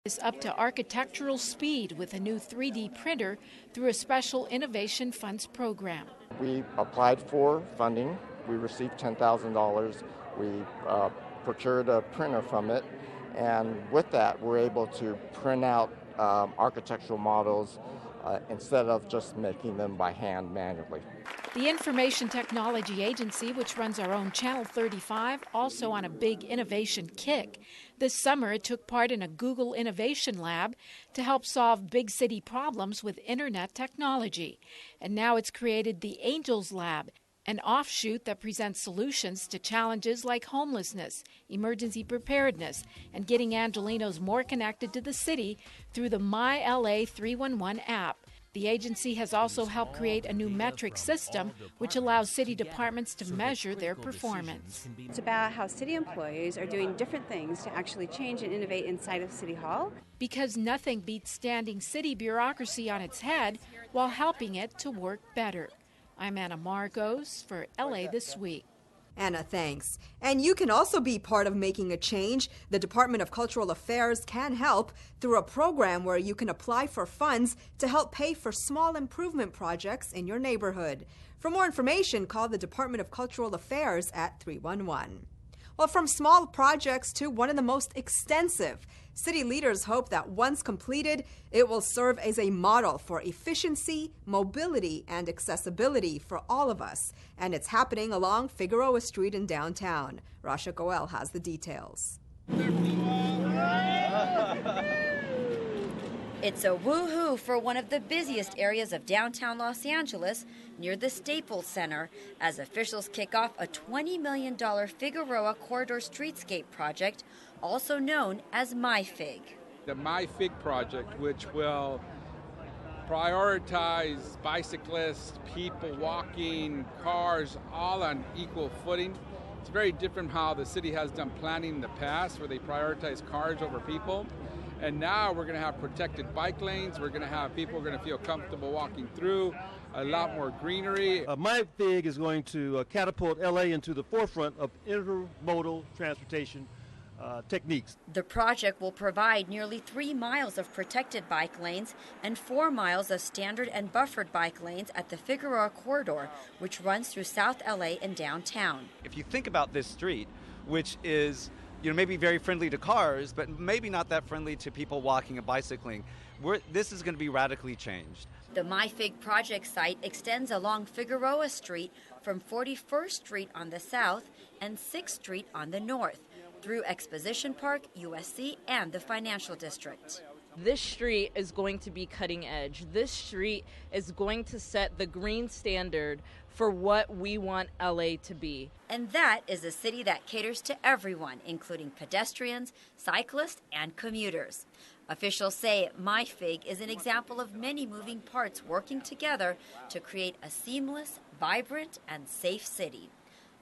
Is up to architectural speed with a new 3D printer through a special Innovation Funds program. We applied for funding. We received $10,000. We procured a printer from it, and with that we're able to print out architectural models instead of just making them by hand manually. The Information Technology Agency, which runs our own Channel 35, also on a big innovation kick. This summer it took part in a Google Innovation Lab to help solve big city problems with internet technology. And now it's created the Angels Lab, an offshoot that presents solutions to challenges like homelessness, emergency preparedness, and getting Angelenos more connected to the city through the My LA 311 app. The agency has also helped create a new metric system which allows city departments to measure their performance. It's about how city employees are doing different things to actually change and innovate inside of City Hall. Because nothing beats standing city bureaucracy on its head while helping it to work better. I'm Anna Marcos for LA This Week. Anna, thanks. And you can also be part of making a change. The Department of Cultural Affairs can help through a program where you can apply for funds to help pay for small improvement projects in your neighborhood. For more information, call the Department of Cultural Affairs at 311. Well, from small projects to one of the most extensive, city leaders hope that once completed, it will serve as a model for efficiency, mobility, and accessibility for all of us. And it's happening along Figueroa Street in downtown. Rasha Goel has the details. It's a woohoo for one of the busiest areas of downtown Los Angeles, near the Staples Center, as officials kick off a $20 million Figueroa Corridor Streetscape project, also known as MyFig. The MyFig project, which will prioritize bicyclists, people walking, cars, all on equal footing. It's very different how the city has done planning in the past, where they prioritize cars over people. And now we're going to have protected bike lanes. We're going to have people who are going to feel comfortable walking through, a lot more greenery. MyFig is going to catapult LA into the forefront of intermodal transportation techniques. The project will provide nearly 3 miles of protected bike lanes and 4 miles of standard and buffered bike lanes at the Figueroa Corridor, which runs through South LA and downtown. If you think about this street, which is maybe very friendly to cars, but maybe not that friendly to people walking and bicycling, this is going to be radically changed. The MyFig project site extends along Figueroa Street from 41st Street on the south and 6th Street on the north, through Exposition Park, USC, and the Financial District. This street is going to be cutting edge. This street is going to set the green standard for what we want LA to be. And that is a city that caters to everyone, including pedestrians, cyclists, and commuters. Officials say MyFig is an example of many moving parts working together to create a seamless, vibrant, and safe city.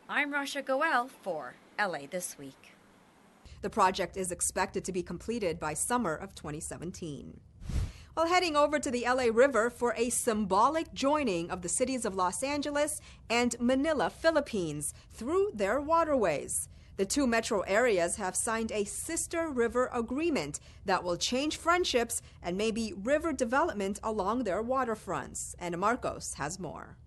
I'm Rasha Goel for LA This Week. The project is expected to be completed by summer of 2017. Well, heading over to the LA River for a symbolic joining of the cities of Los Angeles and Manila, Philippines, through their waterways. The two metro areas have signed a sister river agreement that will change friendships and maybe river development along their waterfronts. Anna Marcos has more.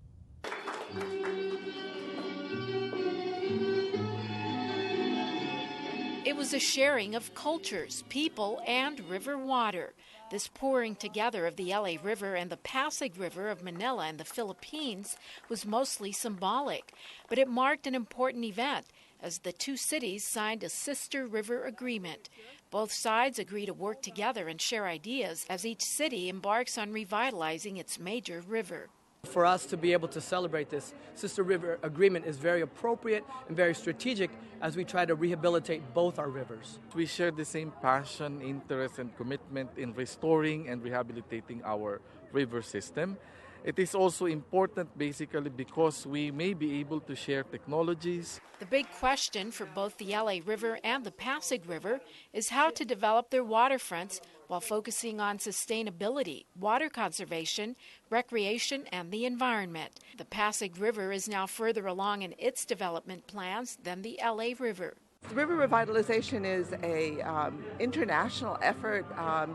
It was a sharing of cultures, people, and river water. This pouring together of the LA River and the Pasig River of Manila and the Philippines was mostly symbolic, but it marked an important event as the two cities signed a sister river agreement. Both sides agree to work together and share ideas as each city embarks on revitalizing its major river. For us to be able to celebrate this sister river agreement is very appropriate and very strategic as we try to rehabilitate both our rivers. We share the same passion, interest, and commitment in restoring and rehabilitating our river system. It is also important basically because we may be able to share technologies. The big question for both the LA River and the Pasig River is how to develop their waterfronts while focusing on sustainability, water conservation, recreation, and the environment. The Pasig River is now further along in its development plans than the LA River. River revitalization is a international effort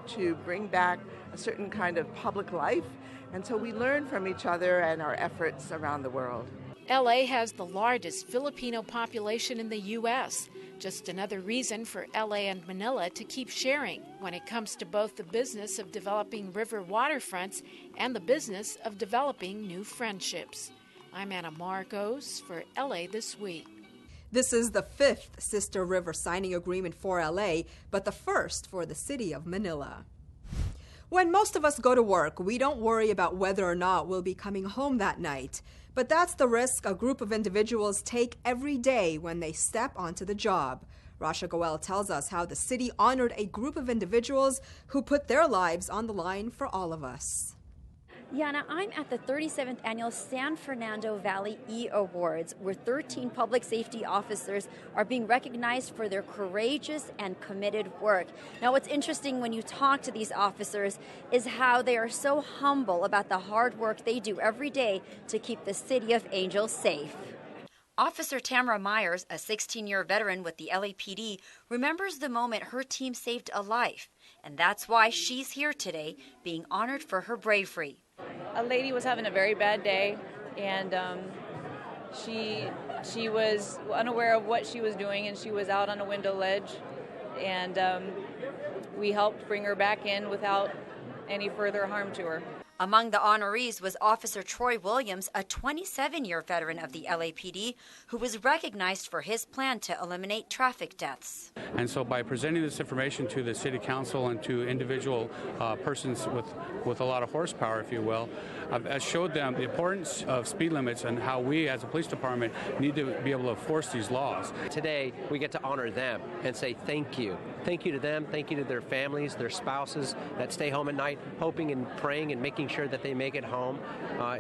to bring back a certain kind of public life, and so we learn from each other and our efforts around the world. LA has the largest Filipino population in the U.S., just another reason for LA and Manila to keep sharing when it comes to both the business of developing river waterfronts and the business of developing new friendships. I'm Anna Marcos for LA This Week. This is the 5th Sister River signing agreement for LA, but the first for the city of Manila. When most of us go to work, we don't worry about whether or not we'll be coming home that night. But that's the risk a group of individuals take every day when they step onto the job. Rasha Goel tells us how the city honored a group of individuals who put their lives on the line for all of us. Yana, I'm at the 37th Annual San Fernando Valley E-Awards, where 13 public safety officers are being recognized for their courageous and committed work. Now, what's interesting when you talk to these officers is how they are so humble about the hard work they do every day to keep the City of Angels safe. Officer Tamara Myers, a 16-year veteran with the LAPD, remembers the moment her team saved a life. And that's why she's here today, being honored for her bravery. A lady was having a very bad day, and she was unaware of what she was doing, and she was out on a window ledge, and we helped bring her back in without any further harm to her. Among the honorees was Officer Troy Williams, a 27-year veteran of the LAPD, who was recognized for his plan to eliminate traffic deaths. And so by presenting this information to the City Council and to individual persons with a lot of horsepower, if you will, I've showed them the importance of speed limits and how we as a police department need to be able to enforce these laws. Today, we get to honor them and say thank you. Thank you to them, thank you to their families, their spouses that stay home at night, hoping and praying and making sure that they make it home.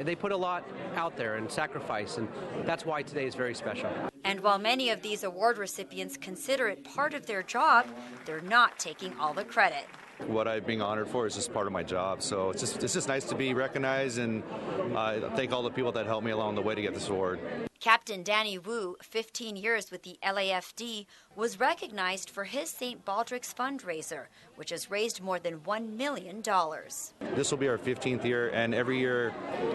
They put a lot out there and sacrifice, and that's why today is very special. And while many of these award recipients consider it part of their job, they're not taking all the credit. What I'm being honored for is just part of my job, so it's just nice to be recognized, and thank all the people that helped me along the way to get this award. Captain Danny Wu, 15 years with the LAFD, was recognized for his St. Baldrick's fundraiser, which has raised more than $1 million. This will be our 15th year, and every year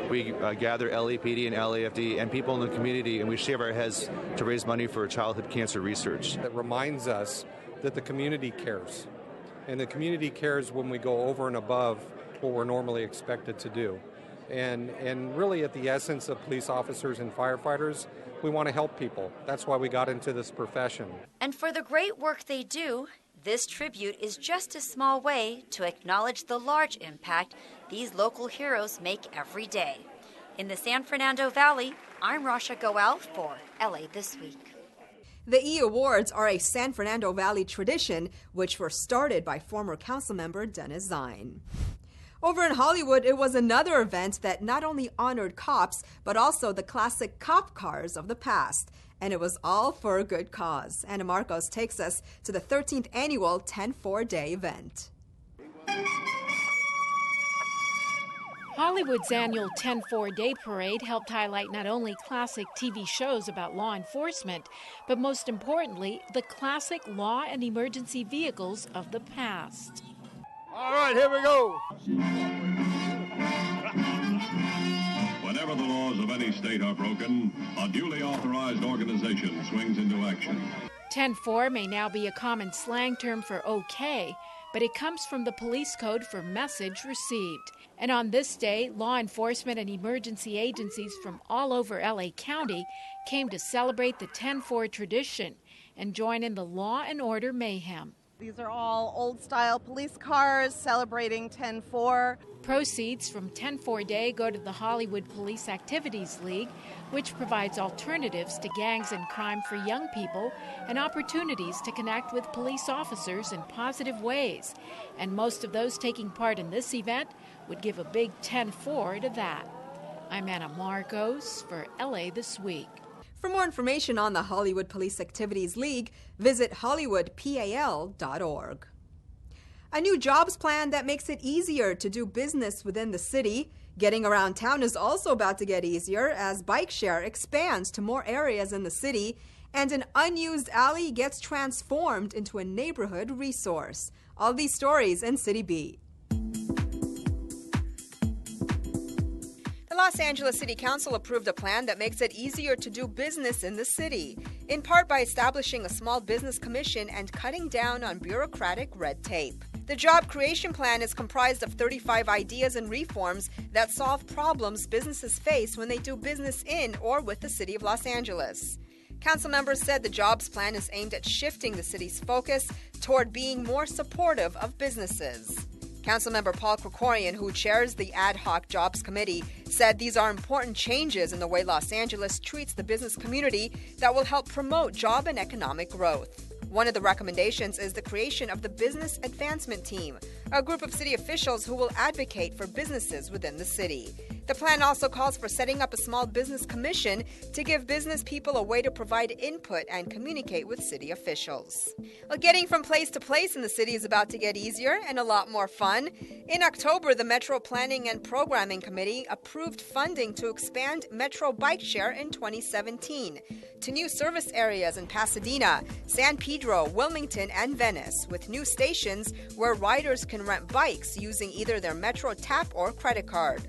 we gather LAPD and LAFD and people in the community, and we shave our heads to raise money for childhood cancer research. It reminds us that the community cares, and the community cares when we go over and above what we're normally expected to do. And really at the essence of police officers and firefighters, we want to help people. That's why we got into this profession. And for the great work they do, this tribute is just a small way to acknowledge the large impact these local heroes make every day. In the San Fernando Valley, I'm Rasha Goel for LA This Week. The E-Awards are a San Fernando Valley tradition, which were started by former councilmember Dennis Zine. Over in Hollywood, it was another event that not only honored cops, but also the classic cop cars of the past. And it was all for a good cause. Anna Marcos takes us to the 13th annual 10-4 Day event. Hollywood's annual 10-4 Day Parade helped highlight not only classic TV shows about law enforcement, but most importantly, the classic law and emergency vehicles of the past. All right, here we go. Whenever the laws of any state are broken, a duly authorized organization swings into action. 10-4 may now be a common slang term for okay, but it comes from the police code for message received. And on this day, law enforcement and emergency agencies from all over LA County came to celebrate the 10-4 tradition and join in the law and order mayhem. These are all old-style police cars celebrating 10-4. Proceeds from 10-4 Day go to the Hollywood Police Activities League, which provides alternatives to gangs and crime for young people and opportunities to connect with police officers in positive ways. And most of those taking part in this event would give a big 10-4 to that. I'm Anna Marcos for LA This Week. For more information on the Hollywood Police Activities League, visit hollywoodpal.org. A new jobs plan that makes it easier to do business within the city. Getting around town is also about to get easier as BikeShare expands to more areas in the city, and an unused alley gets transformed into a neighborhood resource. All these stories in City Beat. The Los Angeles City Council approved a plan that makes it easier to do business in the city, in part by establishing a small business commission and cutting down on bureaucratic red tape. The job creation plan is comprised of 35 ideas and reforms that solve problems businesses face when they do business in or with the city of Los Angeles. Council members said the jobs plan is aimed at shifting the city's focus toward being more supportive of businesses. Councilmember Paul Krikorian, who chairs the Ad Hoc Jobs Committee, said these are important changes in the way Los Angeles treats the business community that will help promote job and economic growth. One of the recommendations is the creation of the Business Advancement Team, a group of city officials who will advocate for businesses within the city. The plan also calls for setting up a small business commission to give business people a way to provide input and communicate with city officials. Well, getting from place to place in the city is about to get easier and a lot more fun. In October, the Metro Planning and Programming Committee approved funding to expand Metro Bike Share in 2017 to new service areas in Pasadena, San Pedro, Wilmington, and Venice, with new stations where riders can rent bikes using either their Metro Tap or credit card.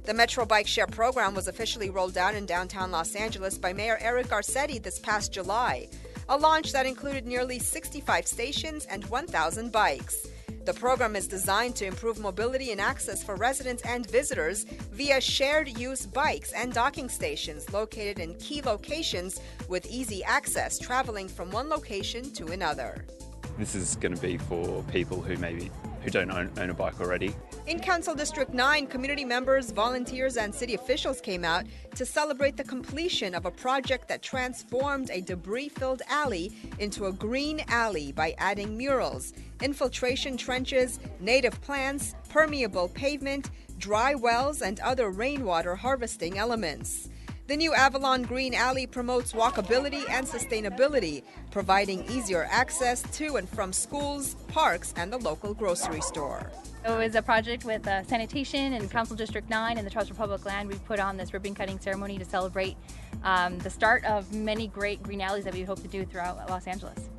The Metro Bike Share program was officially rolled out in downtown Los Angeles by Mayor Eric Garcetti this past July, a launch that included nearly 65 stations and 1,000 bikes. The program is designed to improve mobility and access for residents and visitors via shared-use bikes and docking stations located in key locations with easy access traveling from one location to another. This is going to be for people who don't own a bike already. In Council District 9, community members, volunteers, and city officials came out to celebrate the completion of a project that transformed a debris-filled alley into a green alley by adding murals, infiltration trenches, native plants, permeable pavement, dry wells, and other rainwater harvesting elements. The new Avalon Green Alley promotes walkability and sustainability, providing easier access to and from schools, parks, and the local grocery store. It was a project with sanitation and Council District 9 and the Trust for Public Land. We put on this ribbon cutting ceremony to celebrate the start of many great green alleys that we hope to do throughout Los Angeles.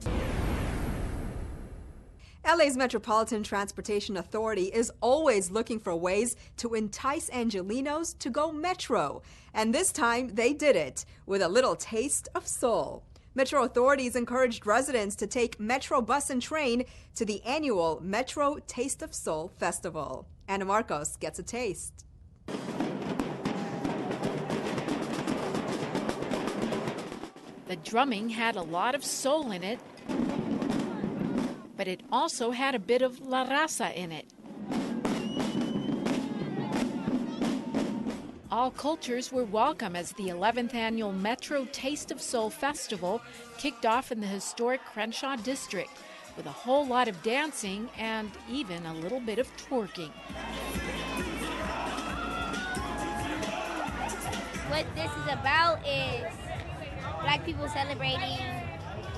LA's Metropolitan Transportation Authority is always looking for ways to entice Angelenos to go Metro. And this time they did it with a little taste of soul. Metro authorities encouraged residents to take Metro bus and train to the annual Metro Taste of Soul Festival. Anna Marcos gets a taste. The drumming had a lot of soul in it, but it also had a bit of La Raza in it. All cultures were welcome as the 11th annual Metro Taste of Soul Festival kicked off in the historic Crenshaw District with a whole lot of dancing and even a little bit of twerking. What this is about is Black people celebrating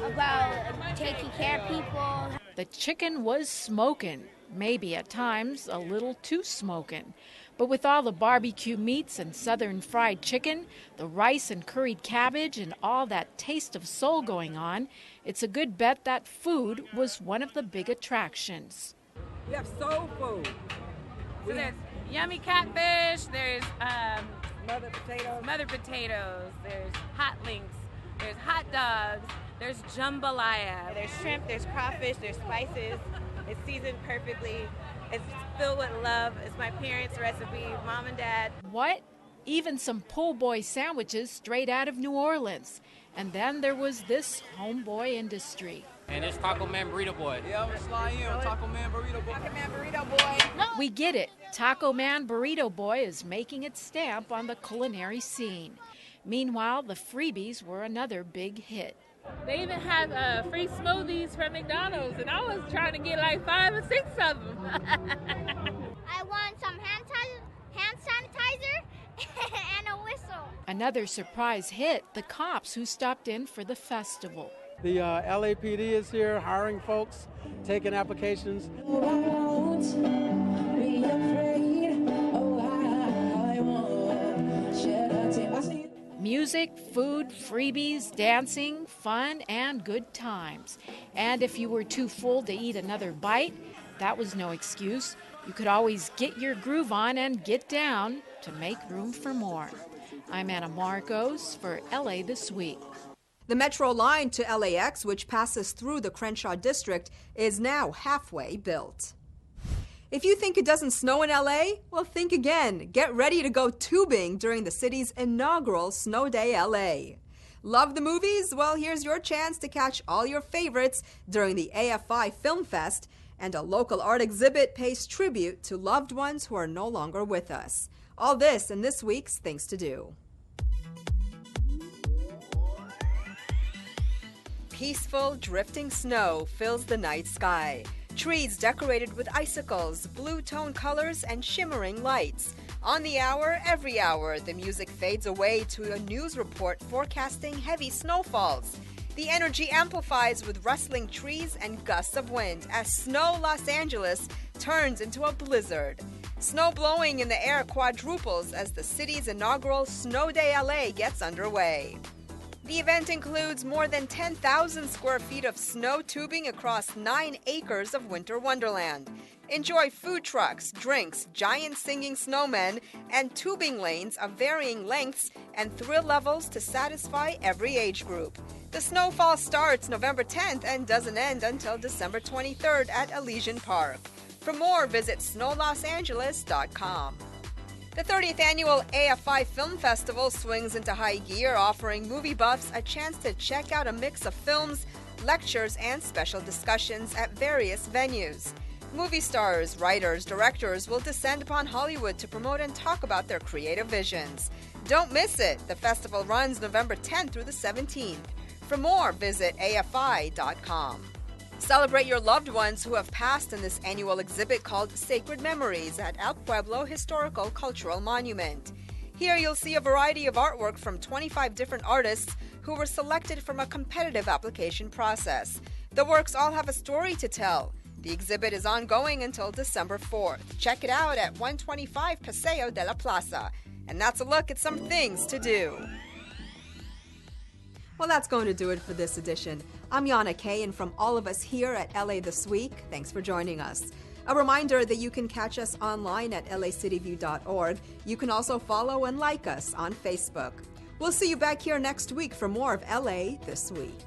about taking care of people. The chicken was smoking, maybe at times a little too smoking. But with all the barbecue meats and southern fried chicken, the rice and curried cabbage, and all that taste of soul going on, it's a good bet that food was one of the big attractions. We have soul food. So there's yummy catfish, there's mother potatoes, there's hot links, there's hot dogs, there's jambalaya, there's shrimp, there's crawfish, there's spices. It's seasoned perfectly. It's filled with love. It's my parents' recipe, mom and dad. What? Even some po' boy sandwiches straight out of New Orleans. And then there was this homeboy industry. And it's Taco Man Burrito Boy. Yeah, I'm gonna slide in on Taco Man Burrito Boy. Taco Man Burrito Boy. No. We get it. Taco Man Burrito Boy is making its stamp on the culinary scene. Meanwhile, the freebies were another big hit. They even have free smoothies from McDonald's, and I was trying to get like 5 or 6 of them. I want some hand sanitizer and a whistle. Another surprise hit, the cops who stopped in for the festival. The LAPD is here hiring folks, taking applications. Music music, food, freebies, dancing, fun, and good times. And if you were too full to eat another bite, that was no excuse. You could always get your groove on and get down to make room for more. I'm Anna Marcos for LA This Week. The Metro line to LAX, which passes through the Crenshaw district, is now halfway built. If you think it doesn't snow in LA, well, think again. Get ready to go tubing during the city's inaugural Snow Day LA. Love the movies? Well, here's your chance to catch all your favorites during the AFI Film Fest, and a local art exhibit pays tribute to loved ones who are no longer with us. All this in this week's Things to Do. Peaceful, drifting snow fills the night sky. Trees decorated with icicles, blue-tone colors, and shimmering lights. On the hour, every hour, the music fades away to a news report forecasting heavy snowfalls. The energy amplifies with rustling trees and gusts of wind as Snow Los Angeles turns into a blizzard. Snow blowing in the air quadruples as the city's inaugural Snow Day LA gets underway. The event includes more than 10,000 square feet of snow tubing across 9 acres of winter wonderland. Enjoy food trucks, drinks, giant singing snowmen, and tubing lanes of varying lengths and thrill levels to satisfy every age group. The snowfall starts November 10th and doesn't end until December 23rd at Elysian Park. For more, visit snowlosangeles.com. The 30th annual AFI Film Festival swings into high gear, offering movie buffs a chance to check out a mix of films, lectures, and special discussions at various venues. Movie stars, writers, directors will descend upon Hollywood to promote and talk about their creative visions. Don't miss it! The festival runs November 10th through the 17th. For more, visit AFI.com. Celebrate your loved ones who have passed in this annual exhibit called Sacred Memories at El Pueblo Historical Cultural Monument. Here you'll see a variety of artwork from 25 different artists who were selected from a competitive application process. The works all have a story to tell. The exhibit is ongoing until December 4th. Check it out at 125 Paseo de la Plaza. And that's a look at some things to do. Well, that's going to do it for this edition. I'm Yana Kay, and from all of us here at LA This Week, thanks for joining us. A reminder that you can catch us online at lacityview.org. You can also follow and like us on Facebook. We'll see you back here next week for more of LA This Week.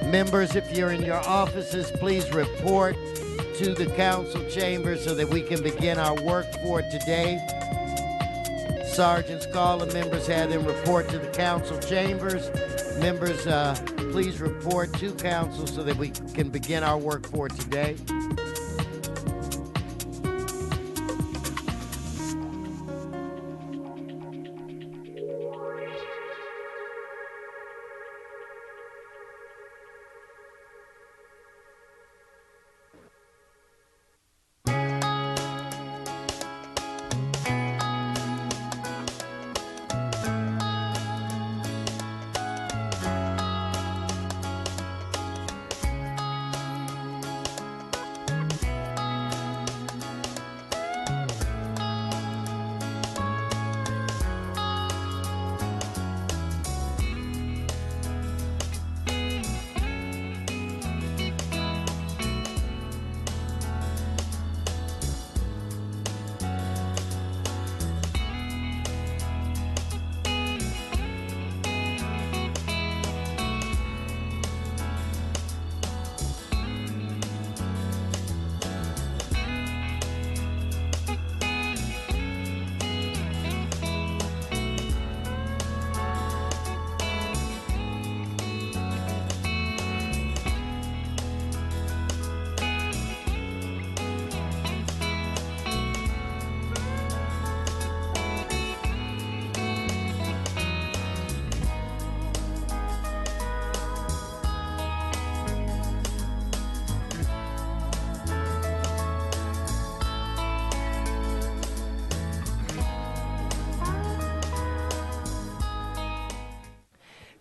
Members, if you're in your offices, please report to the council chamber so that we can begin our work for today. Sergeants, call the members, have them report to the council chambers. Members, please report to council so that we can begin our work for today.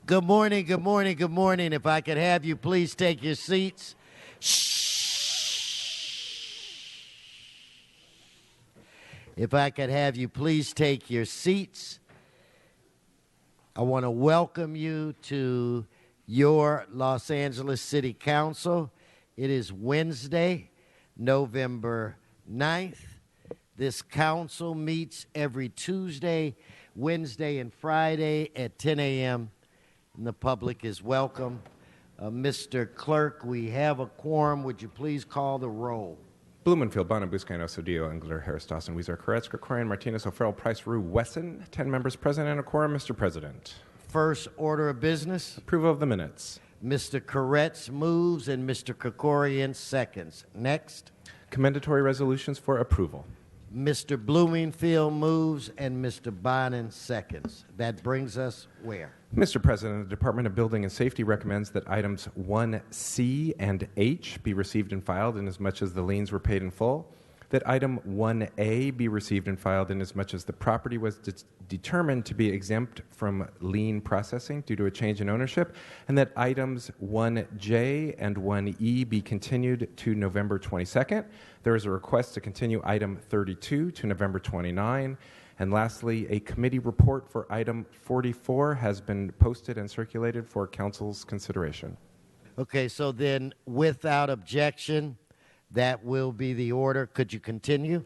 Good morning, good morning, good morning. If I could have you please take your seats. If I could have you please take your seats. I want to welcome you to your Los Angeles City Council. It is Wednesday, November 9th. This council meets every Tuesday, Wednesday, and Friday at 10 a.m. And the public is welcome. Mr. Clerk, we have a quorum. Would you please call the roll? Blumenfield, Bonham, Buscaino, Sodillo, Engler, Harris, Dawson, Weezer, Koretz, Krikorian, Martinez, O'Farrell, Price, Rue, Wesson. 10 members present and a quorum, Mr. President. First order of business. Approval of the minutes. Mr. Koretz moves and Mr. Krikorian seconds. Next. Commendatory resolutions for approval. Mr. Blumenfield moves and Mr. Bonin seconds. That brings us where? Mr. President, the Department of Building and Safety recommends that items 1C and H be received and filed inasmuch as the liens were paid in full, that item 1A be received and filed inasmuch as the property was determined to be exempt from lien processing due to a change in ownership, and that items 1J and 1E be continued to November 22nd. There is a request to continue item 32 to November 29. And lastly, a committee report for item 44 has been posted and circulated for council's consideration. Okay, so then without objection, that will be the order. Could you continue?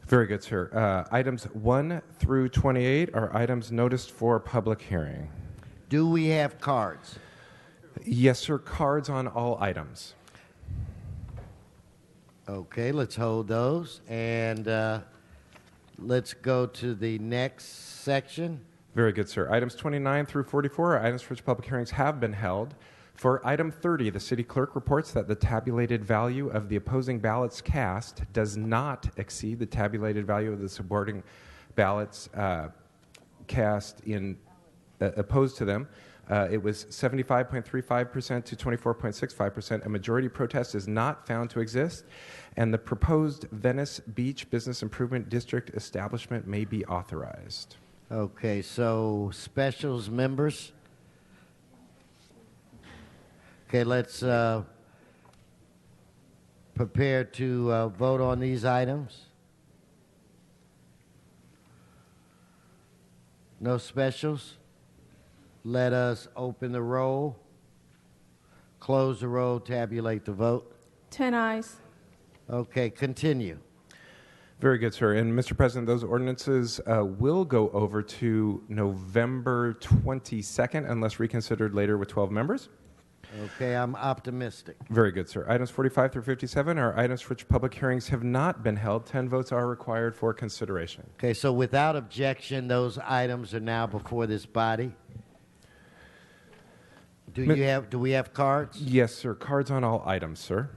Very good, sir. Items 1 through 28 are items noticed for public hearing. Do we have cards? Yes, sir. Cards on all items. Okay, let's hold those. And let's go to the next section. Very good, sir. Items 29 through 44 are items for which public hearings have been held. For item 30, the city clerk reports that the tabulated value of the opposing ballots cast does not exceed the tabulated value of the supporting ballots cast in opposed to them. It was 75.35% to 24.65%. A majority protest is not found to exist, and the proposed Venice Beach Business Improvement District establishment may be authorized. Okay, so specials members. Okay, let's prepare to vote on these items. No specials? Let us open the roll, close the roll, tabulate the vote. 10 ayes. Okay, continue. Very good, sir. And Mr. President, those ordinances will go over to November 22nd unless reconsidered later with 12 members. Okay, I'm optimistic. Very good, sir. Items 45 through 57 are items for which public hearings have not been held. 10 votes are required for consideration. Okay, so without objection, those items are now before this body. Do we have cards? Yes, sir. Cards on all items, sir.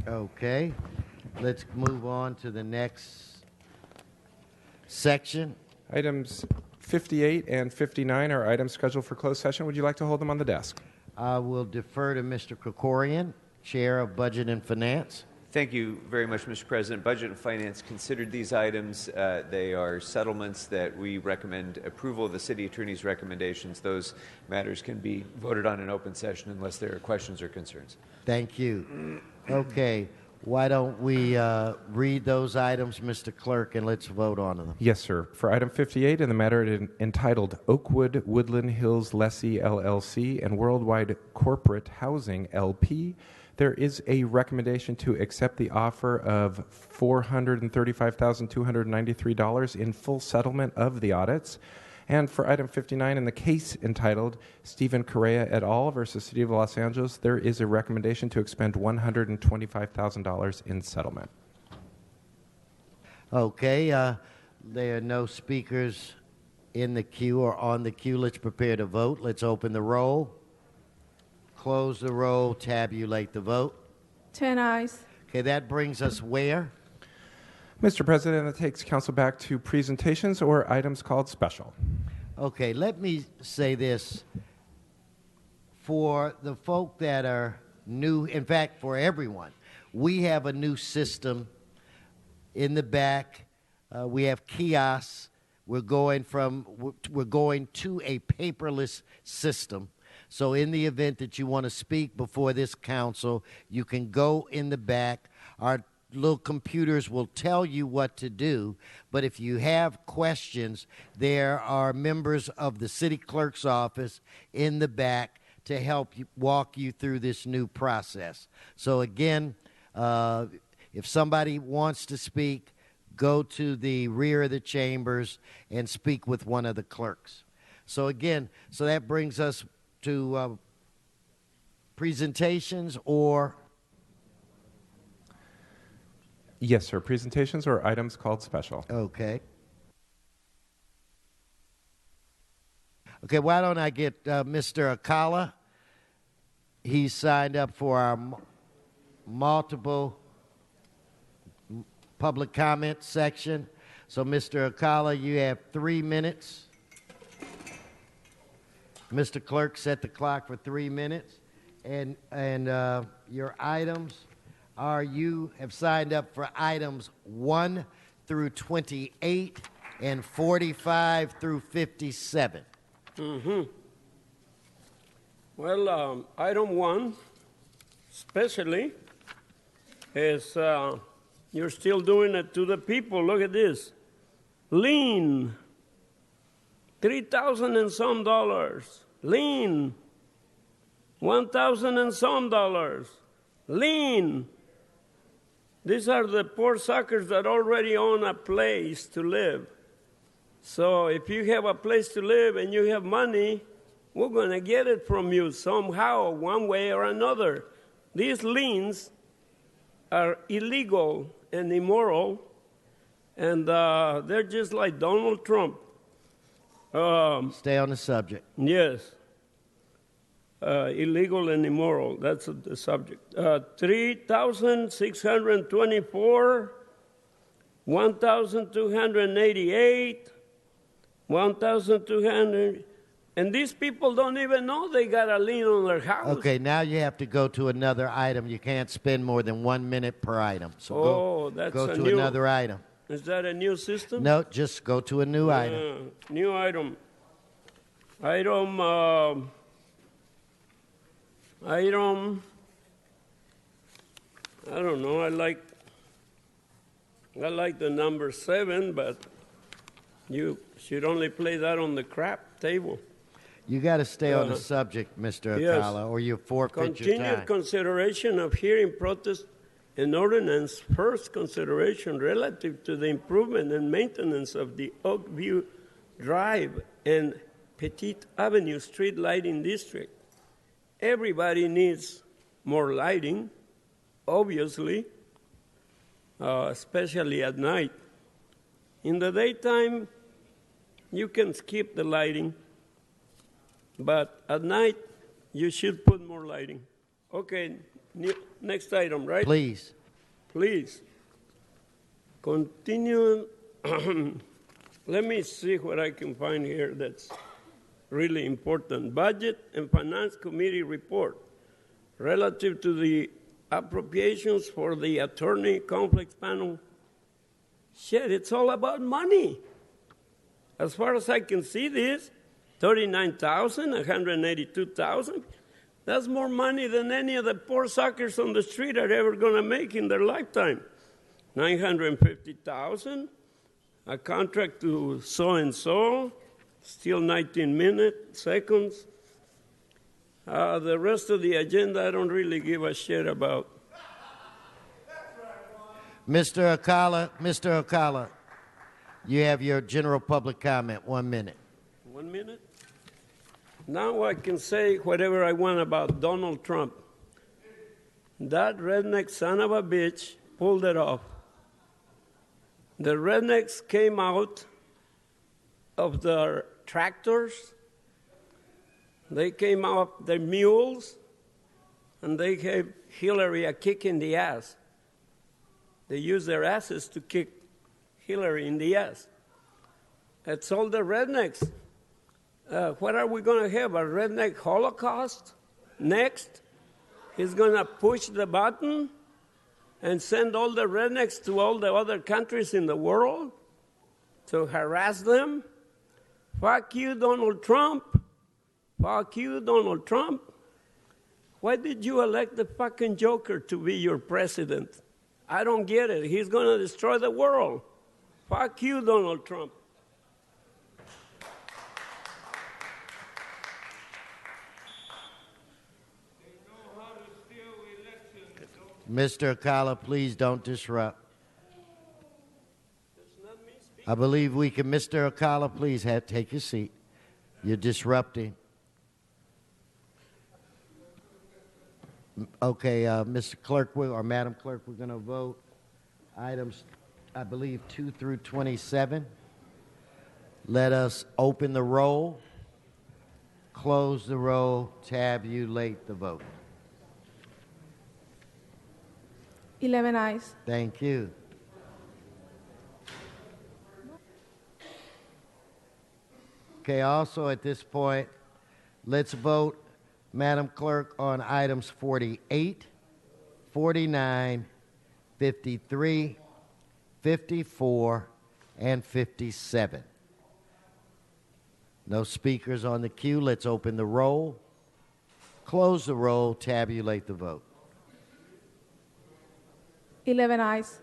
Okay. Let's move on to the next section. Items 58 and 59 are items scheduled for closed session. Would you like to hold them on the desk? I will defer to Mr. Krikorian, Chair of Budget and Finance. Thank you very much, Mr. President. Budget and Finance considered these items. They are settlements that we recommend approval of the City Attorney's recommendations. Those matters can be voted on in open session unless there are questions or concerns. Thank you. Okay. Why don't we read those items, Mr. Clerk, and let's vote on them. Yes, sir. For item 58, in the matter entitled Oakwood Woodland Hills Lessee LLC and Worldwide Corporate Housing LP, there is a recommendation to accept the offer of $435,293 in full settlement of the audits. And for item 59, in the case entitled Stephen Correa et al. Versus City of Los Angeles, there is a recommendation to expend $125,000 in settlement. Okay. There are no speakers in the queue or on the queue. Let's prepare to vote. Let's open the roll, close the roll, tabulate the vote. 10 ayes. Okay, that brings us where? Mr. President, that takes council back to presentations or items called special. Okay, let me say this. For the folk that are new, in fact, for everyone, we have a new system in the back. We have kiosks. We're going to a paperless system. So in the event that you want to speak before this council, you can go in the back. Our little computers will tell you what to do, but if you have questions, there are members of the city clerk's office in the back to help you, walk you through this new process. So again, if somebody wants to speak, go to the rear of the chambers and speak with one of the clerks. So again, so that brings us to presentations or... Yes, sir. Presentations or items called special. Okay. Okay, why don't I get Mr. Akala? He's signed up for our multiple public comment section. So, Mr. Akala, you have 3 minutes. Mr. Clerk, set the clock for 3 minutes. And your items are you have signed up for items 1 through 28 and 45 through 57. Well, item 1, especially, is you're still doing it to the people. Look at this. Lien, $3,000 and some dollars. Lien, $1,000 and some dollars. Lien. These are the poor suckers that already own a place to live. So if you have a place to live and you have money, we're going to get it from you somehow, one way or another. These liens are illegal and immoral, and they're just like Donald Trump. Stay on the subject. Yes. Illegal and immoral. That's the subject. 3,624, 1,288, 1,200. And these people don't even know they got a lien on their house. Okay, now you have to go to another item. You can't spend more than 1 minute per item. So go to another item. Is that a new system? No, just go to a new item. New item. Item, I don't know, I like the number 7, but you should only play that on the crap table. You got to stay on the subject, Mr. Akala, or you forfeit your time. Continued consideration of hearing protest and ordinance, first consideration relative to the improvement and maintenance of the Oakview Drive and Petite Avenue Street Lighting District, everybody needs more lighting, obviously, especially at night. In the daytime, you can skip the lighting, but at night, you should put more lighting. Okay, next item, right? Please. Please. Continue. Let me see what I can find here that's really important. Budget and Finance Committee report relative to the appropriations for the attorney conflicts panel. Shit, it's all about money. As far as I can see this, $39,000, $182,000. That's more money than any of the poor suckers on the street are ever going to make in their lifetime. $950,000, a contract to so-and-so, still 19 seconds. The rest of the agenda I don't really give a shit about. Mr. Ocala, you have your general public comment. 1 minute. 1 minute? Now I can say whatever I want about Donald Trump. That redneck son of a bitch pulled it off. The rednecks came out of their tractors, they came out their mules, and they gave Hillary a kick in the ass. They used their asses to kick Hillary in the ass. That's all the rednecks. What are we going to have, a redneck holocaust? Next, he's going to push the button and send all the rednecks to all the other countries in the world to harass them? Fuck you, Donald Trump. Fuck you, Donald Trump. Why did you elect the fucking Joker to be your president? I don't get it. He's going to destroy the world. Fuck you, Donald Trump. Mr. Ocala, please don't disrupt. I believe we can. Mr. Ocala, please take your seat. You're disrupting. Okay, Mr. Clerk, or Madam Clerk, we're going to vote items, I believe, 2 through 27. Let us open the roll, close the roll, tabulate the vote. 11 ayes. Thank you. Okay, also at this point, let's vote, Madam Clerk, on items 48, 49, 53, 54, and 57. No speakers on the queue. Let's open the roll, close the roll, tabulate the vote. 11 ayes.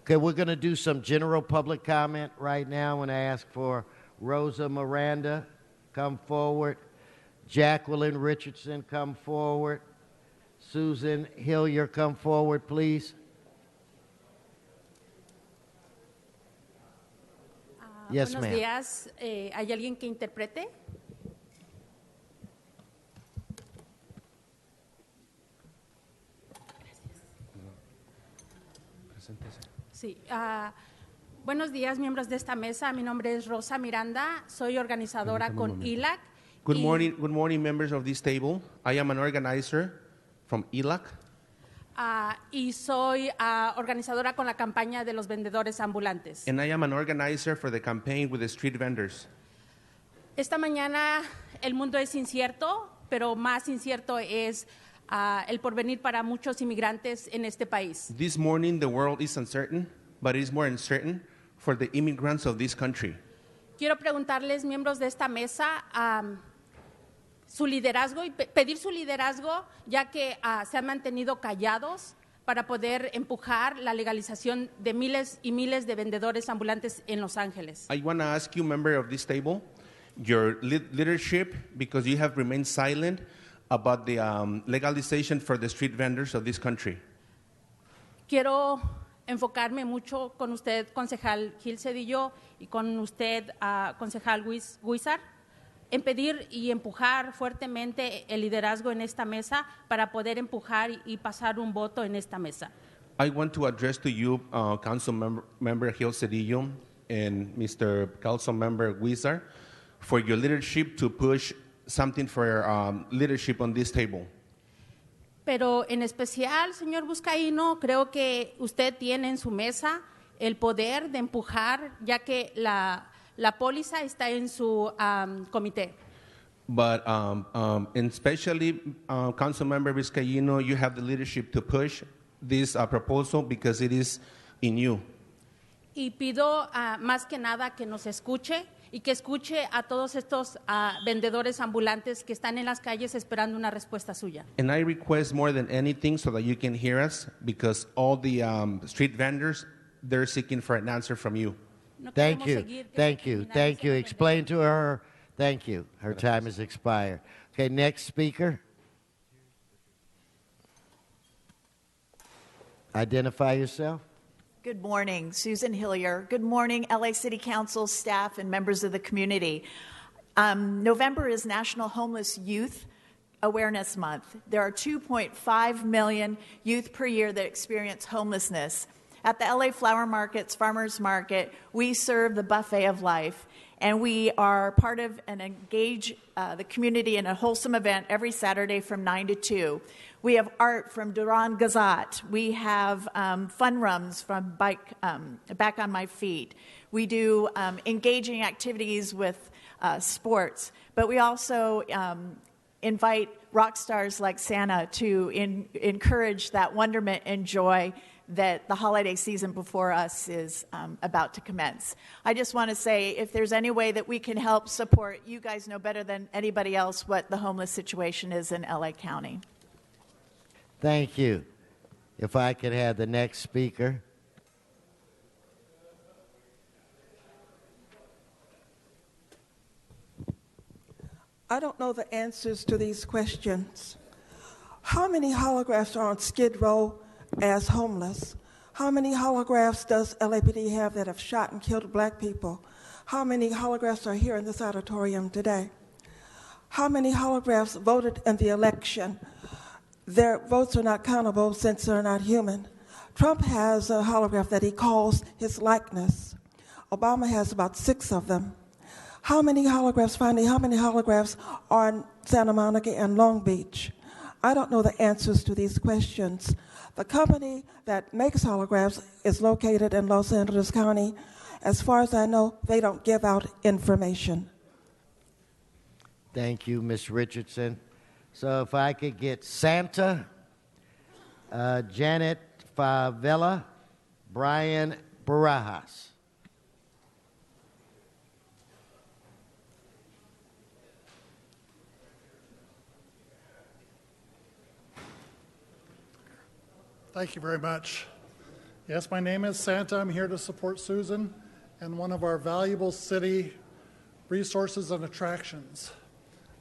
Okay, we're going to do some general public comment right now, and I ask for Rosa Miranda, come forward. Jacqueline Richardson, come forward. Susan Hillier, come forward, please. Yes, buenos ma'am. días. ¿Hay alguien que interprete? Sí. Buenos días, miembros de esta mesa. Mi nombre es Rosa Miranda. Soy organizadora con ILAC. Good morning, members of this table. I am an organizer from ILAC. Y soy organizadora con la campaña de los vendedores ambulantes. And I am an organizer for the campaign with the street vendors. Esta mañana el mundo es incierto, pero más incierto es el porvenir para muchos inmigrantes en este país. This morning the world is uncertain, but it is more uncertain for the immigrants of this country. Quiero preguntarles, miembros de esta mesa, su liderazgo y pedir su liderazgo, ya que se han mantenido callados para poder empujar la legalización de miles y miles de vendedores ambulantes en Los Ángeles. I want to ask you, member of this table, your leadership, because you have remained silent about the legalization for the street vendors of this country. Quiero enfocarme mucho con usted, concejal Gil Cedillo, y con usted, concejal Guizar, en pedir y empujar fuertemente el liderazgo en esta mesa para poder empujar y pasar un voto en esta mesa. I want to address to you, Council member Gil Cedillo and Mr. Council member Guizar, for your leadership to push something for leadership on this table. Pero en especial, señor Vizcaíno, creo que usted tiene en su mesa el poder de empujar, ya que la póliza está en su comité. But and especially, Councilmember Vizcaíno, you have the leadership to push this proposal because it is in you. Y pido más que nada que nos escuche y que escuche a todos estos vendedores ambulantes que están en las calles esperando una respuesta suya. And I request more than anything so that you can hear us, because all the street vendors, they're seeking for an answer from you. Thank you. Thank you. Thank you. Explain to her. Thank you. Her time has expired. Okay, next speaker. Identify yourself. Good morning, Susan Hillier. Good morning, LA City Council staff and members of the community. November is National Homeless Youth Awareness Month. There are 2.5 million youth per year that experience homelessness. At the LA Flower Market's Farmers Market, we serve the buffet of life, and we are part of and engage the community in a wholesome event every Saturday from 9 to 2. We have art from Duran Gazat. We have fun runs from Back on My Feet. We do engaging activities with sports, but we also invite rock stars like Santa to encourage that wonderment and joy that the holiday season before us is about to commence. I just want to say, if there's any way that we can help support, you guys know better than anybody else what the homeless situation is in LA County. Thank you. If I could have the next speaker. I don't know the answers to these questions. How many holographs are on Skid Row as homeless? How many holographs does LAPD have that have shot and killed black people? How many holographs are here in this auditorium today? How many holographs voted in the election? Their votes are not countable since they're not human. Trump has a holograph that he calls his likeness. Obama has about 6 of them. How many holographs are in Santa Monica and Long Beach? I don't know the answers to these questions. The company that makes holographs is located in Los Angeles County. As far as I know, they don't give out information. Thank you, Ms. Richardson. So if I could get Santa, Janet Favela, Brian Barajas. Thank you very much. Yes, my name is Santa. I'm here to support Susan and one of our valuable city resources and attractions.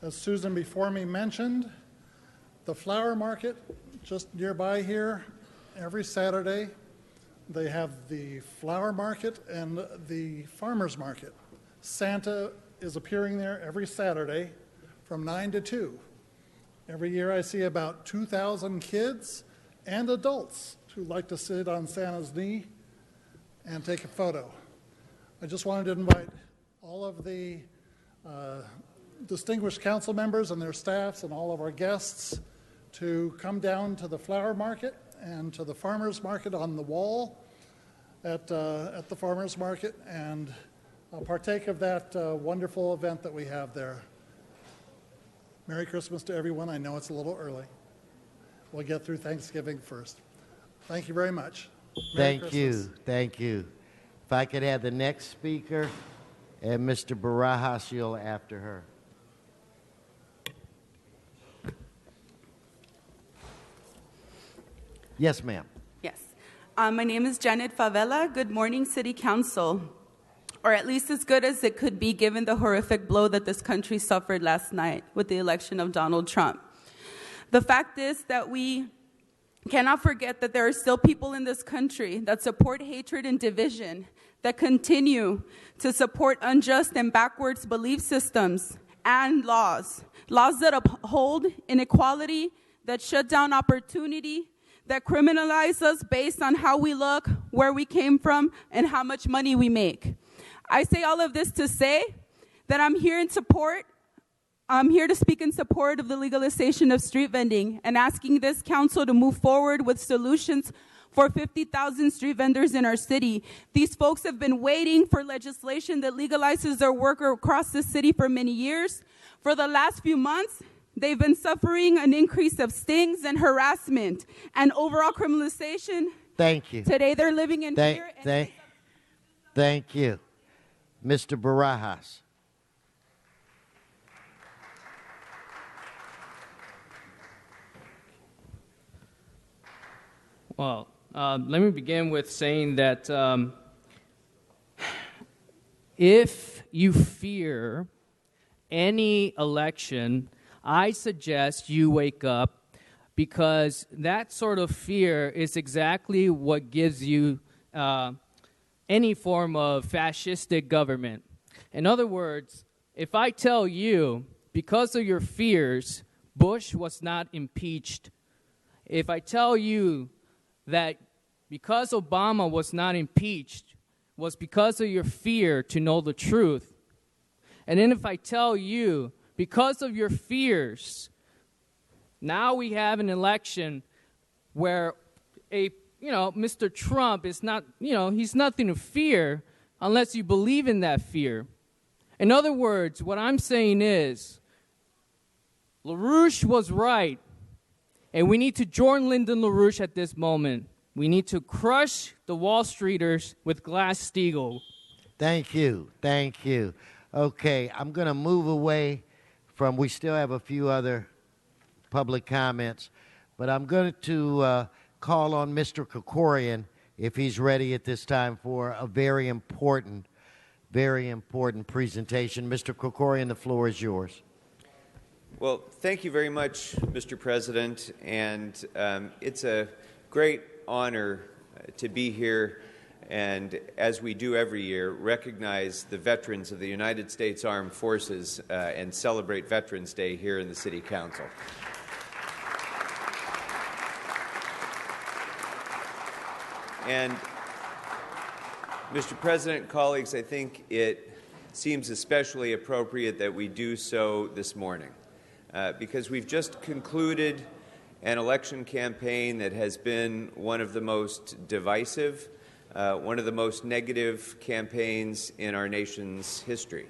As Susan before me mentioned, the flower market just nearby here, every Saturday, they have the flower market and the farmer's market. Santa is appearing there every Saturday from 9 to 2. Every year I see about 2,000 kids and adults who like to sit on Santa's knee and take a photo. I just wanted to invite all of the distinguished council members and their staffs and all of our guests to come down to the flower market and to the farmers market on the wall at the farmers market and partake of that wonderful event that we have there. Merry Christmas to everyone. I know it's a little early. We'll get through Thanksgiving first. Thank you very much. Thank you. Thank you. If I could have the next speaker and Mr. Barajas, you'll after her. Yes, ma'am. My name is Janet Favela. Good morning, City Council. Or at least as good as it could be given the horrific blow that this country suffered last night with the election of Donald Trump. The fact is that we cannot forget that there are still people in this country that support hatred and division, that continue to support unjust and backwards belief systems and laws that uphold inequality, that shut down opportunity, that criminalize us based on how we look, where we came from, and how much money we make. I say all of this to say that I'm here to speak in support of the legalization of street vending and asking this council to move forward with solutions for 50,000 street vendors in our city. These folks have been waiting for legislation that legalizes their work across the city for many years. For the last few months, they've been suffering an increase of stings and harassment and overall criminalization. Thank you. Today they're living in fear. Thank you. Mr. Barajas. Well, let me begin with saying that if you fear any election, I suggest you wake up, because that sort of fear is exactly what gives you any form of fascistic government. In other words, if I tell you, because of your fears, Bush was not impeached, if I tell you that because Obama was not impeached was because of your fear to know the truth, and then if I tell you, because of your fears, now we have an election where Mr. Trump is not, he's nothing to fear unless you believe in that fear. In other words, what I'm saying is, LaRouche was right, and we need to join Lyndon LaRouche at this moment. We need to crush the Wall Streeters with Glass-Steagall. Thank you. Thank you. Okay, I'm going to move away from, we still have a few other public comments, but I'm going to call on Mr. Krikorian, if he's ready at this time, for a very important presentation. Mr. Krikorian, the floor is yours. Well, thank you very much, Mr. President, and it's a great honor to be here and, as we do every year, recognize the veterans of the United States Armed Forces and celebrate Veterans Day here in the City Council. And, Mr. President, colleagues, I think it seems especially appropriate that we do so this morning because we've just concluded an election campaign that has been one of the most divisive, one of the most negative campaigns in our nation's history.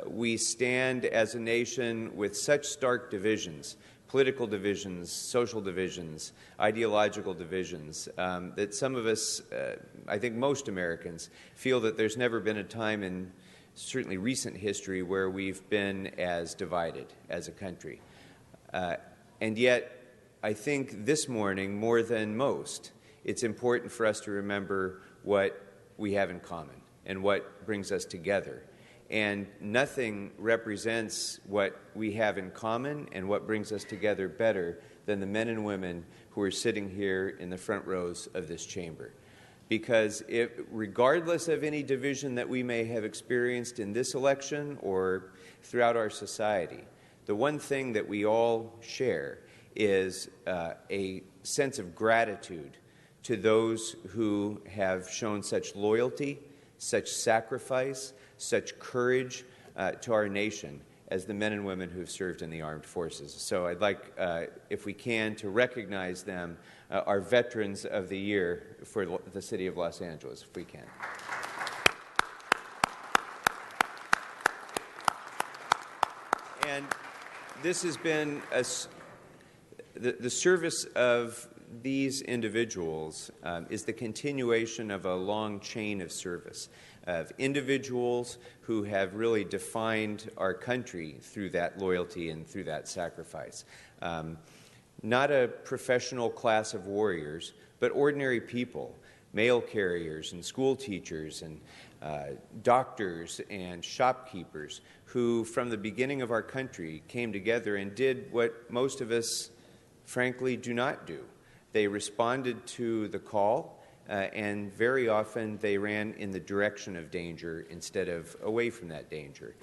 We stand as a nation with such stark divisions, political divisions, social divisions, ideological divisions, that some of us, I think most Americans, feel that there's never been a time in certainly recent history where we've been as divided as a country. And yet, I think this morning, more than most, it's important for us to remember what we have in common and what brings us together. And nothing represents what we have in common and what brings us together better than the men and women who are sitting here in the front rows of this chamber. Because regardless of any division that we may have experienced in this election or throughout our society, the one thing that we all share is a sense of gratitude to those who have shown such loyalty, such sacrifice, such courage to our nation as the men and women who have served in the armed forces. So I'd like, if we can, to recognize them, our Veterans of the Year for the City of Los Angeles, if we can. And this has been the service of these individuals is the continuation of a long chain of service, of individuals who have really defined our country through that loyalty and through that sacrifice. Not a professional class of warriors, but ordinary people mail carriers and school teachers and doctors and shopkeepers who, from the beginning of our country, came together and did what most of us, frankly, do not do. They responded to the call, and very often they ran in the direction of danger instead of away from that danger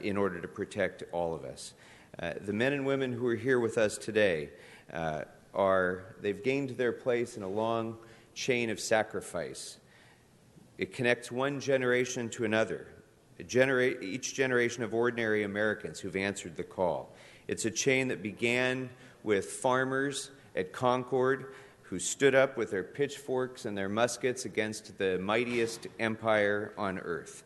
in order to protect all of us. The men and women who are here with us today they've gained their place in a long chain of sacrifice. It connects one generation to another, each generation of ordinary Americans who've answered the call. It's a chain that began with farmers at Concord who stood up with their pitchforks and their muskets against the mightiest empire on earth.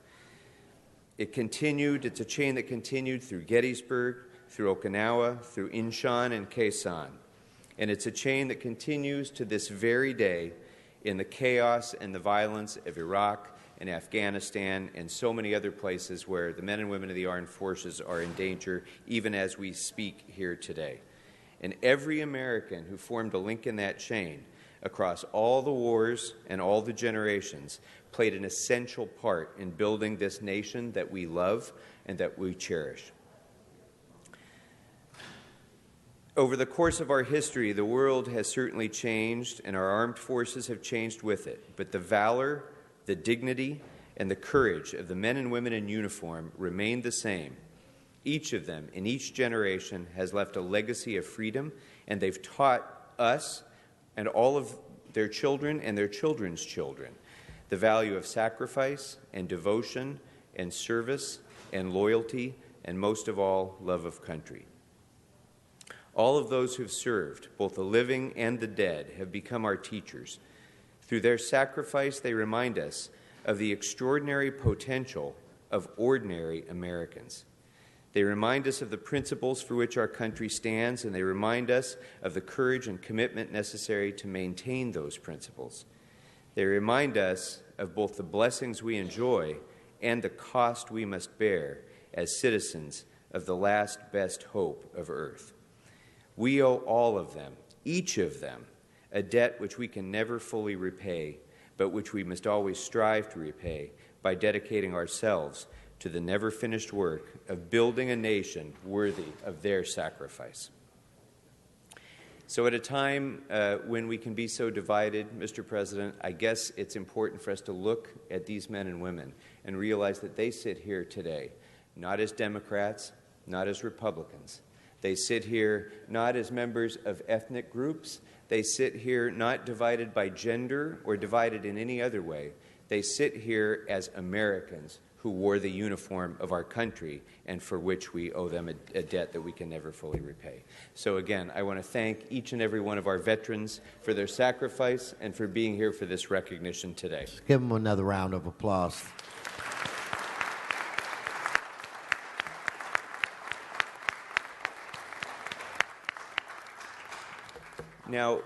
It's a chain that continued through Gettysburg, through Okinawa, through Inchon and Quezon. And it's a chain that continues to this very day in the chaos and the violence of Iraq and Afghanistan and so many other places where the men and women of the armed forces are in danger, even as we speak here today. And every American who formed a link in that chain across all the wars and all the generations played an essential part in building this nation that we love and that we cherish. Over the course of our history, the world has certainly changed, and our armed forces have changed with it. But the valor, the dignity, and the courage of the men and women in uniform remain the same. Each of them, in each generation, has left a legacy of freedom, and they've taught us and all of their children and their children's children the value of sacrifice and devotion and service and loyalty, and most of all, love of country. All of those who've served, both the living and the dead, have become our teachers. Through their sacrifice, they remind us of the extraordinary potential of ordinary Americans. They remind us of the principles for which our country stands, and they remind us of the courage and commitment necessary to maintain those principles. They remind us of both the blessings we enjoy and the cost we must bear as citizens of the last best hope of earth. We owe all of them, each of them, a debt which we can never fully repay, but which we must always strive to repay by dedicating ourselves to the never-finished work of building a nation worthy of their sacrifice. So at a time when we can be so divided, Mr. President, I guess it's important for us to look at these men and women and realize that they sit here today, not as Democrats, not as Republicans. They sit here not as members of ethnic groups. They sit here not divided by gender or divided in any other way. They sit here as Americans who wore the uniform of our country and for which we owe them a debt that we can never fully repay. So again, I want to thank each and every one of our veterans for their sacrifice and for being here for this recognition today. Let's give them another round of applause. Now,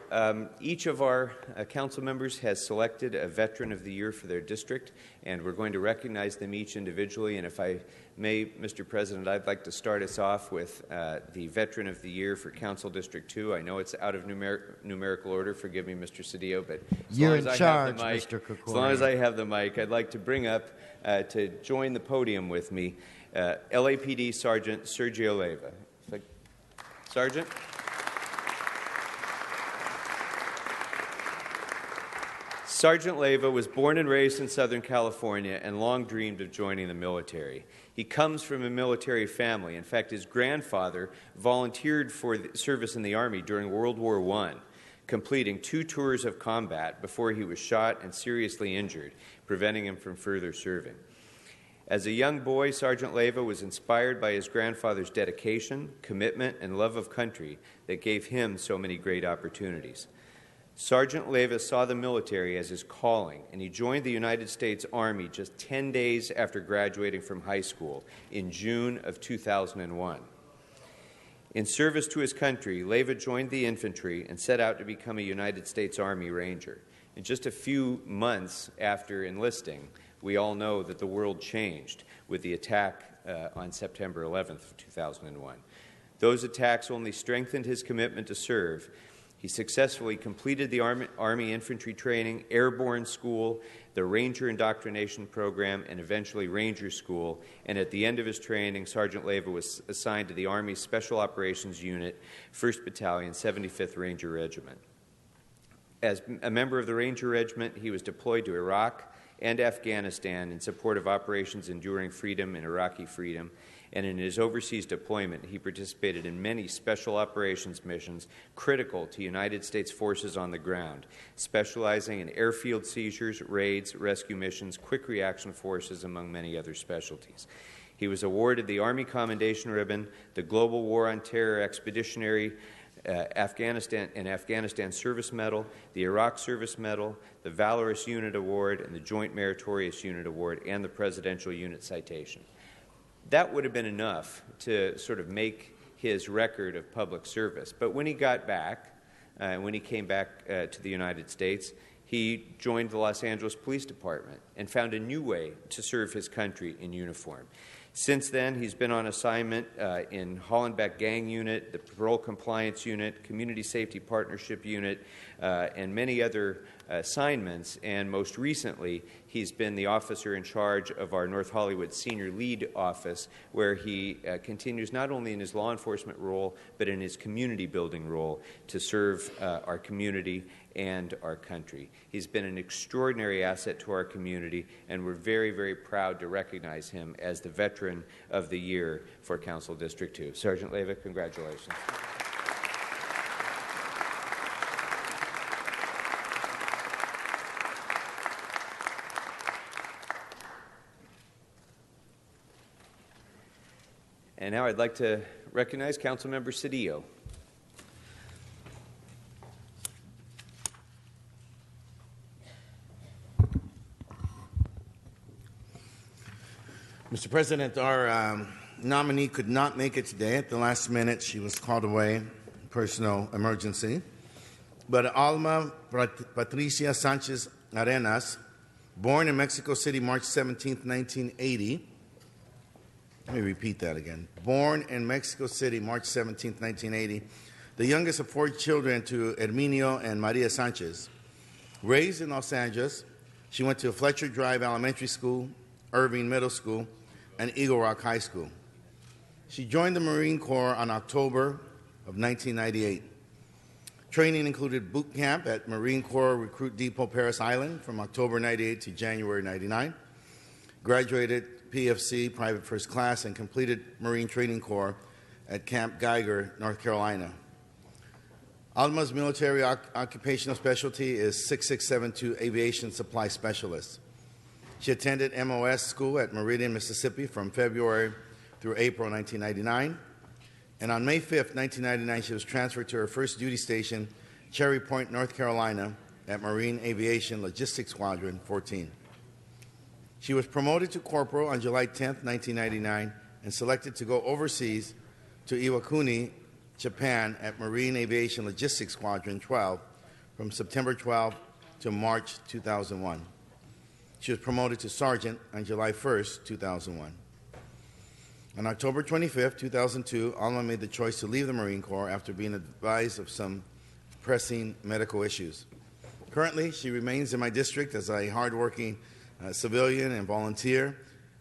each of our council members has selected a Veteran of the Year for their district, and we're going to recognize them each individually. And if I may, Mr. President, I'd like to start us off with the Veteran of the Year for Council District 2. I know it's out of numerical order. Forgive me, Mr. Cedillo, but You're in charge, Mr. Krikorian. As long as I have the mic, I'd like to bring up to join the podium with me LAPD Sergeant Sergio Leyva. Sergeant. Sergeant Leyva was born and raised in Southern California and long dreamed of joining the military. He comes from a military family. In fact, his grandfather volunteered for service in the Army during World War I, completing 2 tours of combat before he was shot and seriously injured, preventing him from further serving. As a young boy, Sergeant Leyva was inspired by his grandfather's dedication, commitment, and love of country that gave him so many great opportunities. Sergeant Leyva saw the military as his calling, and he joined the United States Army just 10 days after graduating from high school in June of 2001. In service to his country, Leyva joined the infantry and set out to become a United States Army Ranger. In just a few months after enlisting, we all know that the world changed with the attack on September 11th of 2001. Those attacks only strengthened his commitment to serve. He successfully completed the Army infantry training, airborne school, the Ranger indoctrination program, and eventually Ranger School. And at the end of his training, Sergeant Leyva was assigned to the Army Special Operations Unit, 1st Battalion, 75th Ranger Regiment. As a member of the Ranger Regiment, he was deployed to Iraq and Afghanistan in support of Operations Enduring Freedom and Iraqi Freedom. And in his overseas deployment, he participated in many special operations missions critical to United States forces on the ground, specializing in airfield seizures, raids, rescue missions, quick reaction forces, among many other specialties. He was awarded the Army Commendation Ribbon, the Global War on Terror Expeditionary Afghanistan Service Medal, the Iraq Service Medal, the Valorous Unit Award, and the Joint Meritorious Unit Award, and the Presidential Unit Citation. That would have been enough to sort of make his record of public service. But when he got back, when he came back to the United States, he joined the Los Angeles Police Department and found a new way to serve his country in uniform. Since then, he's been on assignment in Hollenbeck Gang Unit, the Parole Compliance Unit, Community Safety Partnership Unit, and many other assignments. And most recently, he's been the officer in charge of our North Hollywood Senior Lead Office, where he continues not only in his law enforcement role, but in his community building role to serve our community and our country. He's been an extraordinary asset to our community, and we're very, very proud to recognize him as the Veteran of the Year for Council District 2. Sergeant Leyva, congratulations. And now I'd like to recognize Councilmember Cedillo. Mr. President, our nominee could not make it today. At the last minute, she was called away, personal emergency. But Alma Patricia Sanchez Arenas, born in Mexico City, March 17, 1980. Let me repeat that again. Born in Mexico City, March 17, 1980, the youngest of 4 children to Herminio and Maria Sanchez. Raised in Los Angeles, she went to Fletcher Drive Elementary School, Irving Middle School, and Eagle Rock High School. She joined the Marine Corps on October of 1998. Training included boot camp at Marine Corps Recruit Depot Paris Island from October 98 to January 99. Graduated PFC Private First Class and completed Marine Training Corps at Camp Geiger, North Carolina. Alma's military occupational specialty is 6672 Aviation Supply Specialist. She attended MOS school at Meridian, Mississippi from February through April 1999. And on May 5, 1999, she was transferred to her first duty station, Cherry Point, North Carolina, at Marine Aviation Logistics Squadron 14. She was promoted to corporal on July 10, 1999, and selected to go overseas to Iwakuni, Japan, at Marine Aviation Logistics Squadron 12 from September 12 to March 2001. She was promoted to sergeant on July 1, 2001. On October 25, 2002, Alma made the choice to leave the Marine Corps after being advised of some pressing medical issues. Currently, she remains in my district as a hardworking civilian and volunteer,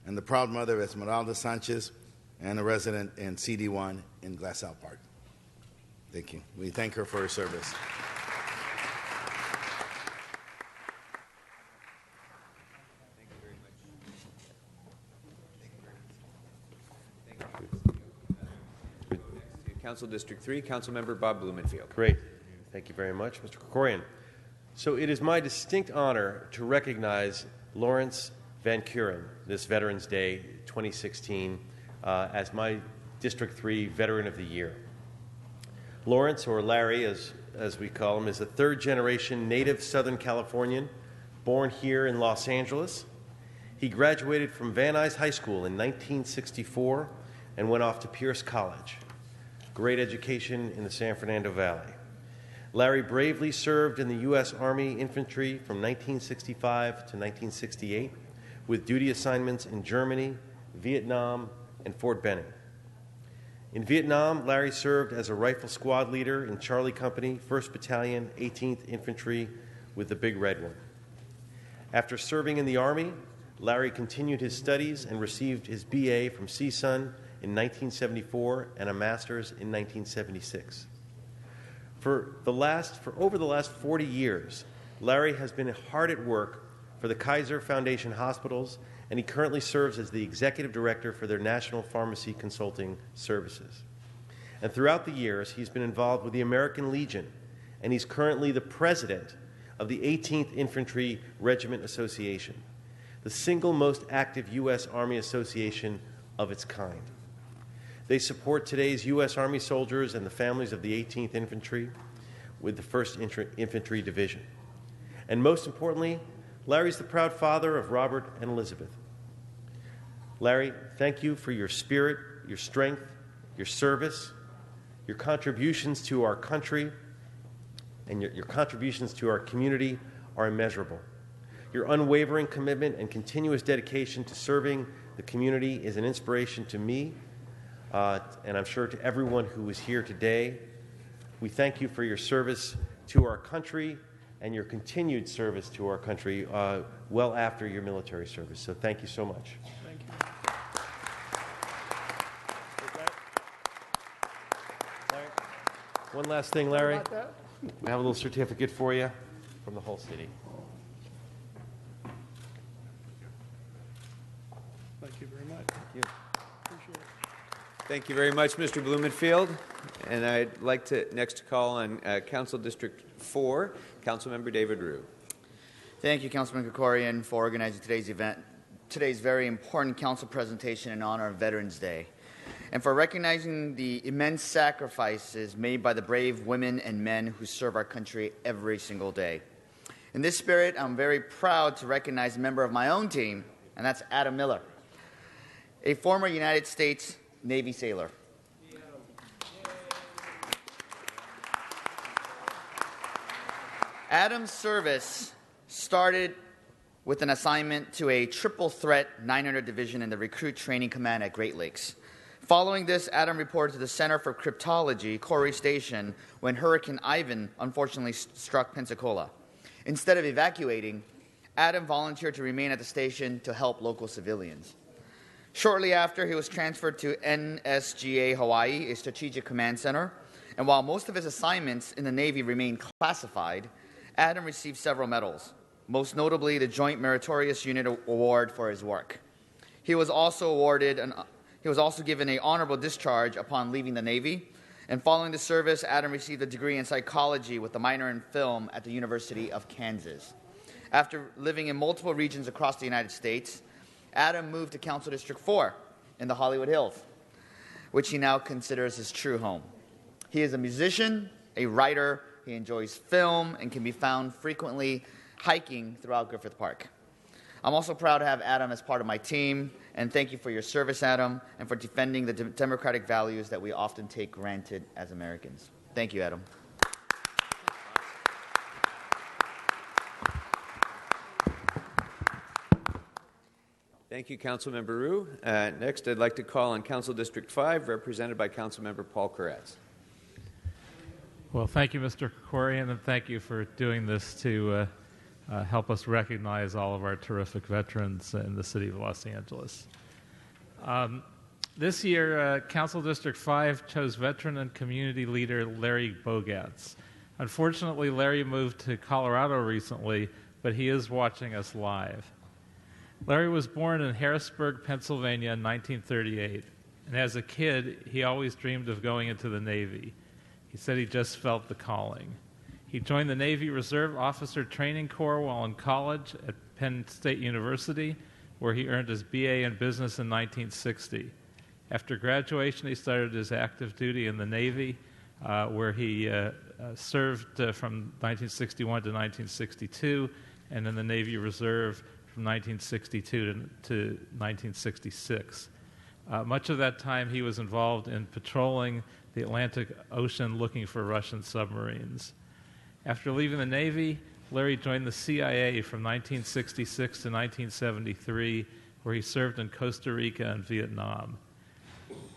and the proud mother of Esmeralda Sanchez, and a resident in CD1 in Glassell Park. Thank you. We thank her for her service. Council District 3, Councilmember Bob Blumenfield. Great. Thank you very much, Mr. Krikorian. So it is my distinct honor to recognize Lawrence Van Kuren this Veterans Day 2016 as my District 3 Veteran of the Year. Lawrence, or Larry as we call him, is a third-generation native Southern Californian born here in Los Angeles. He graduated from Van Nuys High School in 1964 and went off to Pierce College. Great education in the San Fernando Valley. Larry bravely served in the U.S. Army Infantry from 1965 to 1968 with duty assignments in Germany, Vietnam, and Fort Benning. In Vietnam, Larry served as a rifle squad leader in Charlie Company, 1st Battalion, 18th Infantry, with the Big Red One. After serving in the Army, Larry continued his studies and received his BA from CSUN in 1974 and a master's in 1976. For over the last 40 years, Larry has been hard at work for the Kaiser Foundation hospitals, and he currently serves as the executive director for their National Pharmacy Consulting Services. And throughout the years, he's been involved with the American Legion, and he's currently the president of the 18th Infantry Regiment Association, the single most active U.S. Army association of its kind. They support today's U.S. Army soldiers and the families of the 18th Infantry with the 1st Infantry Division. And most importantly, Larry's the proud father of Robert and Elizabeth. Larry, thank you for your spirit, your strength, your service, your contributions to our country, and your contributions to our community are immeasurable. Your unwavering commitment and continuous dedication to serving the community is an inspiration to me, and I'm sure to everyone who is here today. We thank you for your service to our country and your continued service to our country well after your military service. So thank you so much. Thank you. One last thing, Larry. I have a little certificate for you from the whole city. Thank you very much. Thank you. Appreciate it. Thank you very much, Mr. Blumenfield. And I'd like to next call on Council District 4, Councilmember David Ryu. Thank you, Councilman Krikorian, for organizing today's event, today's very important council presentation in honor of Veterans Day, and for recognizing the immense sacrifices made by the brave women and men who serve our country every single day. In this spirit, I'm very proud to recognize a member of my own team, and that's Adam Miller, a former United States Navy sailor. Adam's service started with an assignment to a triple threat 900 division in the Recruit Training Command at Great Lakes. Following this, Adam reported to the Center for Cryptology, Corey Station, when Hurricane Ivan unfortunately struck Pensacola. Instead of evacuating, Adam volunteered to remain at the station to help local civilians. Shortly after, he was transferred to NSGA Hawaii, a strategic command center, and while most of his assignments in the Navy remained classified, Adam received several medals, most notably the Joint Meritorious Unit Award for his work. He was also given an honorable discharge upon leaving the Navy, and following the service, Adam received a degree in psychology with a minor in film at the University of Kansas. After living in multiple regions across the United States, Adam moved to Council District 4 in the Hollywood Hills, which he now considers his true home. He is a musician, a writer. He enjoys film and can be found frequently hiking throughout Griffith Park. I'm also proud to have Adam as part of my team, and thank you for your service, Adam, and for defending the democratic values that we often take granted as Americans. Thank you, Adam. Thank you, Councilmember Ryu. Next, I'd like to call on Council District 5, represented by Councilmember Paul Koretz. Well, thank you, Mr. Krikorian, and thank you for doing this to help us recognize all of our terrific veterans in the city of Los Angeles. This year, Council District 5 chose veteran and community leader Larry Bogatz. Unfortunately, Larry moved to Colorado recently, but he is watching us live. Larry was born in Harrisburg, Pennsylvania in 1938, and as a kid, he always dreamed of going into the Navy. He said he just felt the calling. He joined the Navy Reserve Officer Training Corps while in college at Penn State University, where he earned his BA in business in 1960. After graduation, he started his active duty in the Navy, where he served from 1961 to 1962, and in the Navy Reserve from 1962 to 1966. Much of that time, he was involved in patrolling the Atlantic Ocean looking for Russian submarines. After leaving the Navy, Larry joined the CIA from 1966 to 1973, where he served in Costa Rica and Vietnam.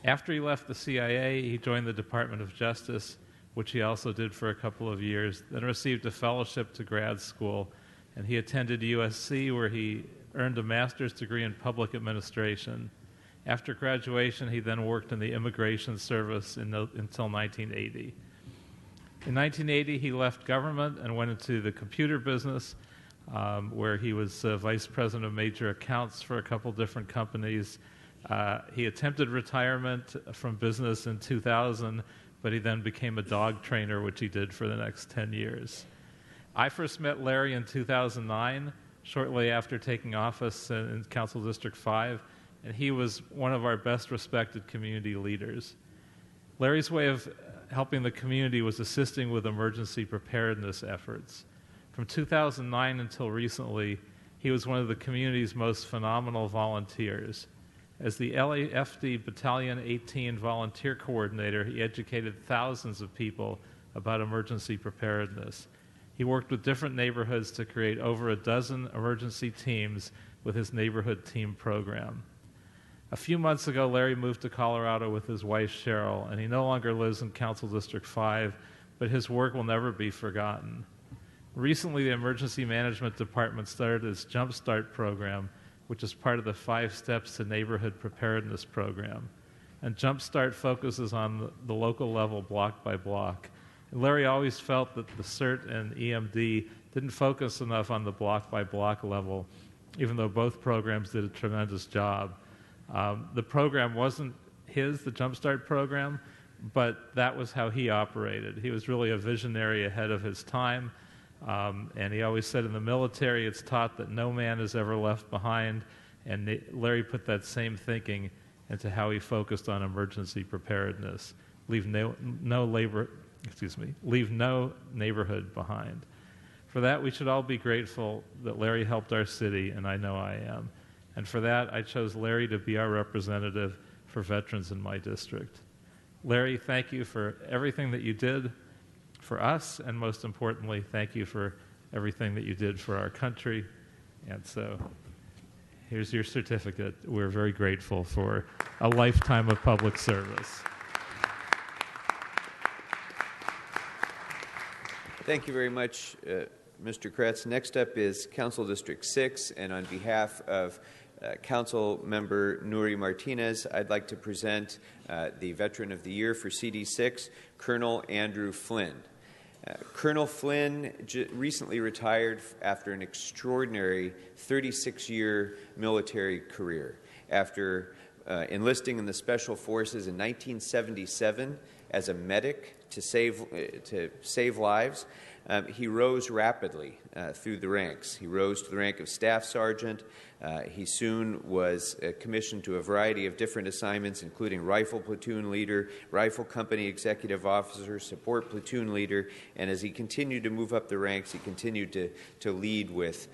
After he left the CIA, he joined the Department of Justice, which he also did for a couple of years, then received a fellowship to grad school, and he attended USC, where he earned a master's degree in public administration. After graduation, he then worked in the Immigration Service until 1980. In 1980, he left government and went into the computer business, where he was vice president of major accounts for a couple different companies. He attempted retirement from business in 2000, but he then became a dog trainer, which he did for the next 10 years. I first met Larry in 2009, shortly after taking office in Council District 5, and he was one of our best respected community leaders. Larry's way of helping the community was assisting with emergency preparedness efforts. From 2009 until recently, he was one of the community's most phenomenal volunteers. As the LAFD Battalion 18 volunteer coordinator, he educated thousands of people about emergency preparedness. He worked with different neighborhoods to create over a dozen emergency teams with his neighborhood team program. A few months ago, Larry moved to Colorado with his wife, Cheryl, and he no longer lives in Council District 5, but his work will never be forgotten. Recently, the Emergency Management Department started its Jumpstart program, which is part of the 5 Steps to Neighborhood Preparedness program. And Jumpstart focuses on the local level, block by block. And Larry always felt that the CERT and EMD didn't focus enough on the block by block level, even though both programs did a tremendous job. The program wasn't the Jumpstart program, but that was how he operated. He was really a visionary ahead of his time, and he always said in the military it's taught that no man is ever left behind, and Larry put that same thinking into how he focused on emergency preparedness. Leave no neighborhood behind. For that, we should all be grateful that Larry helped our city, and I know I am. And for that, I chose Larry to be our representative for veterans in my district. Larry, thank you for everything that you did for us, and most importantly, thank you for everything that you did for our country. And so, here's your certificate. We're very grateful for a lifetime of public service. Thank you very much, Mr. Kretz. Next up is Council District 6, and on behalf of Council Member Nury Martinez, I'd like to present the Veteran of the Year for CD6, Colonel Andrew Flynn. Colonel Flynn recently retired after an extraordinary 36-year military career. After enlisting in the Special Forces in 1977 as a medic to save lives, he rose rapidly through the ranks. He rose to the rank of Staff Sergeant. He soon was commissioned to a variety of different assignments, including Rifle Platoon Leader, Rifle Company Executive Officer, Support Platoon Leader, and as he continued to move up the ranks, he continued to lead with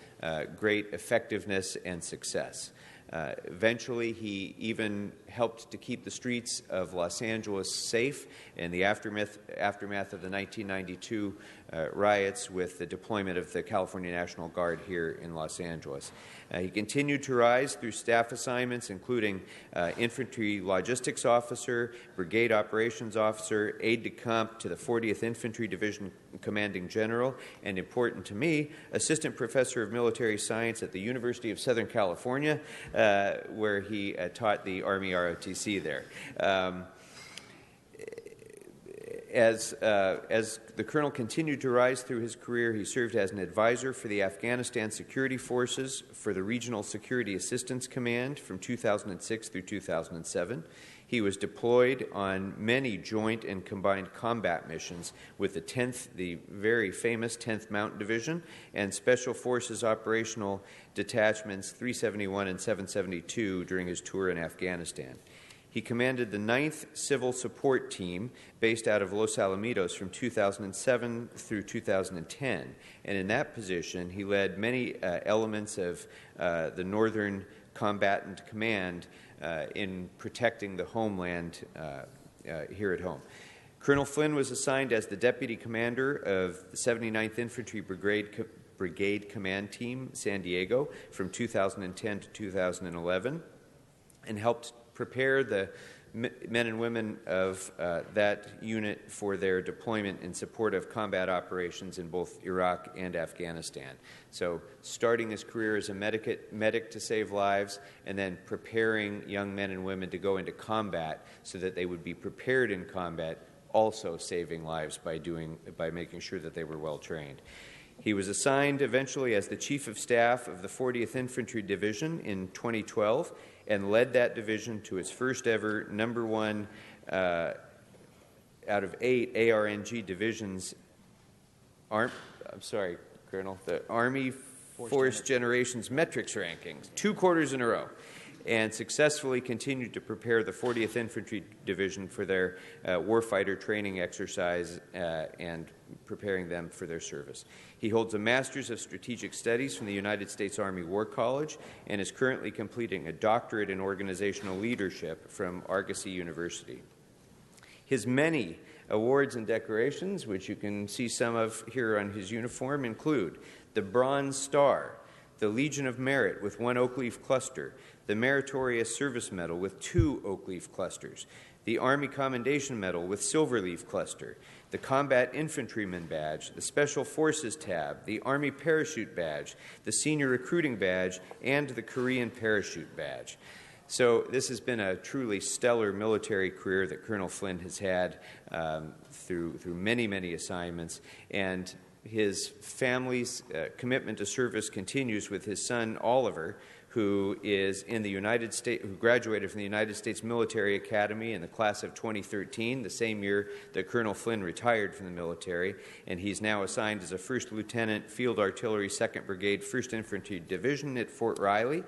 great effectiveness and success. Eventually, he even helped to keep the streets of Los Angeles safe in the aftermath of the 1992 riots with the deployment of the California National Guard here in Los Angeles. He continued to rise through staff assignments, including Infantry Logistics Officer, Brigade Operations Officer, Aide-de-Camp to the 40th Infantry Division Commanding General, and important to me, Assistant Professor of Military Science at the University of Southern California, where he taught the Army ROTC there. As the colonel continued to rise through his career, he served as an advisor for the Afghanistan Security Forces for the Regional Security Assistance Command from 2006 through 2007. He was deployed on many joint and combined combat missions with the very famous 10th Mountain Division and Special Forces Operational Detachments 371 and 772 during his tour in Afghanistan. He commanded the 9th Civil Support Team based out of Los Alamitos from 2007 through 2010. And in that position, he led many elements of the Northern Combatant Command in protecting the homeland here at home. Colonel Flynn was assigned as the Deputy Commander of the 79th Infantry Brigade Command Team, San Diego, from 2010 to 2011, and helped prepare the men and women of that unit for their deployment in support of combat operations in both Iraq and Afghanistan. So starting his career as a medic to save lives, and then preparing young men and women to go into combat so that they would be prepared in combat, also saving lives by making sure that they were well trained. He was assigned eventually as the Chief of Staff of the 40th Infantry Division in 2012 and led that division to its first ever #1 out of 8 ARNG divisions. Colonel, the Army Force Generations Metrics rankings, 2 quarters in a row, and successfully continued to prepare the 40th Infantry Division for their warfighter training exercise and preparing them for their service. He holds a Master's of Strategic Studies from the United States Army War College and is currently completing a doctorate in organizational leadership from Argosy University. His many awards and decorations, which you can see some of here on his uniform, include the Bronze Star, the Legion of Merit with 1 oak leaf cluster, the Meritorious Service Medal with 2 oak leaf clusters, the Army Commendation Medal with silver leaf cluster, the Combat Infantryman Badge, the Special Forces Tab, the Army Parachute Badge, the Senior Recruiting Badge, and the Korean Parachute Badge. So this has been a truly stellar military career that Colonel Flynn has had through many, many assignments, and his family's commitment to service continues with his son Oliver, who is in the United States, who graduated from the United States Military Academy in the class of 2013, the same year that Colonel Flynn retired from the military, and he's now assigned as a First Lieutenant, Field Artillery, 2nd Brigade, 1st Infantry Division at Fort Riley.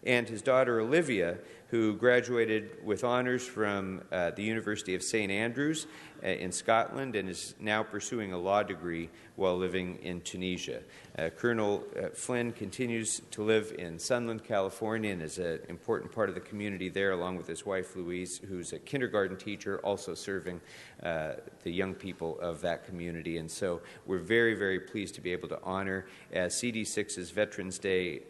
And his daughter Olivia, who graduated with honors from the University of St. Andrews in Scotland and is now pursuing a law degree while living in Tunisia. Colonel Flynn continues to live in Sunland, California, and is an important part of the community there, along with his wife Louise, who's a kindergarten teacher, also serving the young people of that community. And so we're very, very pleased to be able to honor, as CD6's Veterans Day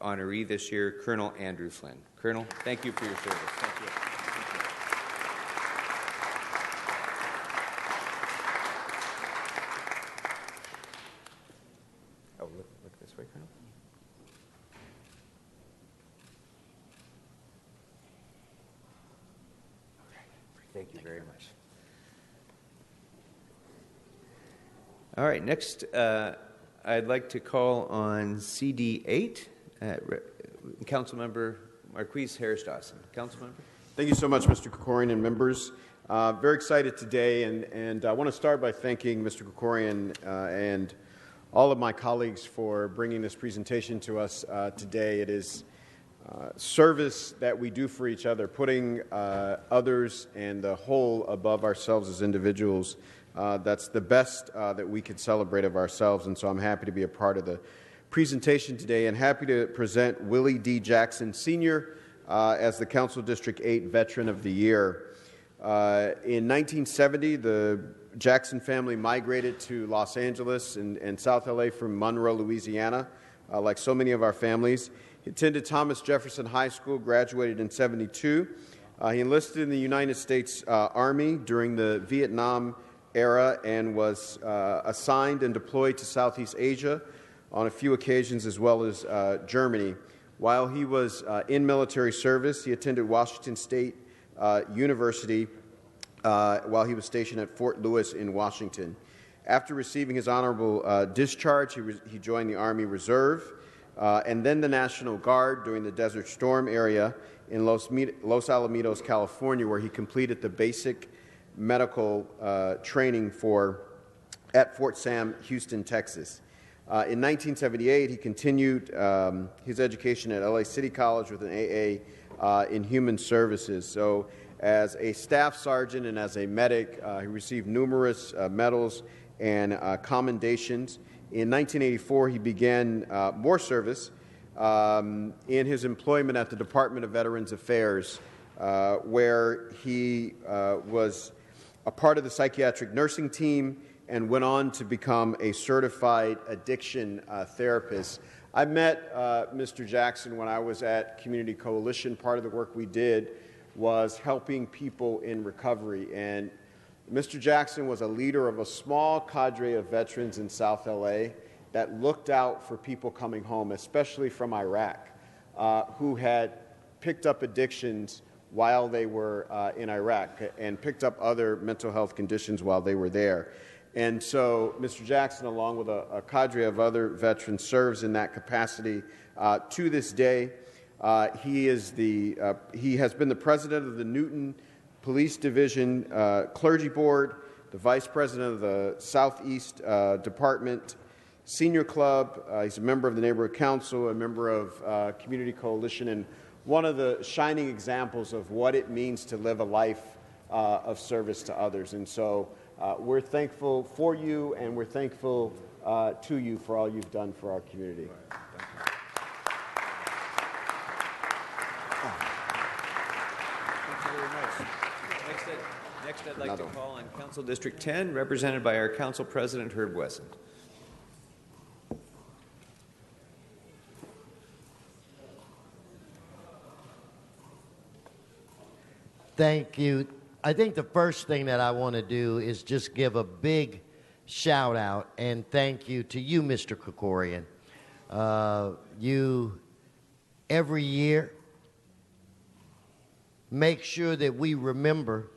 honoree this year, Colonel Andrew Flynn. Colonel, thank you for your service. Thank you. Oh, look this way, Colonel. Thank you very much. All right, next I'd like to call on CD8, Councilmember Marquise Harris Dawson. Councilmember. Thank you so much, Mr. Krikorian and members. Very excited today, and I want to start by thanking Mr. Krikorian and all of my colleagues for bringing this presentation to us today. It is service that we do for each other, putting others and the whole above ourselves as individuals. That's the best that we could celebrate of ourselves, and so I'm happy to be a part of the presentation today and happy to present Willie D. Jackson, Sr. As the Council District 8 Veteran of the Year. In 1970, the Jackson family migrated to Los Angeles and South LA from Monroe, Louisiana, like so many of our families. He attended Thomas Jefferson High School, graduated in 72. He enlisted in the United States Army during the Vietnam era and was assigned and deployed to Southeast Asia on a few occasions, as well as Germany. While he was in military service, he attended Washington State University while he was stationed at Fort Lewis in Washington. After receiving his honorable discharge, he joined the Army Reserve and then the National Guard during the Desert Storm area in Los Alamitos, California, where he completed the basic medical training at Fort Sam, Houston, Texas. In 1978, he continued his education at LA City College with an AA in Human Services. So as a staff sergeant and as a medic, he received numerous medals and commendations. In 1984, he began more service in his employment at the Department of Veterans Affairs, where he was a part of the psychiatric nursing team and went on to become a certified addiction therapist. I met Mr. Jackson when I was at Community Coalition. Part of the work we did was helping people in recovery. And Mr. Jackson was a leader of a small cadre of veterans in South LA that looked out for people coming home, especially from Iraq, who had picked up addictions while they were in Iraq and picked up other mental health conditions while they were there. And so Mr. Jackson, along with a cadre of other veterans, serves in that capacity to this day. He has been the president of the Newton Police Division Clergy Board, the vice president of the Southeast Department Senior Club. He's a member of the Neighborhood Council, a member of Community Coalition, and one of the shining examples of what it means to live a life of service to others. And so we're thankful for you, and we're thankful to you for all you've done for our community. Next, I'd like to call on Council District 10, represented by our Council President, Herb Wesson. Thank you. I think the first thing that I want to do is just give a big shout out and thank you to you, Mr. Krikorian. You, every year, make sure that we remember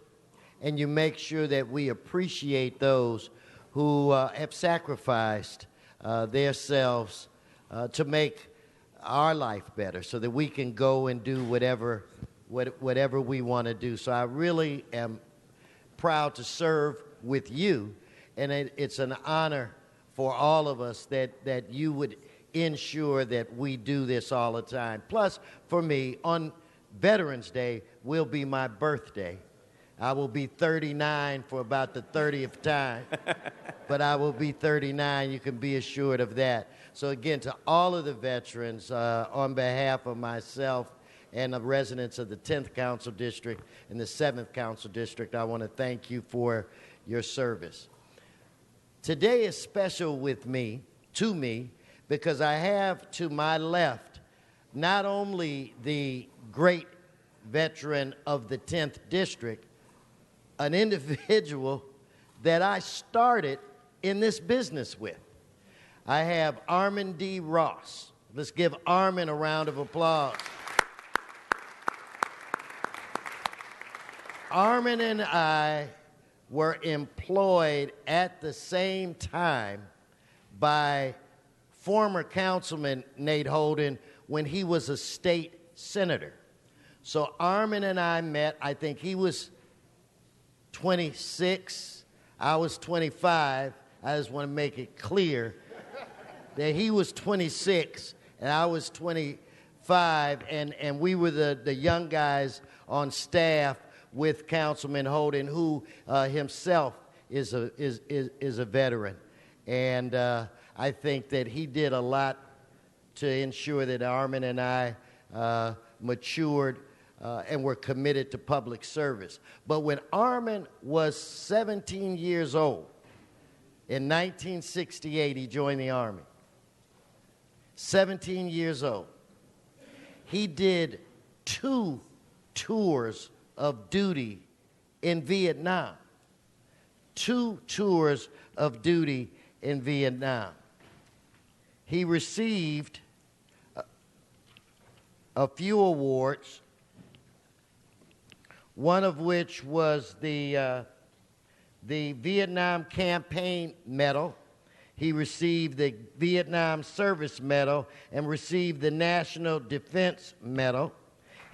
and you make sure that we appreciate those who have sacrificed themselves to make our life better so that we can go and do whatever we want to do. So I really am proud to serve with you, and it's an honor for all of us that you would ensure that we do this all the time. Plus, for me, on Veterans Day will be my birthday. I will be 39 for about the 30th time, but I will be 39. You can be assured of that. So again, to all of the veterans, on behalf of myself and the residents of the 10th Council District and the 7th Council District, I want to thank you for your service. Today is special to me, because I have to my left not only the great veteran of the 10th District, an individual that I started in this business with. I have Armin D. Ross. Let's give Armin a round of applause. Armin and I were employed at the same time by former Councilman Nate Holden when he was a state senator. So Armin and I met. I think he was 26, I was 25. I just want to make it clear that he was 26 and I was 25, and we were the young guys on staff with Councilman Holden, who himself is a veteran. And I think that he did a lot to ensure that Armin and I matured and were committed to public service. But when Armin was 17 years old, in 1968, he joined the Army. 17 years old. He did 2 tours of duty in Vietnam. 2 tours of duty in Vietnam. He received a few awards, one of which was the Vietnam Campaign Medal. He received the Vietnam Service Medal and received the National Defense Medal.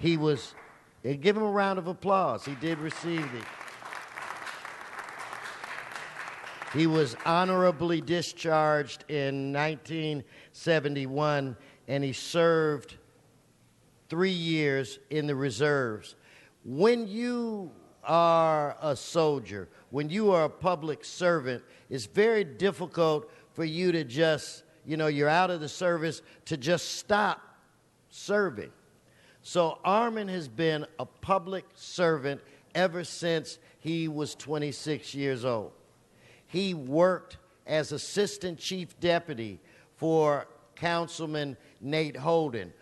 Give him a round of applause. He did receive He was honorably discharged in 1971, and he served 3 years in the reserves. When you are a soldier, when you are a public servant, it's very difficult for you to just, you're out of the service, to just stop serving. So Armin has been a public servant ever since he was 26 years old. He worked as assistant chief deputy for Councilman Nate Holden.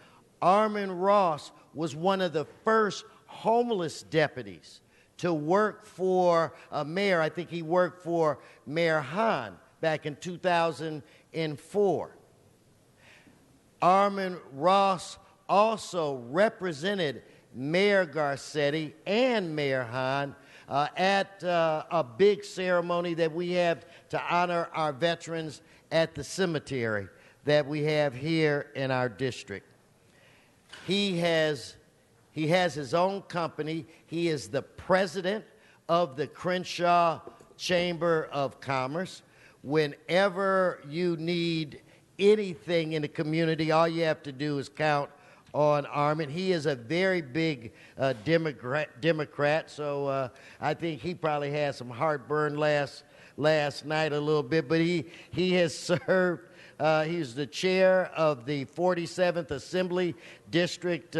Armin Ross was one of the first homeless deputies to work for a mayor. I think he worked for Mayor Hahn back in 2004. Armin Ross also represented Mayor Garcetti and Mayor Hahn at a big ceremony that we have to honor our veterans at the cemetery that we have here in our district. He has his own company. He is the president of the Crenshaw Chamber of Commerce. Whenever you need anything in the community, all you have to do is count on Armin. He is a very big Democrat, so I think he probably had some heartburn last night a little bit, but he has served. He's the chair of the 47th Assembly District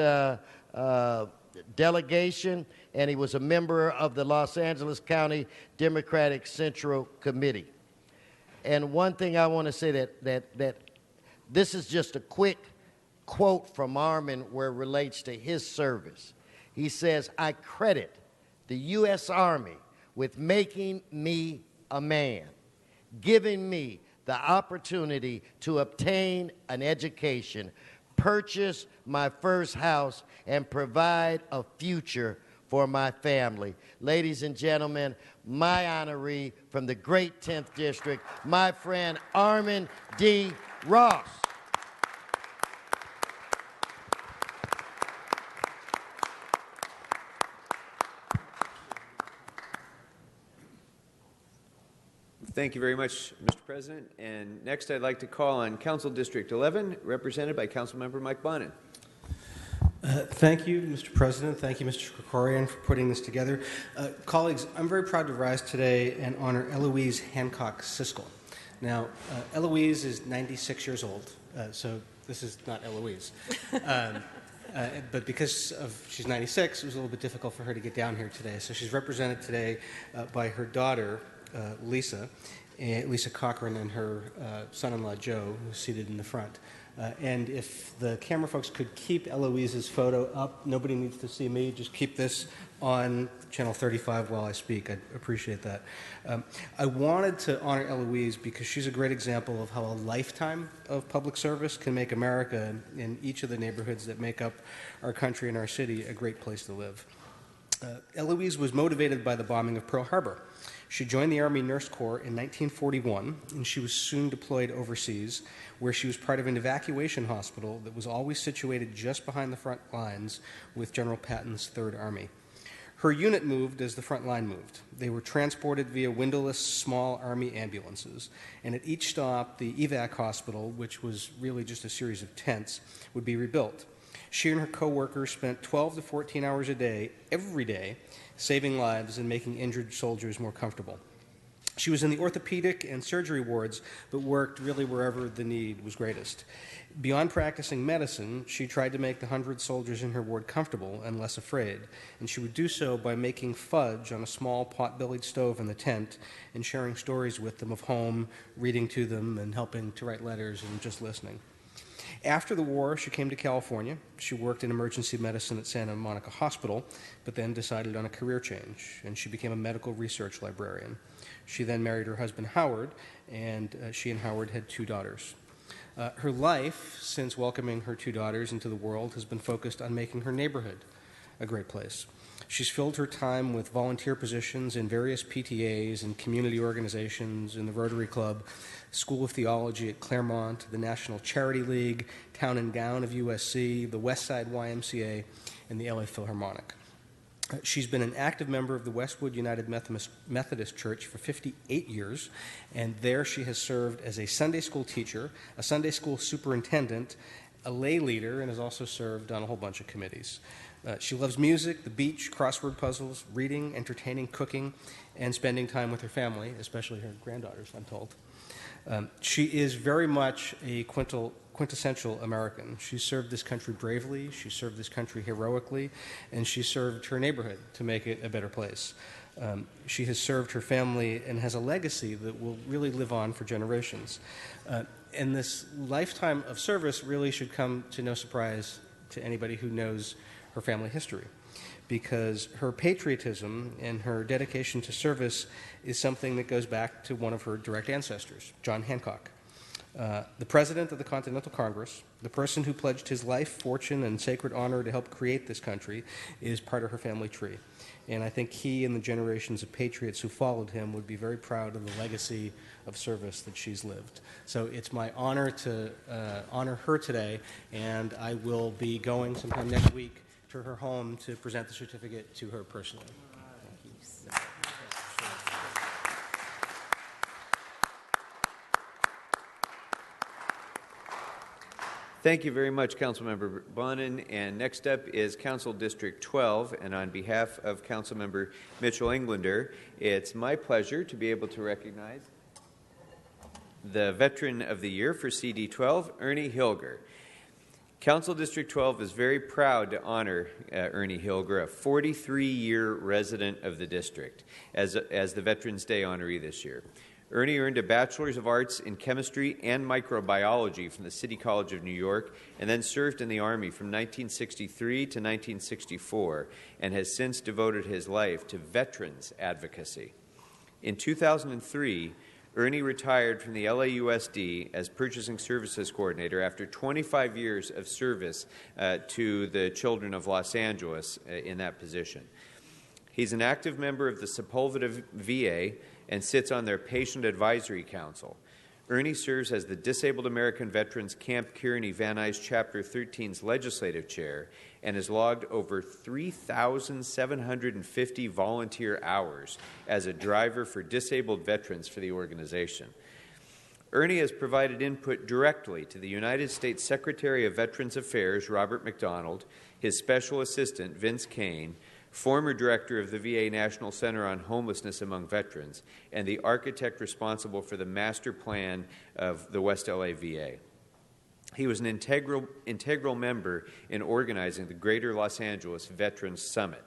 delegation, and he was a member of the Los Angeles County Democratic Central Committee. And one thing I want to say that this is just a quick quote from Armin where it relates to his service. He says, "I credit the U.S. Army with making me a man, giving me the opportunity to obtain an education, purchase my first house, and provide a future for my family." Ladies and gentlemen, my honoree from the great 10th District, my friend Armin D. Ross. Thank you very much, Mr. President. And next, I'd like to call on Council District 11, represented by Councilmember Mike Bonin. Thank you, Mr. President. Thank you, Mr. Krikorian, for putting this together. Colleagues, I'm very proud to rise today and honor Eloise Hancock Siskel. Now, Eloise is 96 years old, so this is not Eloise. But because she's 96, it was a little bit difficult for her to get down here today. So she's represented today by her daughter, Lisa Cochran, and her son-in-law, Joe, who's seated in the front. And if the camera folks could keep Eloise's photo up, nobody needs to see me, just keep this on Channel 35 while I speak. I'd appreciate that. I wanted to honor Eloise because she's a great example of how a lifetime of public service can make America and each of the neighborhoods that make up our country and our city a great place to live. Eloise was motivated by the bombing of Pearl Harbor. She joined the Army Nurse Corps in 1941, and she was soon deployed overseas, where she was part of an evacuation hospital that was always situated just behind the front lines with General Patton's Third Army. Her unit moved as the front line moved. They were transported via windowless small Army ambulances, and at each stop, the evac hospital, which was really just a series of tents, would be rebuilt. She and her co-workers spent 12 to 14 hours a day, every day, saving lives and making injured soldiers more comfortable. She was in the orthopedic and surgery wards, but worked really wherever the need was greatest. Beyond practicing medicine, she tried to make the 100 soldiers in her ward comfortable and less afraid, and she would do so by making fudge on a small pot-bellied stove in the tent and sharing stories with them of home, reading to them, and helping to write letters and just listening. After the war, she came to California. She worked in emergency medicine at Santa Monica Hospital, but then decided on a career change, and she became a medical research librarian. She then married her husband, Howard, and she and Howard had 2 daughters. Her life, since welcoming her 2 daughters into the world, has been focused on making her neighborhood a great place. She's filled her time with volunteer positions in various PTAs and community organizations, in the Rotary Club, School of Theology at Claremont, the National Charity League, Town and Gown of USC, the Westside YMCA, and the LA Philharmonic. She's been an active member of the Westwood United Methodist Church for 58 years, and there she has served as a Sunday school teacher, a Sunday school superintendent, a lay leader, and has also served on a whole bunch of committees. She loves music, the beach, crossword puzzles, reading, entertaining, cooking, and spending time with her family, especially her granddaughters, I'm told. She is very much a quintessential American. She served this country bravely, she served this country heroically, and she served her neighborhood to make it a better place. She has served her family and has a legacy that will really live on for generations. And this lifetime of service really should come to no surprise to anybody who knows her family history. because her patriotism and her dedication to service is something that goes back to one of her direct ancestors, John Hancock. The President of the Continental Congress, the person who pledged his life, fortune, and sacred honor to help create this country, is part of her family tree. And I think he and the generations of patriots who followed him would be very proud of the legacy of service that she's lived. So it's my honor to honor her today, and I will be going sometime next week to her home to present the certificate to her personally. Thank you. Thank you very much, Councilmember Bonin. And next up is Council District 12. And on behalf of Councilmember Mitchell Englander, it's my pleasure to be able to recognize the Veteran of the Year for CD12, Ernie Hilger. Council District 12 is very proud to honor Ernie Hilger, a 43-year resident of the district, as the Veterans Day honoree this year. Ernie earned a Bachelor's of Arts in Chemistry and Microbiology from the City College of New York, and then served in the Army from 1963 to 1964, and has since devoted his life to veterans advocacy. In 2003, Ernie retired from the LAUSD as Purchasing Services Coordinator after 25 years of service to the children of Los Angeles in that position. He's an active member of the Sepulveda VA and sits on their Patient Advisory Council. Ernie serves as the Disabled American Veterans Camp Kearney Van Nuys Chapter 13's Legislative Chair and has logged over 3,750 volunteer hours as a driver for disabled veterans for the organization. Ernie has provided input directly to the United States Secretary of Veterans Affairs, Robert McDonald, his Special Assistant, Vince Kane, former director of the VA National Center on Homelessness Among Veterans, and the architect responsible for the master plan of the West LA VA. He was an integral member in organizing the Greater Los Angeles Veterans Summit.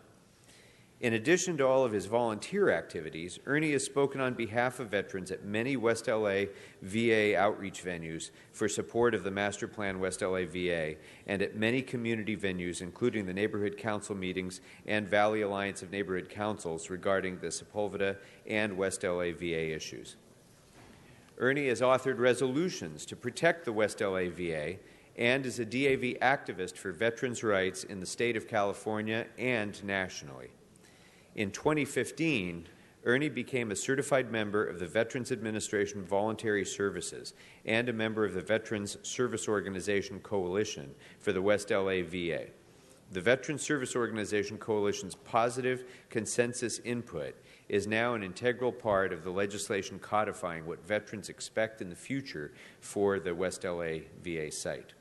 In addition to all of his volunteer activities, Ernie has spoken on behalf of veterans at many West LA VA outreach venues for support of the Master Plan West LA VA and at many community venues, including the Neighborhood Council meetings and Valley Alliance of Neighborhood Councils regarding the Sepulveda and West LA VA issues. Ernie has authored resolutions to protect the West LA VA and is a DAV activist for veterans' rights in the state of California and nationally. In 2015, Ernie became a certified member of the Veterans Administration Voluntary Services and a member of the Veterans Service Organization Coalition for the West LA VA. The Veterans Service Organization Coalition's positive consensus input is now an integral part of the legislation codifying what veterans expect in the future for the West LA VA site.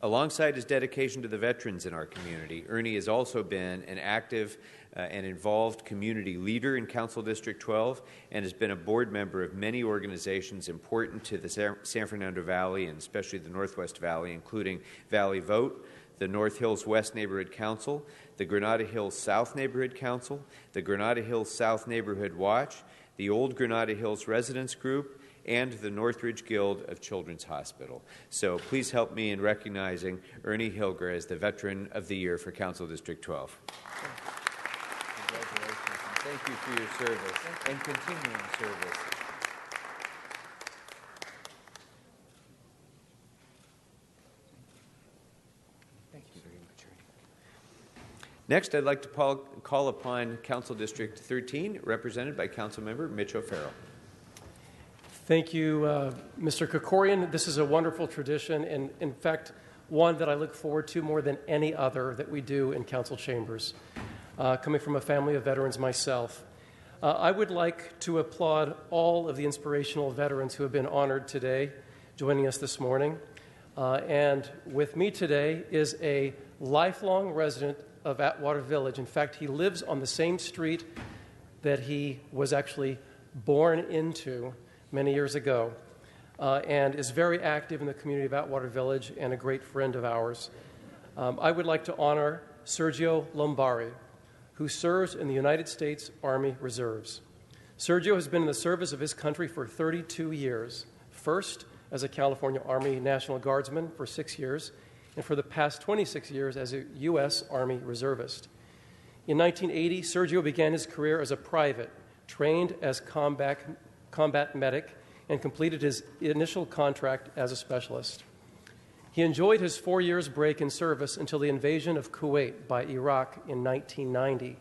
Alongside his dedication to the veterans in our community, Ernie has also been an active and involved community leader in Council District 12 and has been a board member of many organizations important to the San Fernando Valley and especially the Northwest Valley, including Valley Vote, the North Hills West Neighborhood Council, the Granada Hills South Neighborhood Council, the Granada Hills South Neighborhood Watch, the Old Granada Hills Residents Group, and the Northridge Guild of Children's Hospital. So please help me in recognizing Ernie Hilger as the Veteran of the Year for Council District 12. Congratulations, and thank you for your service and continuing service. Thank you very much, Ernie. Next, I'd like to call upon Council District 13, represented by Councilmember Mitch O'Farrell. Thank you, Mr. Krikorian. This is a wonderful tradition, and in fact, one that I look forward to more than any other that we do in council chambers. Coming from a family of veterans myself, I would like to applaud all of the inspirational veterans who have been honored today, joining us this morning. And with me today is a lifelong resident of Atwater Village. In fact, he lives on the same street that he was actually born into many years ago, and is very active in the community of Atwater Village and a great friend of ours. I would like to honor Sergio Lombari, who serves in the United States Army Reserves. Sergio has been in the service of his country for 32 years, first as a California Army National Guardsman for 6 years, and for the past 26 years as a U.S. Army Reservist. In 1980, Sergio began his career as a private, trained as combat medic, and completed his initial contract as a specialist. He enjoyed his 4 years break in service until the invasion of Kuwait by Iraq in 1990.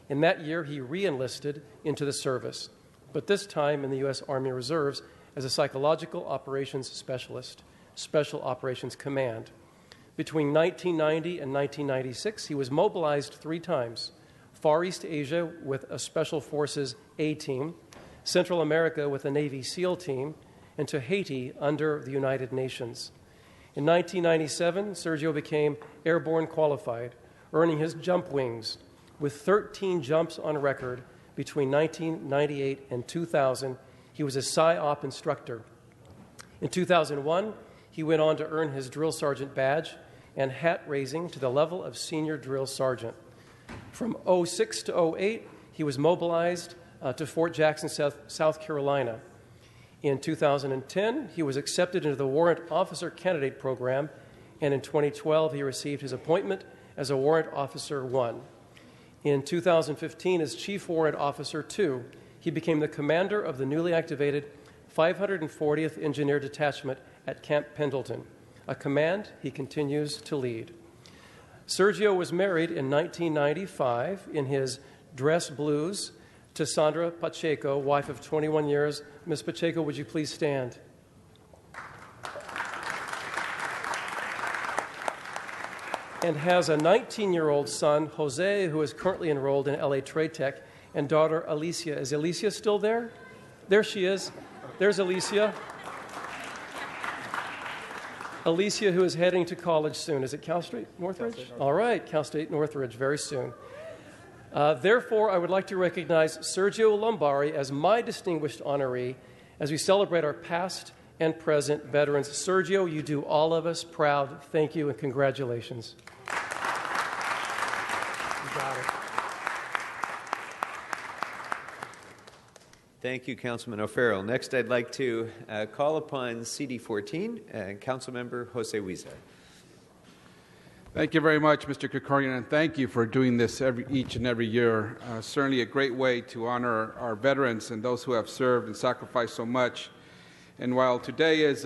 In that year, he re-enlisted into the service, but this time in the U.S. Army Reserves as a psychological operations specialist, Special Operations Command. Between 1990 and 1996, he was mobilized 3 times: Far East Asia with a Special Forces A team, Central America with a Navy SEAL team, and to Haiti under the United Nations. In 1997, Sergio became airborne qualified, earning his jump wings with 13 jumps on record between 1998 and 2000. He was a PSYOP instructor. In 2001, he went on to earn his drill sergeant badge and hat raising to the level of senior drill sergeant. From 06 to 08, he was mobilized to Fort Jackson, South Carolina. In 2010, he was accepted into the Warrant Officer Candidate Program, and in 2012, he received his appointment as a Warrant Officer 1. In 2015, as Chief Warrant Officer 2, he became the commander of the newly activated 540th Engineer Detachment at Camp Pendleton, a command he continues to lead. Sergio was married in 1995 in his dress blues to Sandra Pacheco, wife of 21 years. Ms. Pacheco, would you please stand? And has a 19-year-old son, Jose, who is currently enrolled in LA Trade Tech, and daughter, Alicia. Is Alicia still there? There she is. There's Alicia. Alicia, who is heading to college soon. Is it Cal State Northridge? All right, Cal State Northridge, very soon. Therefore, I would like to recognize Sergio Lombari as my distinguished honoree as we celebrate our past and present veterans. Sergio, you do all of us proud. Thank you and congratulations. You got it. Thank you, Councilman O'Farrell. Next, I'd like to call upon CD14, Councilmember Jose Huizar. Thank you very much, Mr. Krikorian, and thank you for doing this each and every year. Certainly a great way to honor our veterans and those who have served and sacrificed so much. And while today is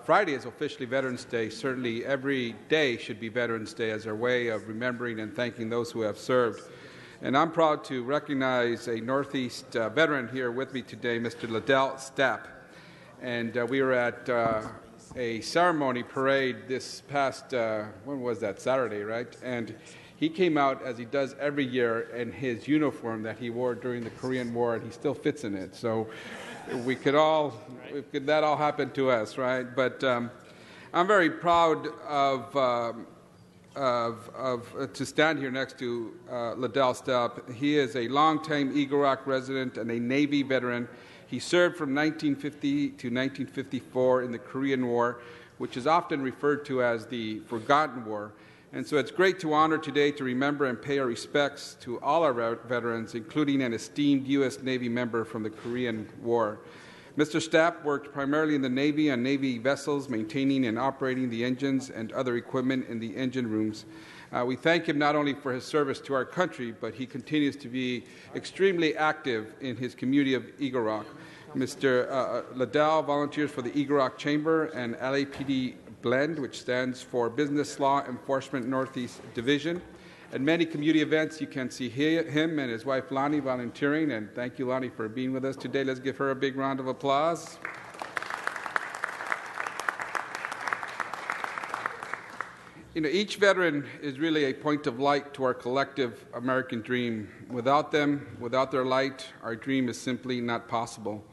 Friday is officially Veterans Day, certainly every day should be Veterans Day as our way of remembering and thanking those who have served. And I'm proud to recognize a Northeast veteran here with me today, Mr. Liddell Stapp. And we were at a ceremony parade this past, when was that, Saturday, right? And he came out, as he does every year, in his uniform that he wore during the Korean War, and he still fits in it. So that all happen to us, right? But I'm very proud to stand here next to Liddell Stapp. He is a longtime Eagle Rock resident and a Navy veteran. He served from 1950 to 1954 in the Korean War, which is often referred to as the Forgotten War. And so it's great to honor today to remember and pay our respects to all our veterans, including an esteemed U.S. Navy member from the Korean War. Mr. Stapp worked primarily in the Navy on Navy vessels, maintaining and operating the engines and other equipment in the engine rooms. We thank him not only for his service to our country, but he continues to be extremely active in his community of Eagle Rock. Mr. Liddell volunteers for the Eagle Rock Chamber and LAPD Blend, which stands for Business Law Enforcement Northeast Division. At many community events, you can see him and his wife Lonnie volunteering, and thank you, Lonnie, for being with us today. Let's give her a big round of applause. You know, each veteran is really a point of light to our collective American dream. Without them, without their light, our dream is simply not possible.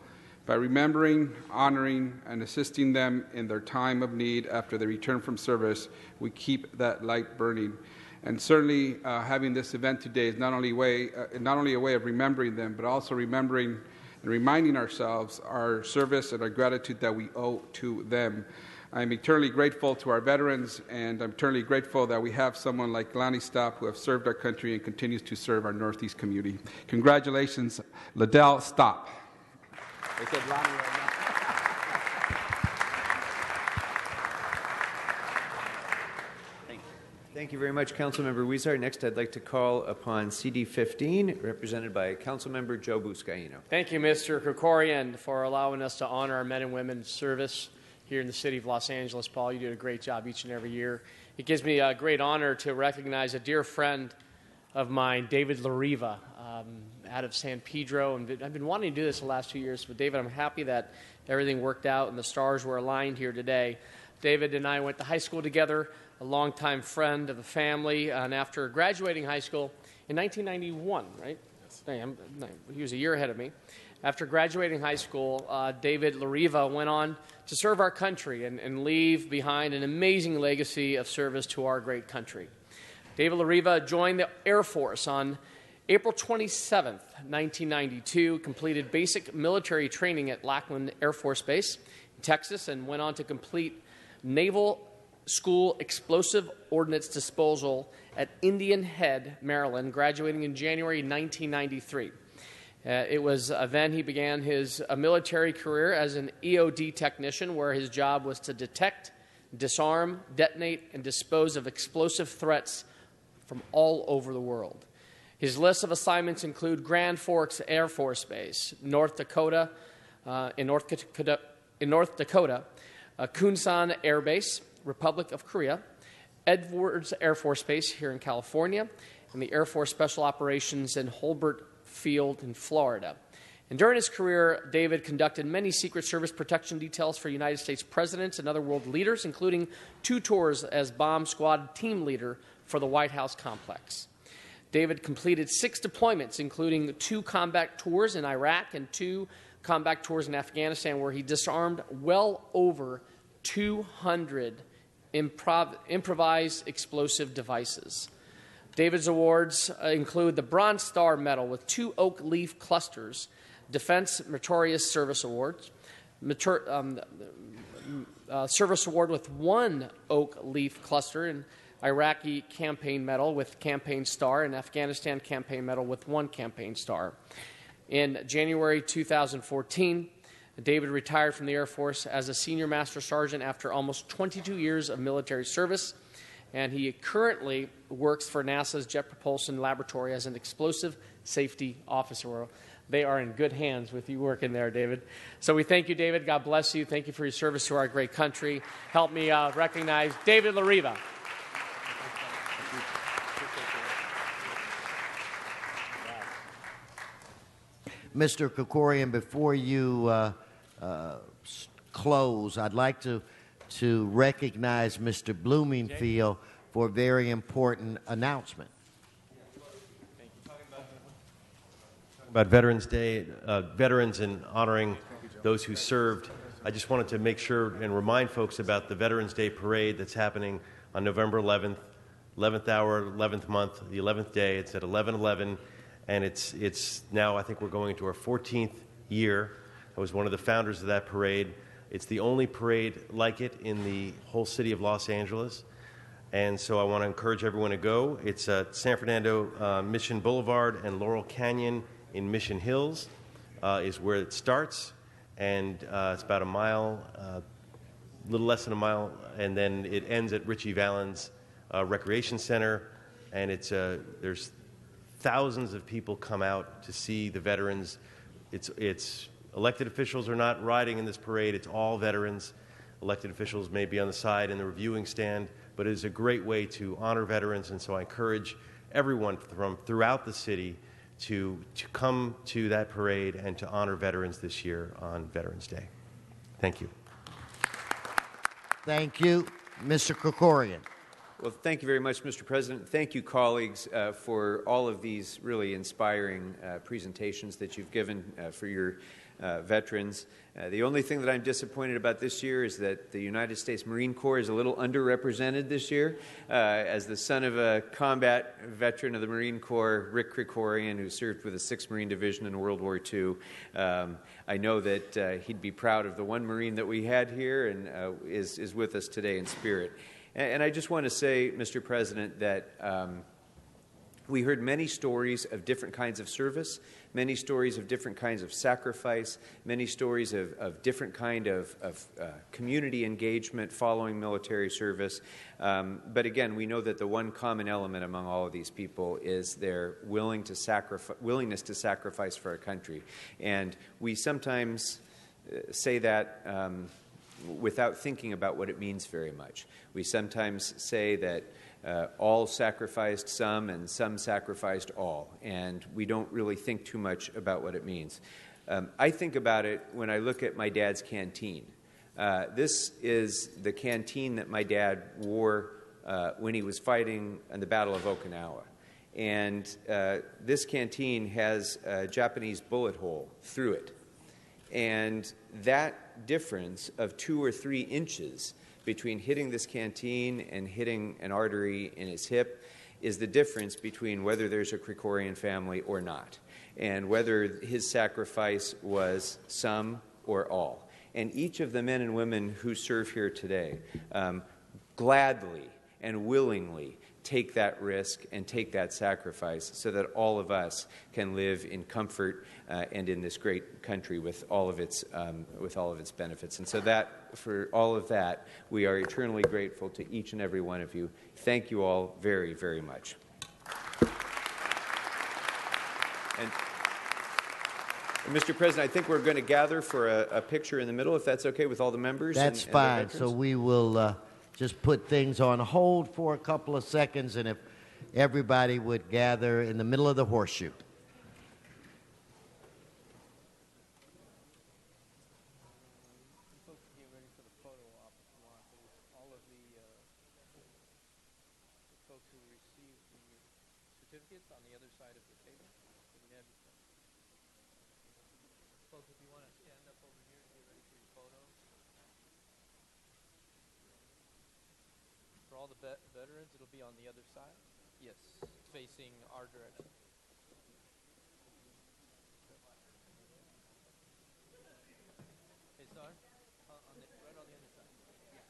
By remembering, honoring, and assisting them in their time of need after they return from service, we keep that light burning. And certainly, having this event today is not only a way of remembering them, but also remembering and reminding ourselves our service and our gratitude that we owe to them. I'm eternally grateful to our veterans, and I'm eternally grateful that we have someone like Lonnie Stapp who have served our country and continues to serve our Northeast community. Congratulations, Liddell Stapp. They said Lonnie right now. Thank you very much, Councilmember Huizar. Next, I'd like to call upon CD 15, represented by Councilmember Joe Buscaino. Thank you, Mr. Krikorian, for allowing us to honor our men and women's service here in the city of Los Angeles. Paul, you do a great job each and every year. It gives me a great honor to recognize a dear friend of mine, David Lariva, out of San Pedro. And I've been wanting to do this the last 2 years, but David, I'm happy that everything worked out and the stars were aligned here today. David and I went to high school together, a longtime friend of the family, and after graduating high school in 1991, right? He was a year ahead of me. After graduating high school, David Lariva went on to serve our country and leave behind an amazing legacy of service to our great country. David Lariva joined the Air Force on April 27, 1992, completed basic military training at Lackland Air Force Base in Texas, and went on to complete Naval School Explosive Ordnance Disposal at Indian Head, Maryland, graduating in January 1993. It was then he began his military career as an EOD technician, where his job was to detect, disarm, detonate, and dispose of explosive threats from all over the world. His list of assignments include Grand Forks Air Force Base, North Dakota, Kunsan Air Base, Republic of Korea, Edwards Air Force Base here in California, and the Air Force Special Operations in Hurlburt Field in Florida. And during his career, David conducted many Secret Service protection details for United States presidents and other world leaders, including 2 tours as bomb squad team leader for the White House complex. David completed 6 deployments, including 2 combat tours in Iraq and 2 combat tours in Afghanistan, where he disarmed well over 200 improvised explosive devices. David's awards include the Bronze Star Medal with 2 oak leaf clusters, Defense Meritorious Service Awards, Service Award with 1 oak leaf cluster, and Iraqi Campaign Medal with Campaign Star, and Afghanistan Campaign Medal with 1 Campaign Star. In January 2014, David retired from the Air Force as a Senior Master Sergeant after almost 22 years of military service, and he currently works for NASA's Jet Propulsion Laboratory as an explosive safety officer. They are in good hands with you working there, David. So we thank you, David. God bless you. Thank you for your service to our great country. Help me recognize David Lariva. Mr. Krikorian, before you close, I'd like to recognize Mr. Bloomingfield for a very important announcement. About Veterans Day, veterans and honoring those who served. I just wanted to make sure and remind folks about the Veterans Day parade that's happening on November 11th, 11th hour, 11th month, the 11th day. It's at 11/11. And it's now, I think we're going into our 14th year. I was one of the founders of that parade. It's the only parade like it in the whole city of Los Angeles. And so I want to encourage everyone to go. It's at San Fernando Mission Boulevard and Laurel Canyon in Mission Hills is where it starts. And it's about a mile, a little less than a mile. And then it ends at Richie Valens Recreation Center. And there's thousands of people come out to see the veterans. It's elected officials are not riding in this parade. It's all veterans. Elected officials may be on the side in the reviewing stand, but it is a great way to honor veterans. And so I encourage everyone from throughout the city to come to that parade and to honor veterans this year on Veterans Day. Thank you. Thank you. Mr. Krikorian. Well, thank you very much, Mr. President. Thank you, colleagues, for all of these really inspiring presentations that you've given for your veterans. The only thing that I'm disappointed about this year is that the United States Marine Corps is a little underrepresented this year. As the son of a combat veteran of the Marine Corps, Rick Krikorian, who served with the 6th Marine Division in World War II, I know that he'd be proud of the one Marine that we had here and is with us today in spirit. And I just want to say, Mr. President, that We heard many stories of different kinds of service, many stories of different kinds of sacrifice, many stories of different kind of community engagement following military service. But again, we know that the one common element among all of these people is their willingness to sacrifice for our country. And we sometimes say that without thinking about what it means very much. We sometimes say that all sacrificed some and some sacrificed all, and we don't really think too much about what it means. I think about it when I look at my dad's canteen. This is the canteen that my dad wore when he was fighting in the Battle of Okinawa. And this canteen has a Japanese bullet hole through it. And that difference of 2 or 3 inches between hitting this canteen and hitting an artery in his hip is the difference between whether there's a Krikorian family or not, and whether his sacrifice was some or all. And each of the men and women who serve here today gladly and willingly take that risk and take that sacrifice so that all of us can live in comfort and in this great country with all of its benefits. And so that, for all of that, we are eternally grateful to each and every one of you. Thank you all very, very much. And Mr. President, I think we're going to gather for a picture in the middle, if that's okay with all the members. That's fine. So we will just put things on hold for a couple of seconds, and if everybody would gather in the middle of the horseshoe. All the veterans, it'll be on the other side. Yes, facing our direction. Hey, sir, right on the other side. Yeah.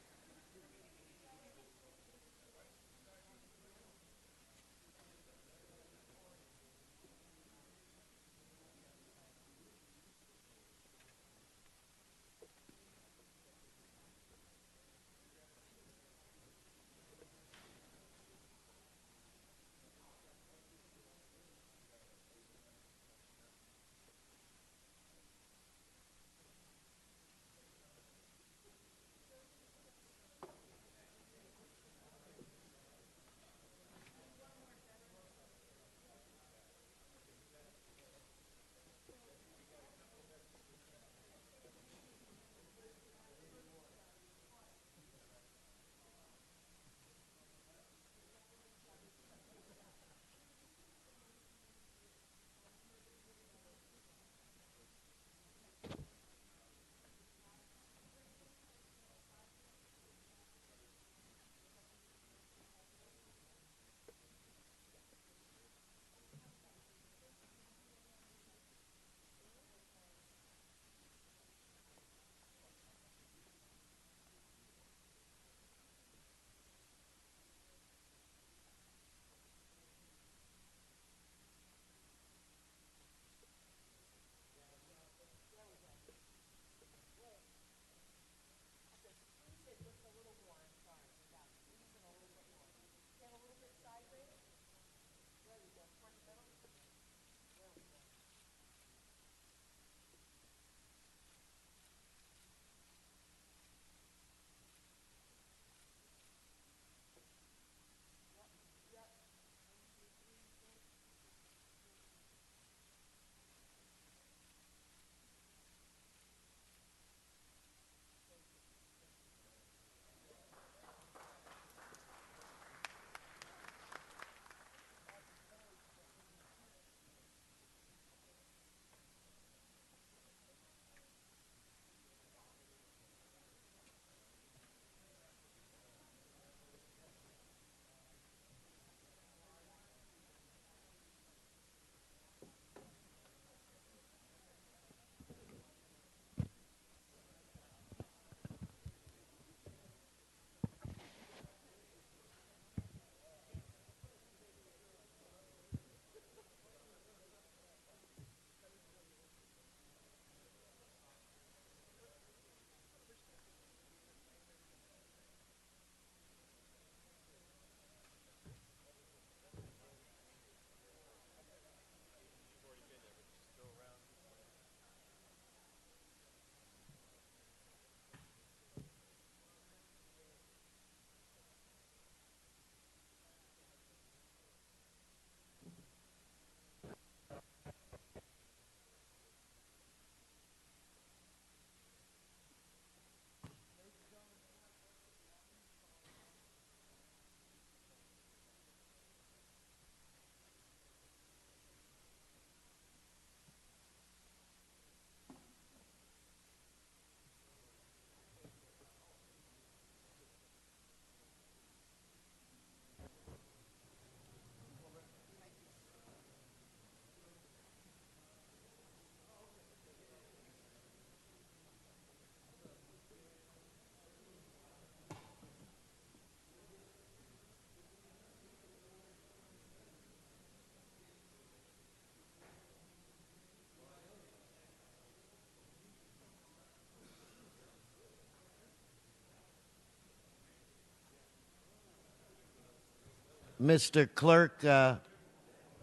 Mr. Clerk,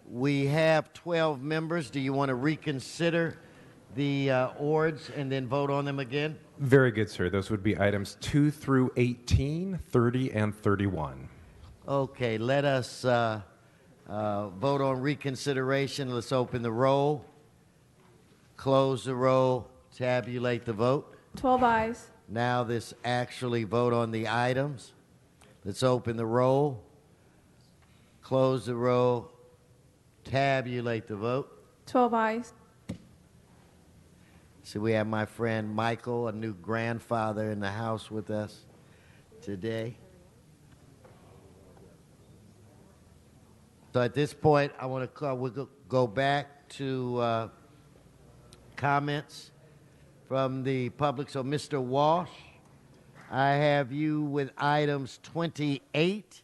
we have 12 members. Do you want to reconsider the ords and then vote on them again? Very good, sir. Those would be items 2 through 18, 30, and 31. Okay, let us vote on reconsideration. Let's open the roll, close the roll, tabulate the vote. 12 ayes. Now this actually vote on the items. Let's open the roll, close the roll, tabulate the vote. 12 ayes. So we have my friend Michael, a new grandfather, in the house with us today. So at this point, I want to we'll go back to comments from the public. So, Mr. Walsh, I have you with items 28,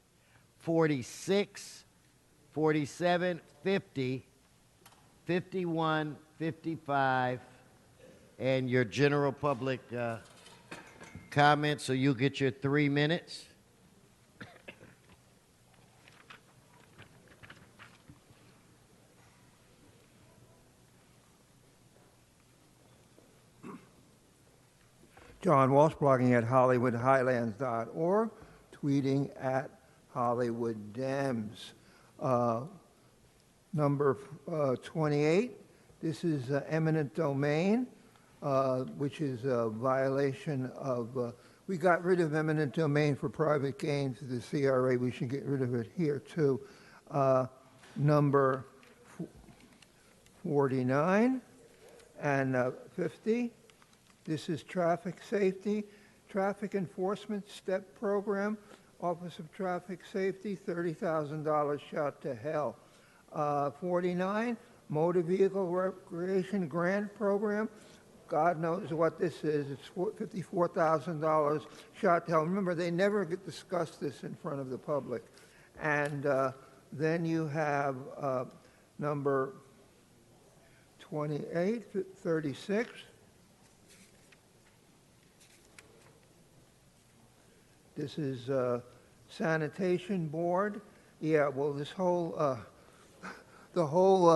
46, 47, 50, 51, 55, and your general public comments. So you'll get your 3 minutes. John Walsh, blogging at HollywoodHighlands.org, tweeting at Hollywood Dems. Number 28, this is eminent domain, which is a violation of, we got rid of eminent domain for private gain through the CRA. We should get rid of it here too. Number 49 and 50. This is traffic safety, traffic enforcement step program, Office of Traffic Safety, $30,000 shot to hell. 49, motor vehicle recreation grant program. God knows what this is. It's $54,000 shot to hell. Remember, they never discuss this in front of the public. And then you have number 28, 36. This is sanitation board. Yeah, well, this whole, the whole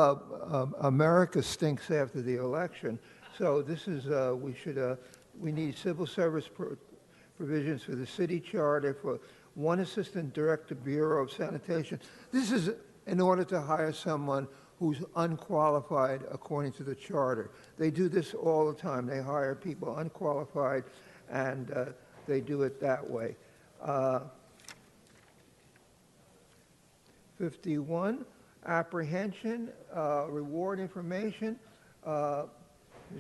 America stinks after the election. So this is, we need civil service provisions for the city charter for one assistant director, Bureau of Sanitation. This is in order to hire someone who's unqualified according to the charter. They do this all the time. They hire people unqualified, and they do it that way. 51, apprehension, reward information, the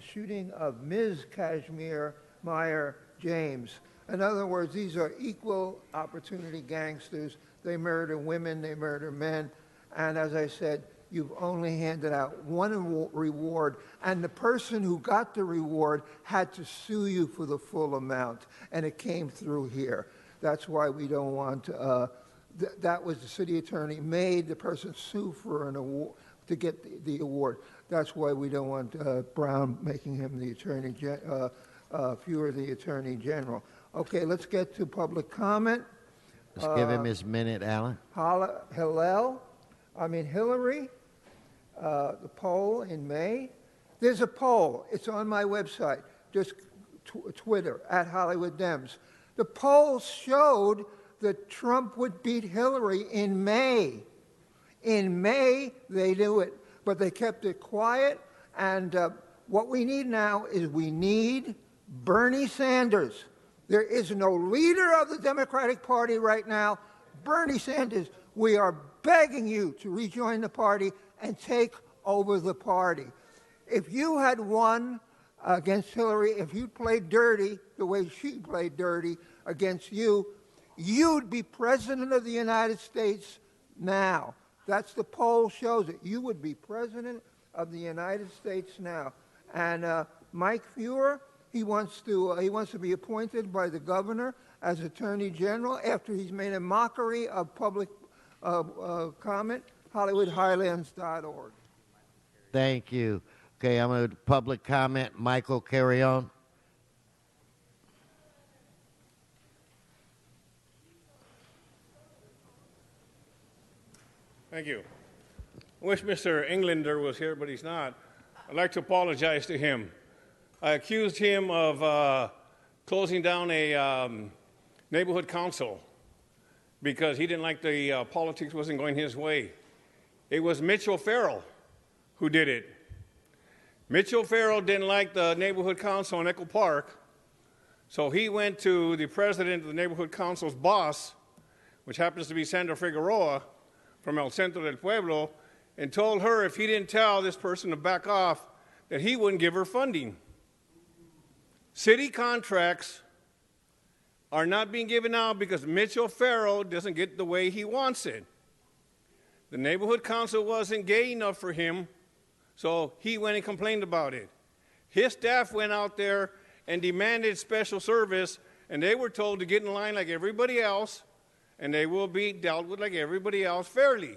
shooting of Ms. Kashmir Meyer James. In other words, these are equal opportunity gangsters. They murder women, they murder men, and as I said, you've only handed out one reward, and the person who got the reward had to sue you for the full amount, and it came through here. That's why we don't want, that was the city attorney made the person sue for an award, to get the award. That's why we don't want Brown making him the attorney, Fewer the attorney general. Okay, let's get to public comment. Let's give him his minute, Alan. Hillary, the poll in May. There's a poll. It's on my website, just Twitter, at Hollywood Dems. The poll showed that Trump would beat Hillary in May. In May, they knew it, but they kept it quiet. And what we need now is we need Bernie Sanders. There is no leader of the Democratic Party right now. Bernie Sanders, we are begging you to rejoin the party and take over the party. If you had won against Hillary, if you played dirty the way she played dirty against you, you'd be president of the United States now. That's the poll shows it. You would be president of the United States now. And Mike Fewer, he wants to be appointed by the governor as Attorney General after he's made a mockery of public comment. HollywoodHighlands.org. Thank you. Okay, I'm going to public comment. Michael, carry on. Thank you. I wish Mr. Englander was here, but he's not. I'd like to apologize to him. I accused him of closing down a neighborhood council because he didn't like the politics wasn't going his way. It was Mitchell Farrell who did it. Mitchell Farrell didn't like the neighborhood council in Echo Park, so he went to the president of the neighborhood council's boss, which happens to be Sandra Figueroa from El Centro del Pueblo, and told her if he didn't tell this person to back off, that he wouldn't give her funding. City contracts are not being given out because Mitchell Farrell doesn't get the way he wants it. The neighborhood council wasn't gay enough for him, so he went and complained about it. His staff went out there and demanded special service, and they were told to get in line like everybody else, and they will be dealt with like everybody else fairly.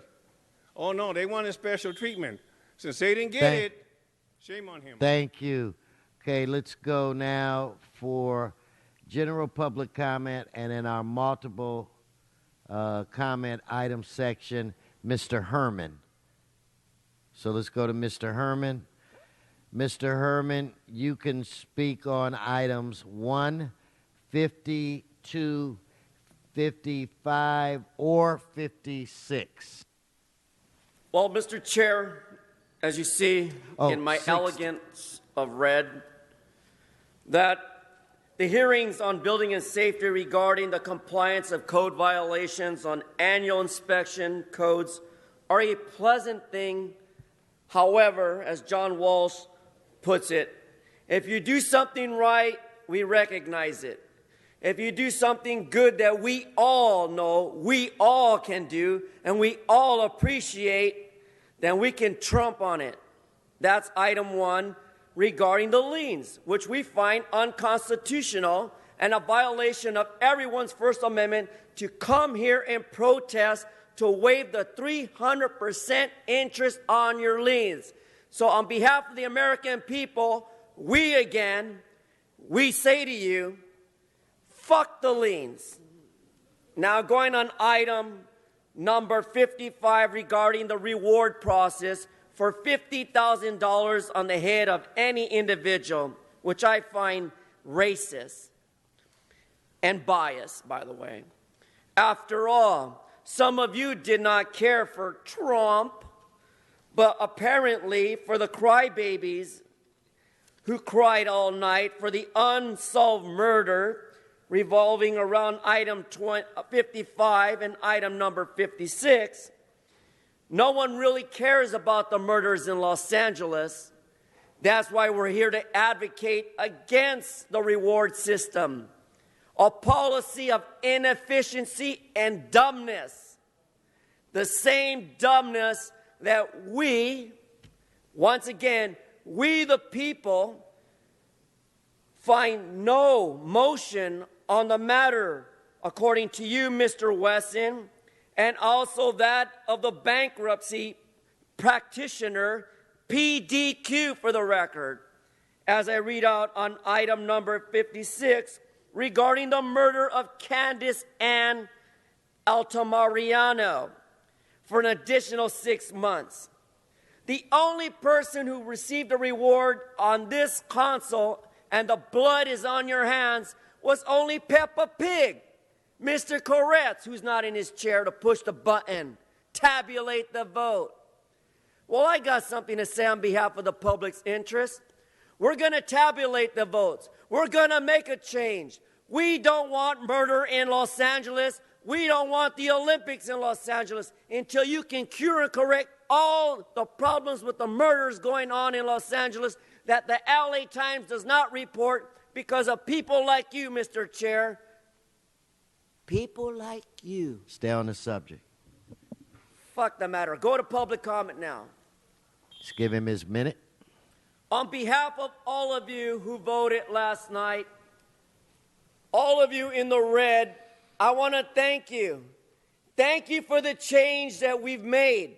Oh, no, they wanted special treatment. Since they didn't get it, shame on him. Thank you. Okay, let's go now for general public comment, and in our multiple comment item section, Mr. Herman. So let's go to Mr. Herman. Mr. Herman, you can speak on items 1, 52, 55, or 56. Well, Mr. Chair, as you see in my elegance of red, that the hearings on building and safety regarding the compliance of code violations on annual inspection codes are a pleasant thing. However, as John Walsh puts it, if you do something right, we recognize it. If you do something good that we all know, we all can do, and we all appreciate, then we can trump on it. That's item 1 regarding the liens, which we find unconstitutional and a violation of everyone's First Amendment to come here and protest to waive the 300% interest on your liens. So on behalf of the American people, we say to you, fuck the liens. Now going on item number 55 regarding the reward process for $50,000 on the head of any individual, which I find racist and biased, by the way. After all, some of you did not care for Trump, but apparently for the crybabies who cried all night for the unsolved murder revolving around item 55 and item number 56. No one really cares about the murders in Los Angeles. That's why we're here to advocate against the reward system, a policy of inefficiency and dumbness. The same dumbness that we, once again, we the people, find no motion on the matter, according to you, Mr. Wesson, and also that of the bankruptcy practitioner, PDQ for the record, as I read out on item number 56 regarding the murder of Candace Ann Altamirano for an additional 6 months. The only person who received a reward on this console, and the blood is on your hands, was only Peppa Pig. Mr. Koretz, who's not in his chair to push the button, tabulate the vote. Well, I got something to say on behalf of the public's interest. We're going to tabulate the votes. We're going to make a change. We don't want murder in Los Angeles. We don't want the Olympics in Los Angeles until you can cure and correct all the problems with the murders going on in Los Angeles that the LA Times does not report because of people like you, Mr. Chair. People like you. Stay on the subject. Fuck the matter. Go to public comment now. Just give him his minute. On behalf of all of you who voted last night, all of you in the red, I want to thank you. Thank you for the change that we've made.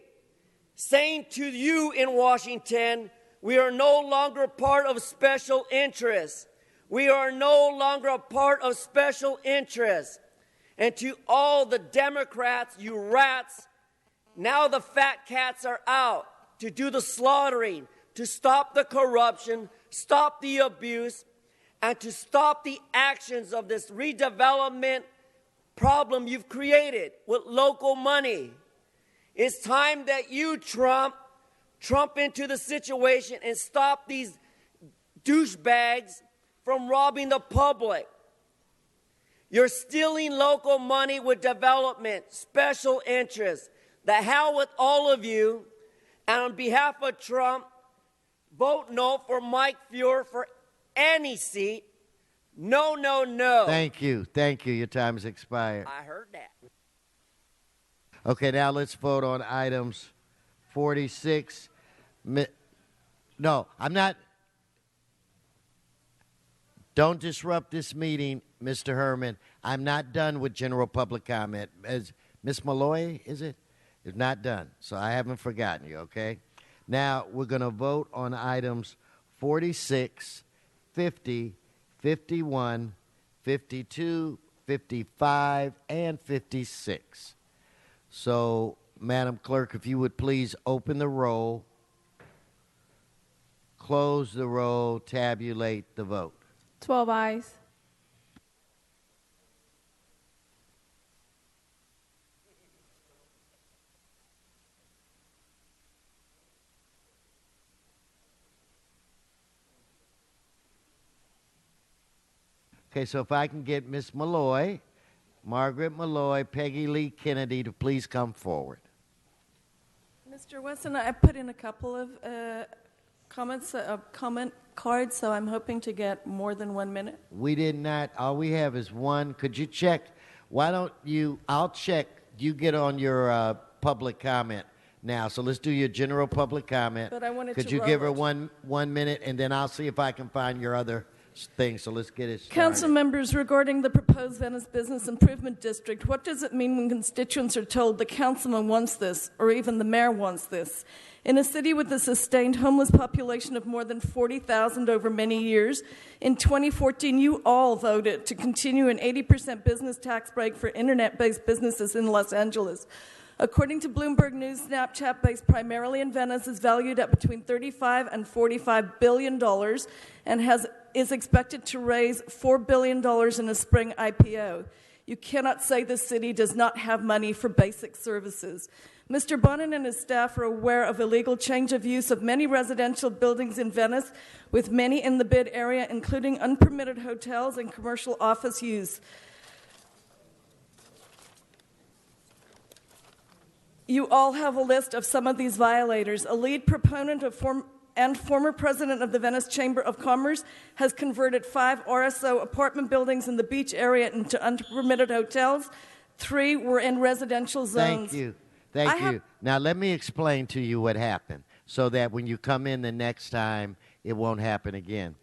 Saying to you in Washington, we are no longer part of special interests. We are no longer a part of special interests. And to all the Democrats, you rats, Now the fat cats are out to do the slaughtering, to stop the corruption, stop the abuse, and to stop the actions of this redevelopment problem you've created with local money. It's time that you, Trump into the situation and stop these douchebags from robbing the public. You're stealing local money with development, special interests. The hell with all of you. And on behalf of Trump, vote no for Mike Fuhr for any seat. No, no, no. Thank you. Thank you. Your time has expired. I heard that. Okay, now let's vote on items 46. No, I'm not. Don't disrupt this meeting, Mr. Herman. I'm not done with general public comment. As Ms. Malloy, is it? It's not done, so I haven't forgotten you, okay? Now, we're going to vote on items 46, 50, 51, 52, 55, and 56. So, Madam Clerk, if you would please open the roll, close the roll, tabulate the vote. 12 ayes. Okay, so if I can get Miss Malloy, Margaret Malloy, Peggy Lee Kennedy to please come forward. Mr. Wesson, I put in a couple of comment cards, so I'm hoping to get more than 1 minute. We did not. All we have is one. Could you check? Why don't you? I'll check. You get on your public comment now. So let's do your general public comment. But I wanted Could to you roll give her it. 1 minute, and then I'll see if I can find your other thing. So let's get it started. Council members, regarding the proposed Venice Business Improvement District, what does it mean when constituents are told the councilman wants this, or even the mayor wants this? In a city with a sustained homeless population of more than 40,000 over many years, in 2014, you all voted to continue an 80% business tax break for internet-based businesses in Los Angeles. According to Bloomberg News, Snapchat, based primarily in Venice, is valued at between $35 and $45 billion and is expected to raise $4 billion in a spring IPO. You cannot say the city does not have money for basic services. Mr. Bonin and his staff are aware of illegal change of use of many residential buildings in Venice, with many in the bid area, including unpermitted hotels and commercial office use. You all have a list of some of these violators. A lead proponent of former president of the Venice Chamber of Commerce has converted 5 RSO apartment buildings in the beach area into unpermitted hotels. 3 were in residential zones. Thank you. Thank you. Now, let me explain to you what happened so that when you come in the next time, it won't happen again.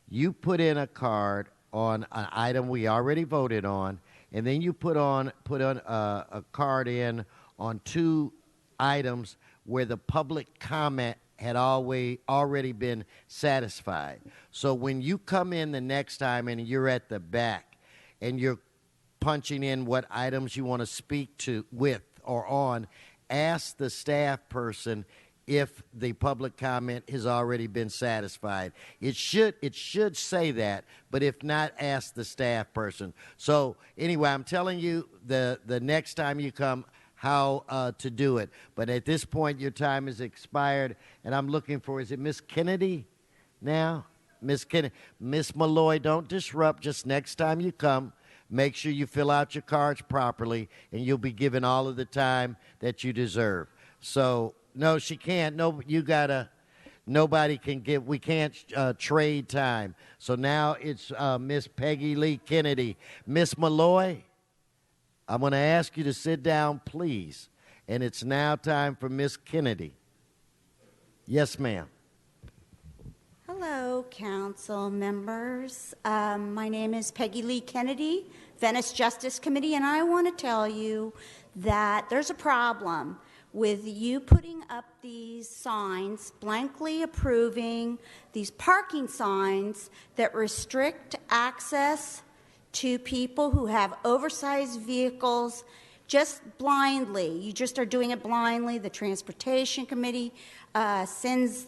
You put in a card on an item we already voted on, and then you put on a card in on 2 items where the public comment had already been satisfied. So when you come in the next time and you're at the back and you're punching in what items you want to speak to with or on, ask the staff person if the public comment has already been satisfied. It should say that, but if not, ask the staff person. So anyway, I'm telling you the next time you come how to do it. But at this point, your time has expired, and I'm looking for, is it Miss Kennedy now? Miss Kennedy. Miss Malloy, don't disrupt. Just next time you come, make sure you fill out your cards properly, and you'll be given all of the time that you deserve. So, no, she can't. No, you gotta. Nobody can give. We can't trade time. So now it's Miss Peggy Lee Kennedy. Miss Malloy, I'm going to ask you to sit down, please. And it's now time for Miss Kennedy. Yes, ma'am. Hello, council members. My name is Peggy Lee Kennedy, Venice Justice Committee, and I want to tell you that there's a problem with you putting up these signs, blankly approving these parking signs that restrict access to people who have oversized vehicles just blindly. You just are doing it blindly. The Transportation Committee sends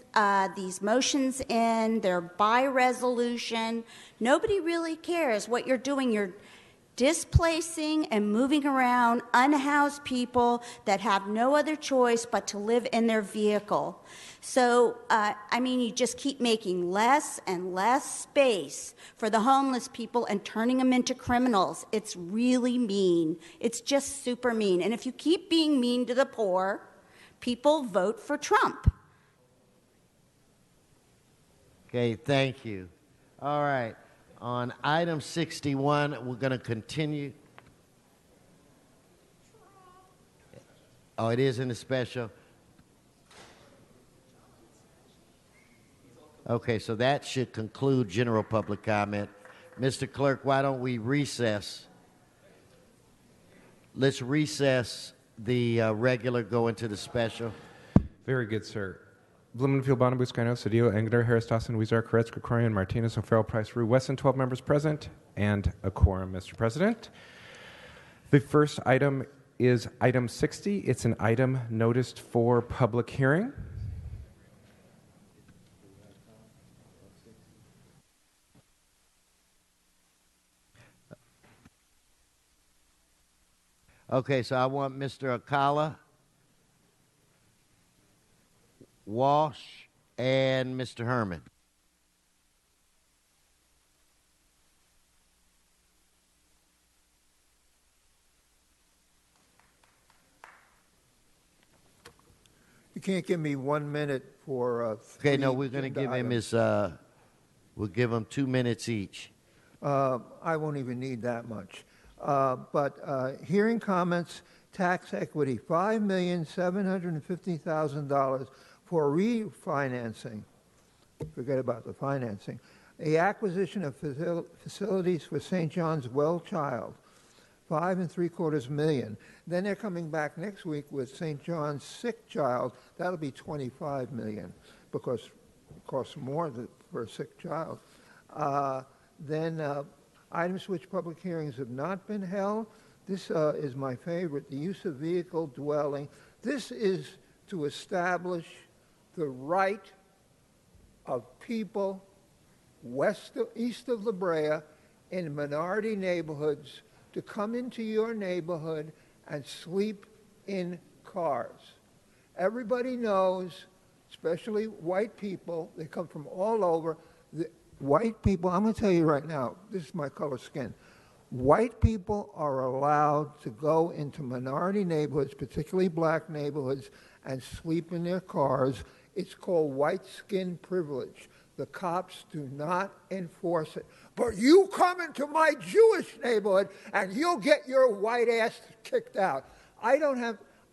these motions in. They're by resolution. Nobody really cares what you're doing. You're displacing and moving around unhoused people that have no other choice but to live in their vehicle. So, you just keep making less and less space for the homeless people and turning them into criminals. It's really mean. It's just super mean. And if you keep being mean to the poor, people vote for Trump. Okay, thank you. All right. On item 61, we're going to continue. Oh, it is in the special. Okay, so that should conclude general public comment. Mr. Clerk, why don't we recess? Let's recess the regular, go into the special. Very good, sir. Blumenfield, Bonnerbus, Skyno, Cedillo, Engler, Harris, Dawson, Weezer, Koretz, Krikorian, Martinez, O'Farrell, Price, Rue, Wesson, 12 members present, and a quorum, Mr. President. The first item is item 60. It's an item noticed for public hearing. Okay, so I want Mr. Akala, Walsh, and Mr. Herman. You can't give me 1 minute for. Okay, no, we're going to give him his. We'll give him 2 minutes each. I won't even need that much. But hearing comments, tax equity, $5,750,000 for refinancing. Forget about the financing. The acquisition of facilities for St. John's Well Child, $5.75 million. Then they're coming back next week with St. John's Sick Child. That'll be $25 million because it costs more for a sick child. Then items which public hearings have not been held. This is my favorite, the use of vehicle dwelling. This is to establish the right of people east of La Brea in minority neighborhoods to come into your neighborhood and sleep in cars. Everybody knows, especially white people, they come from all over. White people, I'm going to tell you right now, this is my color skin. White people are allowed to go into minority neighborhoods, particularly black neighborhoods, and sleep in their cars. It's called white skin privilege. The cops do not enforce it. But you come into my Jewish neighborhood and you'll get your white ass kicked out.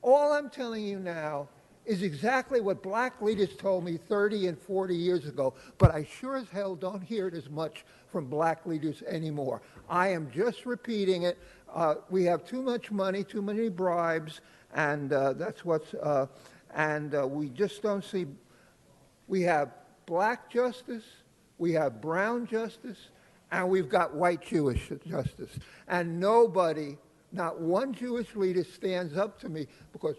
All I'm telling you now is exactly what black leaders told me 30 and 40 years ago, but I sure as hell don't hear it as much from black leaders anymore. I am just repeating it. We have too much money, too many bribes, and that's what's, we just don't see, we have black justice, we have brown justice, and we've got white Jewish justice. And nobody, not one Jewish leader stands up to me because,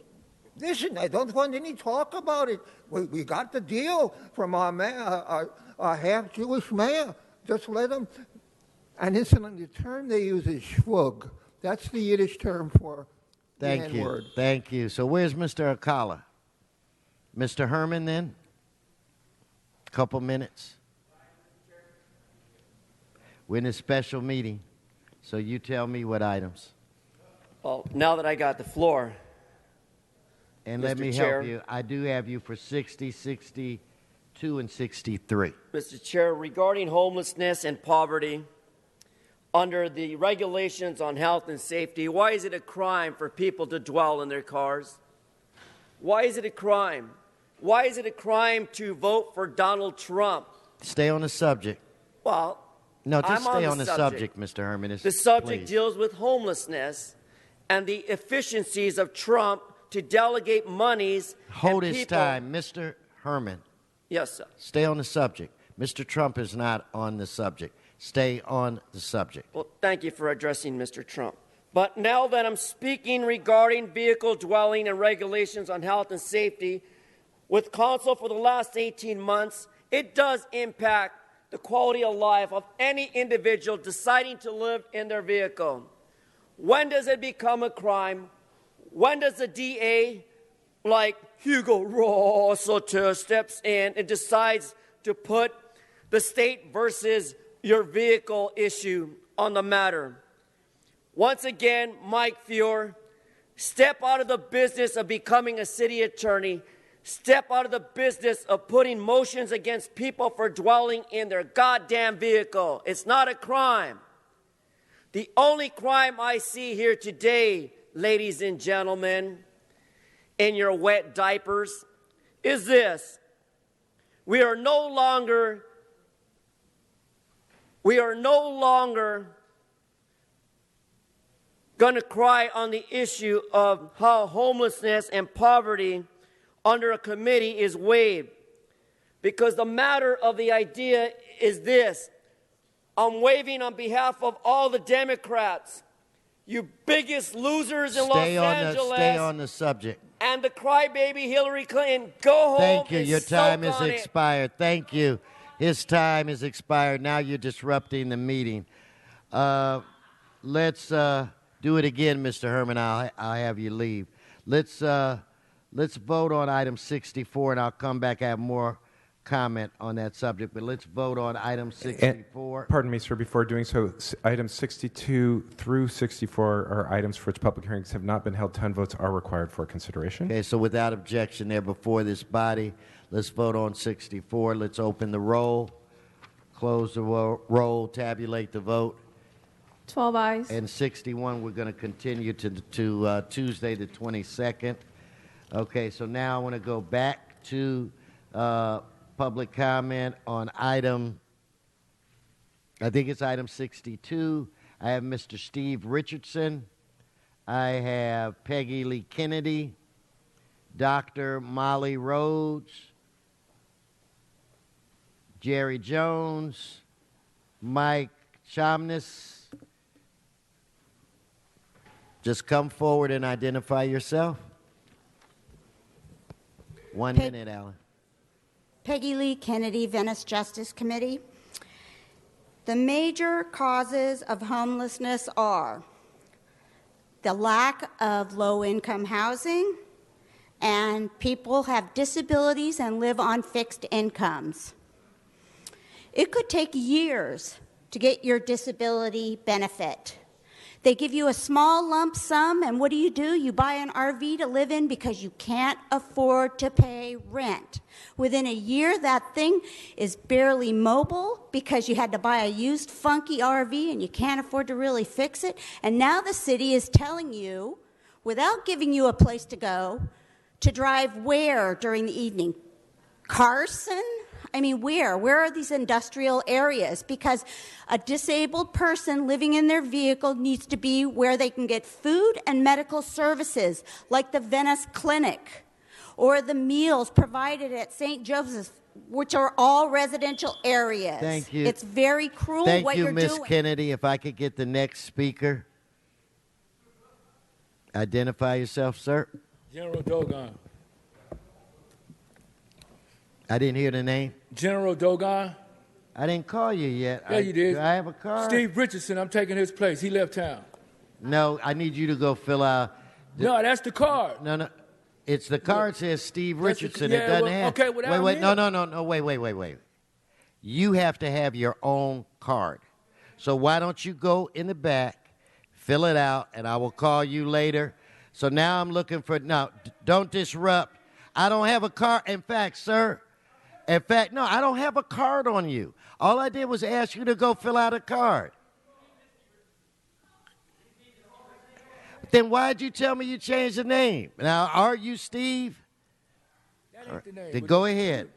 listen, I don't want any talk about it. We got the deal from our mayor, our half-Jewish mayor. Just let them. And incidentally, the term they use is shvug. That's the Yiddish term for the N-word. Thank you. So where's Mr. Akala? Mr. Herman, then? Couple minutes. We're in a special meeting, so you tell me what items. Well, now that I got the floor, and Mr. let me Chair, help you. I do have you for 60, 62, and 63. Mr. Chair, regarding homelessness and poverty, under the regulations on health and safety, why is it a crime for people to dwell in their cars? Why is it a crime? Why is it a crime to vote for Donald Trump? Stay on the subject. Well, no, just I'm stay on the subject, Mr. Herman. The subject please. deals with homelessness and the efficiencies of Trump to delegate monies. Hold and his people. time, Mr. Herman. Yes, sir. Stay on the subject. Mr. Trump is not on the subject. Stay on the subject. Well, thank you for addressing Mr. Trump. But now that I'm speaking regarding vehicle dwelling and regulations on health and safety with council for the last 18 months, it does impact the quality of life of any individual deciding to live in their vehicle. When does it become a crime? When does the DA, like Hugo Rossiter, steps in and decides to put the state versus your vehicle issue on the matter? Once again, Mike Feuer, step out of the business of becoming a city attorney. Step out of the business of putting motions against people for dwelling in their goddamn vehicle. It's not a crime. The only crime I see here today, ladies and gentlemen, in your wet diapers, is this. We are no longer going to cry on the issue of how homelessness and poverty under a committee is waived. Because the matter of the idea is this. I'm waving on behalf of all the Democrats, you biggest losers in Los Angeles. Stay on the subject. And the crybaby Hillary Clinton, go home. Thank you. And Your time is soak on expired. Thank you. His time is expired. Now you're disrupting the meeting. Let's do it again, Mr. Herman. I'll have you leave. Let's vote on item 64, and I'll come back and have more comment on that subject. But let's vote on item 64. And, pardon me, sir. Before doing so, items 62 through 64 are items for which public hearings have not been held. 10 votes are required for consideration. Okay, so without objection, they're before this body. Let's vote on 64. Let's open the roll, close the roll, tabulate the vote. 12 ayes. And 61, we're going to continue to Tuesday the 22nd. Okay, so now I want to go back to public comment on item, I think it's item 62. I have Mr. Steve Richardson. I have Peggy Lee Kennedy, Dr. Molly Rhodes, Jerry Jones, Mike Chomness. Just come forward and identify yourself. 1 minute, Alan. Peggy Lee Kennedy, Venice Justice Committee. The major causes of homelessness are the lack of low-income housing, and people have disabilities and live on fixed incomes. It could take years to get your disability benefit. They give you a small lump sum, and what do? You buy an RV to live in because you can't afford to pay rent. Within a year, that thing is barely mobile because you had to buy a used funky RV and you can't afford to really fix it. And now the city is telling you, without giving you a place to go, to drive where during the evening? Carson? I mean, where? Where are these industrial areas? Because a disabled person living in their vehicle needs to be where they can get food and medical services, like the Venice Clinic, or the meals provided at St. Joseph's, which are all residential areas. Thank you. It's very cruel what you're doing. Thank you, Ms. Kennedy. If I could get the next speaker. Identify yourself, sir. General Dogon. I didn't hear the name. General Dogon. I didn't call you yet. Yeah, you did. Do I have a card? Steve Richardson, I'm taking his place. He left town. No, I need you to go fill out. No, that's the card. No. It's the card says Steve Richardson. Yeah, it doesn't well, have. okay, without wait. me. No. Wait. You have to have your own card. So why don't you go in the back, fill it out, and I will call you later. So now I'm looking for. Now, don't disrupt. I don't have a card. In fact, sir. No, I don't have a card on you. All I did was ask you to go fill out a card. Then why'd you tell me you changed the name? Now, are you Steve? That ain't the name. Then go ahead.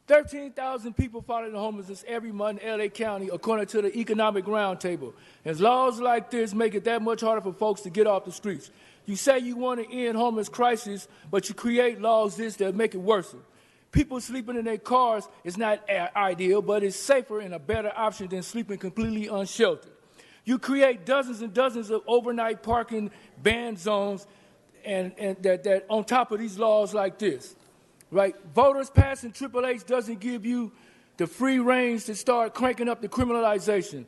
13,000 people fighting the homelessness every month in L.A. County, according to the Economic Roundtable. And laws like this make it that much harder for folks to get off the streets. You say you want to end homeless crisis, but you create laws that make it worse. People sleeping in their cars is not ideal, but it's safer and a better option than sleeping completely unsheltered. You create dozens and dozens of overnight parking ban zones and that on top of these laws like this, right? Voters passing Triple H doesn't give you the free reins to start cranking up the criminalization.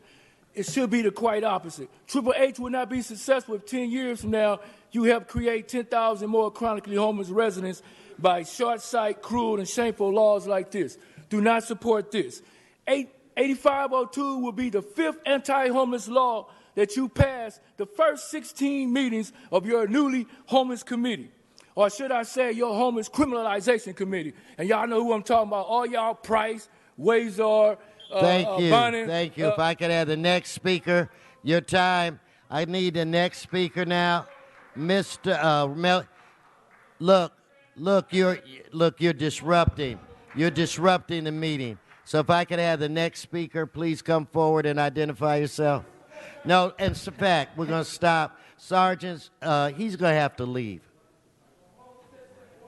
It should be the quite opposite. Triple H will not be successful if 10 years from now you help create 10,000 more chronically homeless residents by short-sighted, cruel, and shameful laws like this. Do not support this. 8502 will be the fifth anti-homeless law that you pass the first 16 meetings of your newly homeless committee. Or should I say your homeless criminalization committee. And y'all know who I'm talking about. All y'all Price, Wazar, Thank you. Bonin, Thank you. If I could have the next speaker, your time. I need the next speaker now. Mr. You're disrupting. You're disrupting the meeting. So if I could have the next speaker, please come forward and identify yourself. No, in fact, we're going to stop. Sergeants, he's going to have to leave.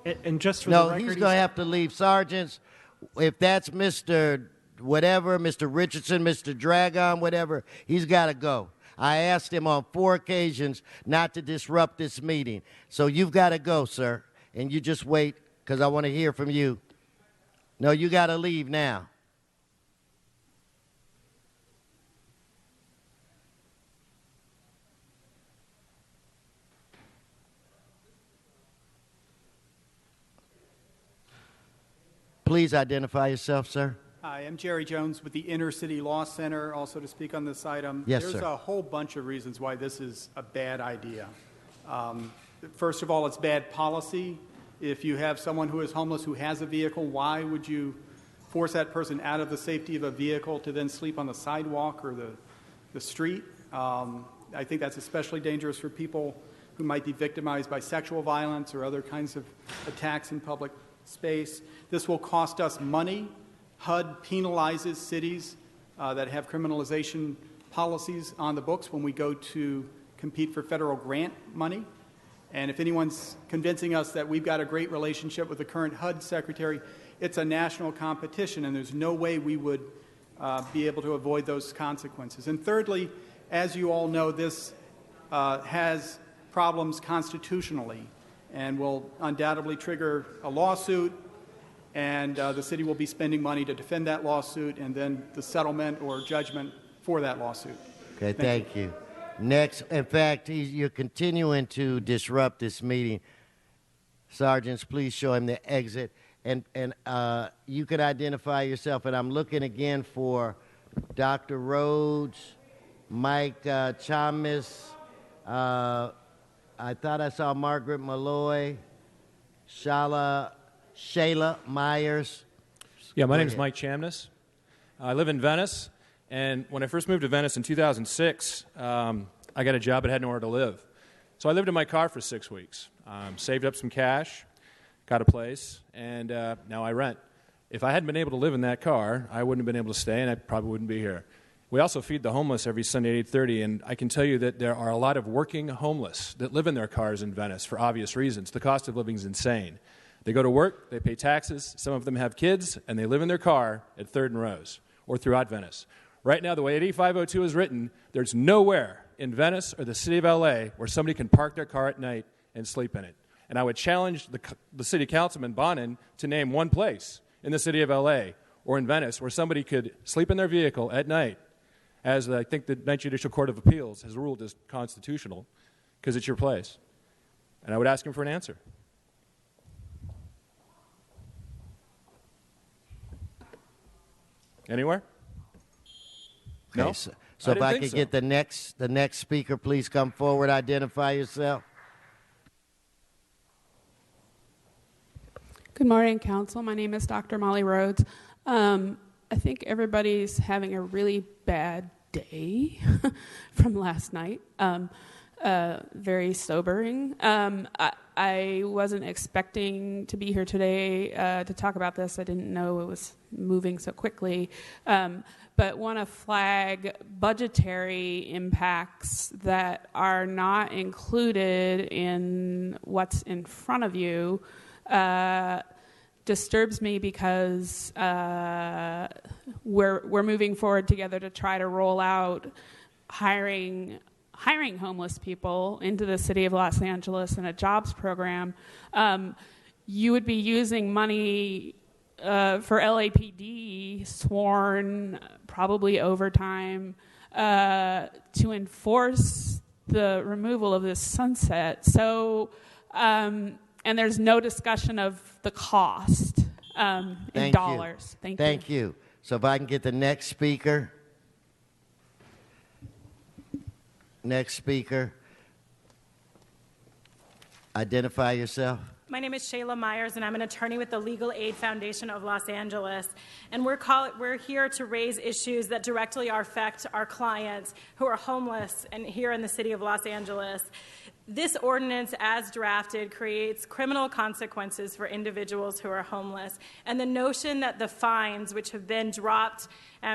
And just for the record, he's going to have to leave. Sergeants, if that's Mr. whatever, Mr. Richardson, Mr. Dragon, whatever, he's got to go. I asked him on 4 occasions not to disrupt this meeting. So you've got to go, sir. And you just wait, because I want to hear from you. No, you got to leave now. Please identify yourself, sir. Hi, I'm Jerry Jones with the Inner City Law Center, also to speak on this item. Yes, There's sir. a whole bunch of reasons why this is a bad idea. First of all, it's bad policy. If you have someone who is homeless who has a vehicle, why would you force that person out of the safety of a vehicle to then sleep on the sidewalk or the street? I think that's especially dangerous for people who might be victimized by sexual violence or other kinds of attacks in public space. This will cost us money. HUD penalizes cities that have criminalization policies on the books when we go to compete for federal grant money. And if anyone's convincing us that we've got a great relationship with the current HUD secretary, it's a national competition, and there's no way we would be able to avoid those consequences. And thirdly, as you all know, this has problems constitutionally and will undoubtedly trigger a lawsuit, and the city will be spending money to defend that lawsuit and then the settlement or judgment for that lawsuit. Okay, thank you. Next, in fact, you're continuing to disrupt this meeting. Sergeants, please show him the exit. And you can identify yourself. And I'm looking again for Dr. Rhodes, Mike Chamis. I thought I saw Margaret Malloy, Shayla Myers. Yeah, my name is Mike Chamness. I live in Venice, and when I first moved to Venice in 2006, I got a job but had nowhere to live. So I lived in my car for 6 weeks, saved up some cash, got a place, and now I rent. If I hadn't been able to live in that car, I wouldn't have been able to stay, and I probably wouldn't be here. We also feed the homeless every Sunday at 8:30, and I can tell you that there are a lot of working homeless that live in their cars in Venice for obvious reasons. The cost of living is insane. They go to work, they pay taxes, some of them have kids, and they live in their car at 3rd and Rose or throughout Venice. Right now, the way 8502 is written, there's nowhere in Venice or the city of L.A. where somebody can park their car at night and sleep in it. And I would challenge the city councilman, Bonin, to name one place in the city of L.A. or in Venice where somebody could sleep in their vehicle at night, as I think the Ninth Judicial Court of Appeals has ruled is constitutional, because it's your place. And I would ask him for an answer. Anywhere? Okay, No? so if I could get the next speaker, please come forward, identify yourself. Good morning, Council. My name is Dr. Molly Rhodes. I think everybody's having a really bad day from last night. Very sobering. I wasn't expecting to be here today to talk about this. I didn't know it was moving so quickly. But want to flag budgetary impacts that are not included in what's in front of you. Disturbs me because we're moving forward together to try to roll out hiring homeless people into the city of Los Angeles in a jobs program, you would be using money for LAPD, sworn, probably overtime, to enforce the removal of this sunset. So, and there's no discussion of the cost in dollars. Thank you. So if I can get the next speaker. Next speaker. Identify yourself. My name is Shayla Myers, and I'm an attorney with the Legal Aid Foundation of Los Angeles. And we're here to raise issues that directly affect our clients who are homeless and here in the city of Los Angeles. This ordinance, as drafted, creates criminal consequences for individuals who are homeless. And the notion that the fines, which have been dropped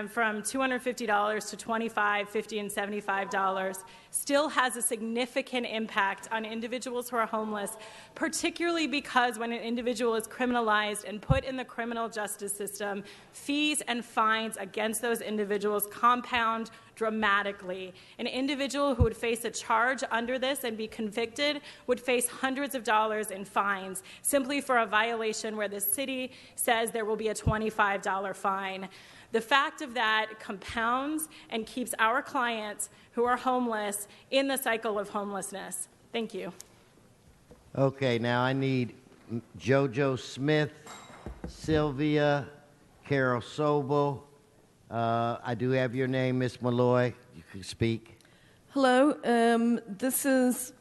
from $250 to $25, $50, and $75, still has a significant impact on individuals who are homeless, particularly because when an individual is criminalized and put in the criminal justice system, fees and fines against those individuals compound dramatically. An individual who would face a charge under this and be convicted would face hundreds of dollars in fines simply for a violation where the city says there will be a $25 fine. The fact of that compounds and keeps our clients who are homeless in the cycle of homelessness. Thank you. Okay, now I need JoJo Smith, Sylvia, Carol Sobel. I do have your name, Miss Malloy. You can speak. Hello. This is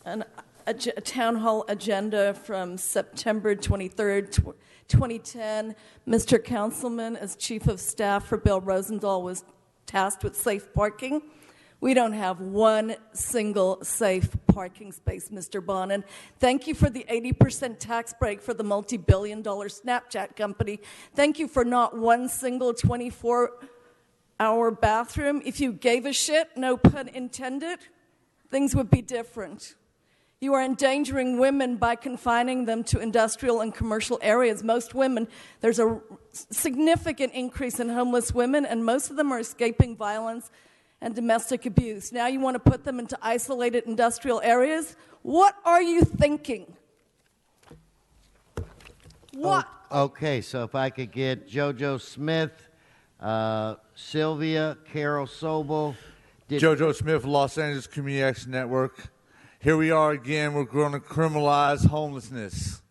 a town hall agenda from September 23rd, 2010. Mr. Councilman, as Chief of Staff for Bill Rosendahl, was tasked with safe parking. We don't have one single safe parking space, Mr. Bonin. Thank you for the 80% tax break for the multi-billion-dollar Snapchat company. Thank you for not one single 24-hour bathroom. If you gave a shit, no pun intended, things would be different. You are endangering women by confining them to industrial and commercial areas. Most women, there's a significant increase in homeless women, and most of them are escaping violence and domestic abuse. Now you want to put them into isolated industrial areas? What are you thinking? What? Okay, so if I could get JoJo Smith, Sylvia, Carol Sobel. JoJo Smith, Los Angeles Community Action Network. Here we are again. We're going to criminalize homelessness.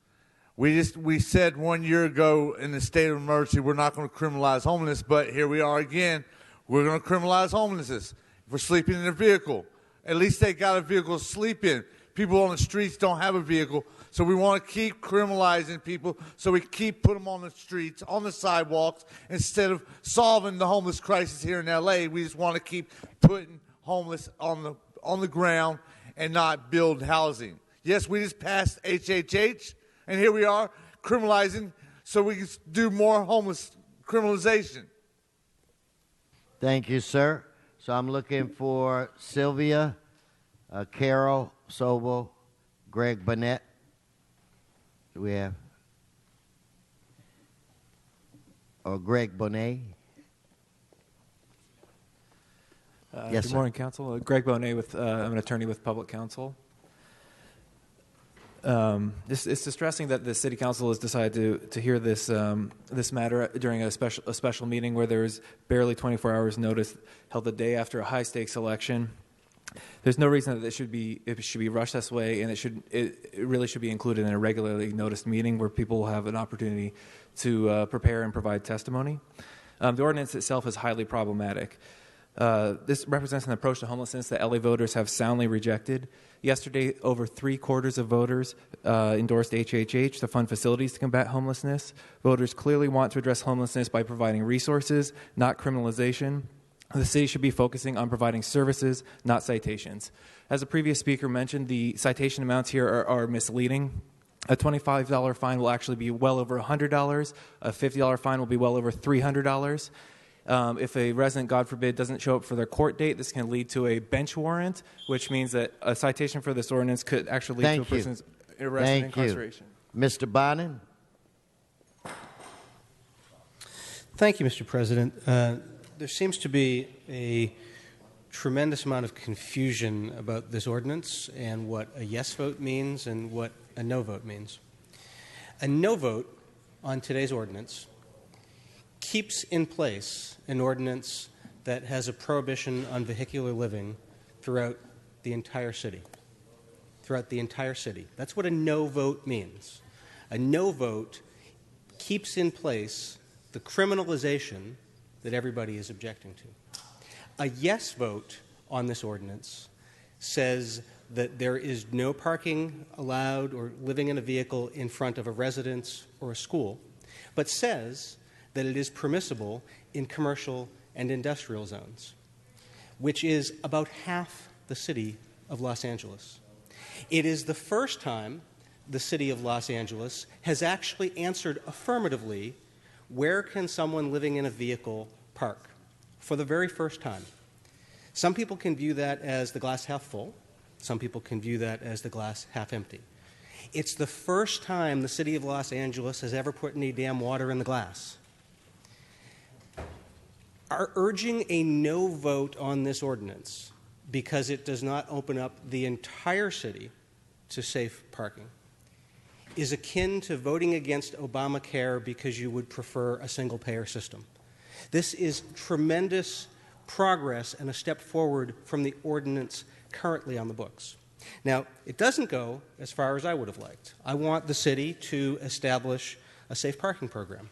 We said 1 year ago in the state of emergency we're not going to criminalize homelessness, but here we are again. We're going to criminalize homelessness for sleeping in a vehicle. At least they got a vehicle to sleep in. People on the streets don't have a vehicle, so we want to keep criminalizing people, so we keep putting them on the streets, on the sidewalks, instead of solving the homeless crisis here in L.A. We just want to keep putting homeless on the ground and not build housing. Yes, we just passed HHH, and here we are criminalizing so we can do more homeless criminalization. Thank you, sir. So I'm looking for Sylvia, Carol Sobel, Greg Bonnet. Do we have? Or Greg Bonnet? Yes, good sir. morning, Council. Greg Bonnet, I'm an attorney with Public Counsel. It's distressing that the City Council has decided to hear this matter during a special meeting where there was barely 24 hours notice, held the day after a high stakes election. There's no reason that it should be rushed this way, and it really should be included in a regularly noticed meeting where people will have an opportunity to prepare and provide testimony. The ordinance itself is highly problematic. This represents an approach to homelessness that LA voters have soundly rejected. Yesterday, over 3/4 of voters endorsed HHH to fund facilities to combat homelessness. Voters clearly want to address homelessness by providing resources, not criminalization. The city should be focusing on providing services, not citations. As a previous speaker mentioned, the citation amounts here are misleading. A $25 fine will actually be well over $100. A $50 fine will be well over $300. If a resident, God forbid, doesn't show up for their court date, this can lead to a bench warrant, which means that a citation for this ordinance could actually lead to a person's arrest and incarceration. Mr. Bonin? Thank you, Mr. President. There seems to be a tremendous amount of confusion about this ordinance and what a yes vote means and what a no vote means. A no vote on today's ordinance keeps in place an ordinance that has a prohibition on vehicular living throughout the entire city. Throughout the entire city. That's what a no vote means. A no vote keeps in place the criminalization that everybody is objecting to. A yes vote on this ordinance says that there is no parking allowed or living in a vehicle in front of a residence or a school, but says that it is permissible in commercial and industrial zones, which is about half the city of Los Angeles. It is the first time the city of Los Angeles has actually answered affirmatively, where can someone living in a vehicle park? For the very first time. Some people can view that as the glass half full. Some people can view that as the glass half empty. It's the first time the city of Los Angeles has ever put any damn water in the glass. Are urging a no vote on this ordinance because it does not open up the entire city to safe parking is akin to voting against Obamacare because you would prefer a single-payer system. This is tremendous progress and a step forward from the ordinance currently on the books. Now, it doesn't go as far as I would have liked. I want the city to establish a safe parking program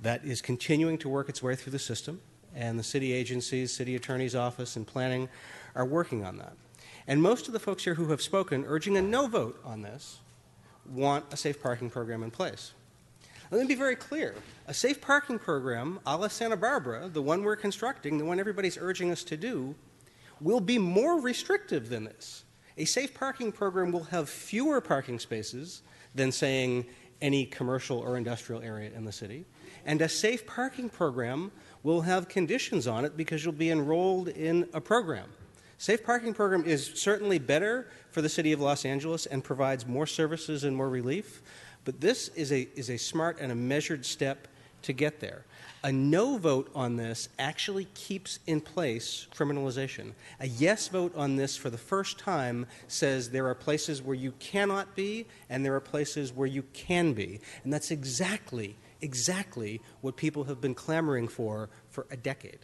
that is continuing to work its way through the system, and the city agencies, city attorney's office, and planning are working on that. And most of the folks here who have spoken urging a no vote on this want a safe parking program in place. Let me be very clear. A safe parking program a la Santa Barbara, the one we're constructing, the one everybody's urging us to do, will be more restrictive than this. A safe parking program will have fewer parking spaces than, saying, any commercial or industrial area in the city. And a safe parking program will have conditions on it because you'll be enrolled in a program. Safe parking program is certainly better for the city of Los Angeles and provides more services and more relief, but this is a smart and a measured step to get there. A no vote on this actually keeps in place criminalization. A yes vote on this for the first time says there are places where you cannot be and there are places where you can be. And that's exactly what people have been clamoring for a decade.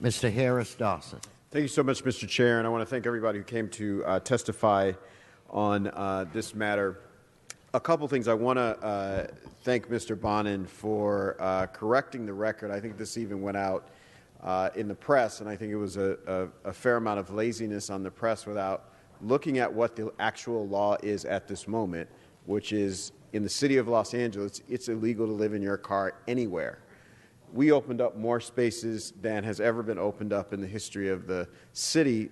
Mr. Harris Dawson. Thank you so much, Mr. Chair, and I want to thank everybody who came to testify on this matter. A couple things. I want to thank Mr. Bonin for correcting the record. I think this even went out in the press, and I think it was a fair amount of laziness on the press without looking at what the actual law is at this moment, which is in the city of Los Angeles, it's illegal to live in your car anywhere. We opened up more spaces than has ever been opened up in the history of the city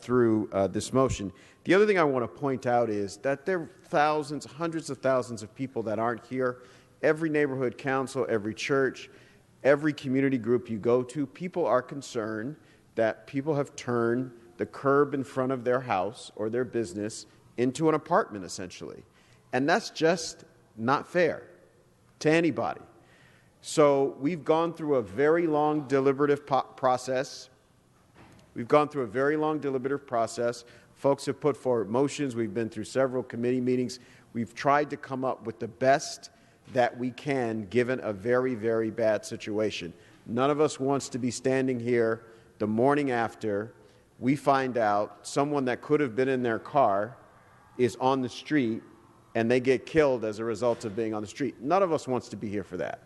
through this motion. The other thing I want to point out is that there are thousands, hundreds of thousands of people that aren't here. Every neighborhood council, every church, every community group you go to, people are concerned that people have turned the curb in front of their house or their business into an apartment, essentially. And that's just not fair to anybody. So we've gone through a very long deliberative process. Folks have put forward motions. We've been through several committee meetings. We've tried to come up with the best that we can given a very, very bad situation. None of us wants to be standing here the morning after we find out someone that could have been in their car is on the street and they get killed as a result of being on the street. None of us wants to be here for that.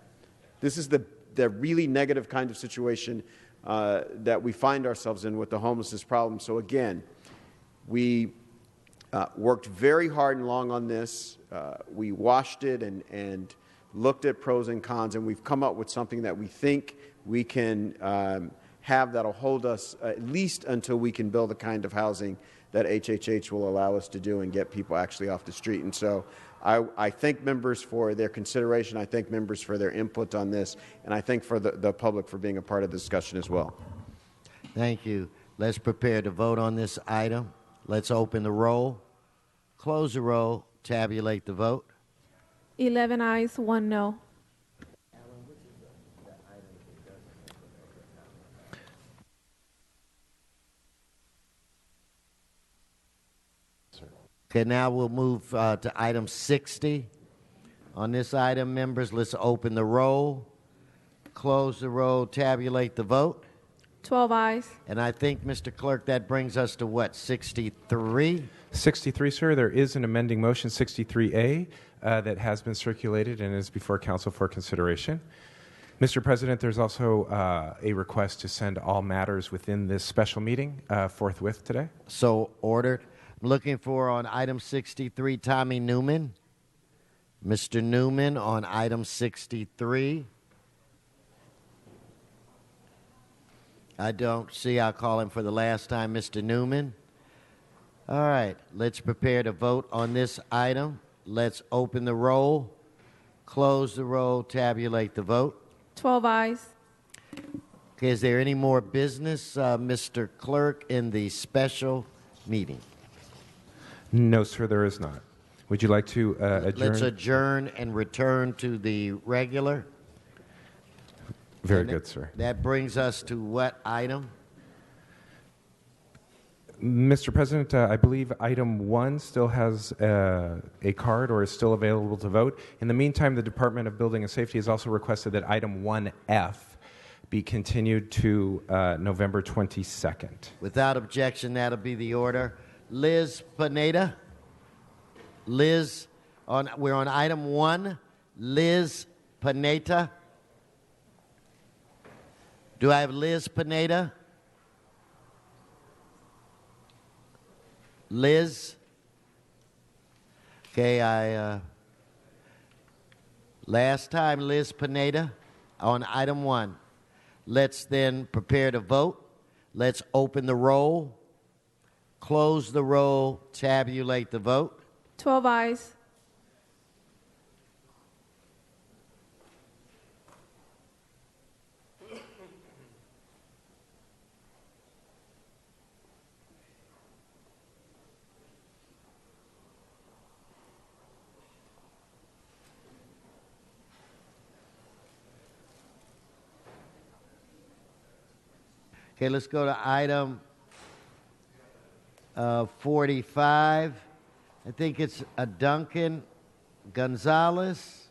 This is the really negative kind of situation that we find ourselves in with the homelessness problem. So again, we worked very hard and long on this. We washed it and looked at pros and cons, and we've come up with something that we think we can have that'll hold us at least until we can build the kind of housing that HHH will allow us to do and get people actually off the street. And so I thank members for their consideration. I thank members for their input on this, and I thank for the public for being a part of the discussion as well. Thank you. Let's prepare to vote on this item. Let's open the roll, close the roll, tabulate the vote. 11 ayes, 1 no. Okay, now we'll move to item 60. On this item, members, let's open the roll, close the roll, tabulate the vote. 12 ayes. And I think, Mr. Clerk, that brings us to what, 63? 63, sir. There is an amending motion, 63A, that has been circulated and is before council for consideration. Mr. President, there's also a request to send all matters within this special meeting forthwith today. So ordered. I'm looking for on item 63, Tommy Newman. Mr. Newman on item 63. I don't see. I'll call him for the last time, Mr. Newman. All right, let's prepare to vote on this item. Let's open the roll, close the roll, tabulate the vote. 12 ayes. Okay, is there any more business, Mr. Clerk, in the special meeting? No, sir, there is not. Would you like to adjourn? Let's adjourn and return to the regular. Very good, sir. That brings us to what item? Mr. President, I believe item 1 still has a card or is still available to vote. In the meantime, the Department of Building and Safety has also requested that item 1F be continued to November 22nd. Without objection, that'll be the order. Liz Pineda? Liz, we're on item 1. Liz Pineda? Do I have Liz Pineda? Liz? Okay, last time, Liz Pineda on item 1. Let's then prepare to vote. Let's open the roll, close the roll, tabulate the vote. 12 ayes. Okay, let's go to item 45. I think it's a Duncan Gonzalez,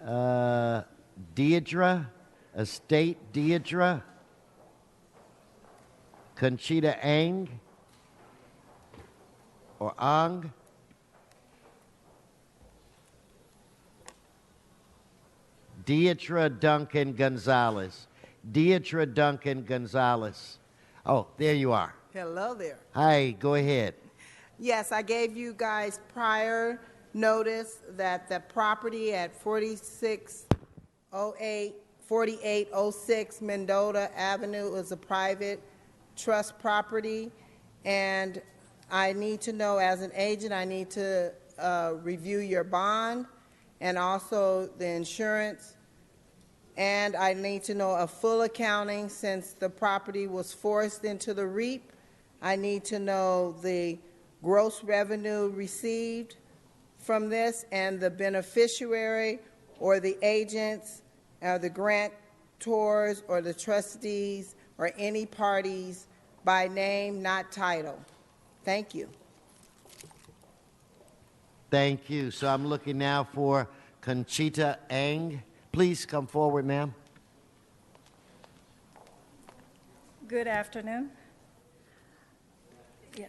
Deidre, Estate Deidre, Conchita Ang, or Ang. Deidre Duncan Gonzalez. Deidre Duncan Gonzalez. Oh, there you are. Hello there. Hi, go ahead. Yes, I gave you guys prior notice that the property at 4806 Mendota Avenue is a private trust property, and I need to know, as an agent, I need to review your bond and also the insurance. And I need to know a full accounting since the property was forced into the REAP. I need to know the gross revenue received from this and the beneficiary or the agents or the grantors or the trustees or any parties by name, not title. Thank you. Thank you. So I'm looking now for Conchita Ang. Please come forward, ma'am. Good afternoon. Yeah.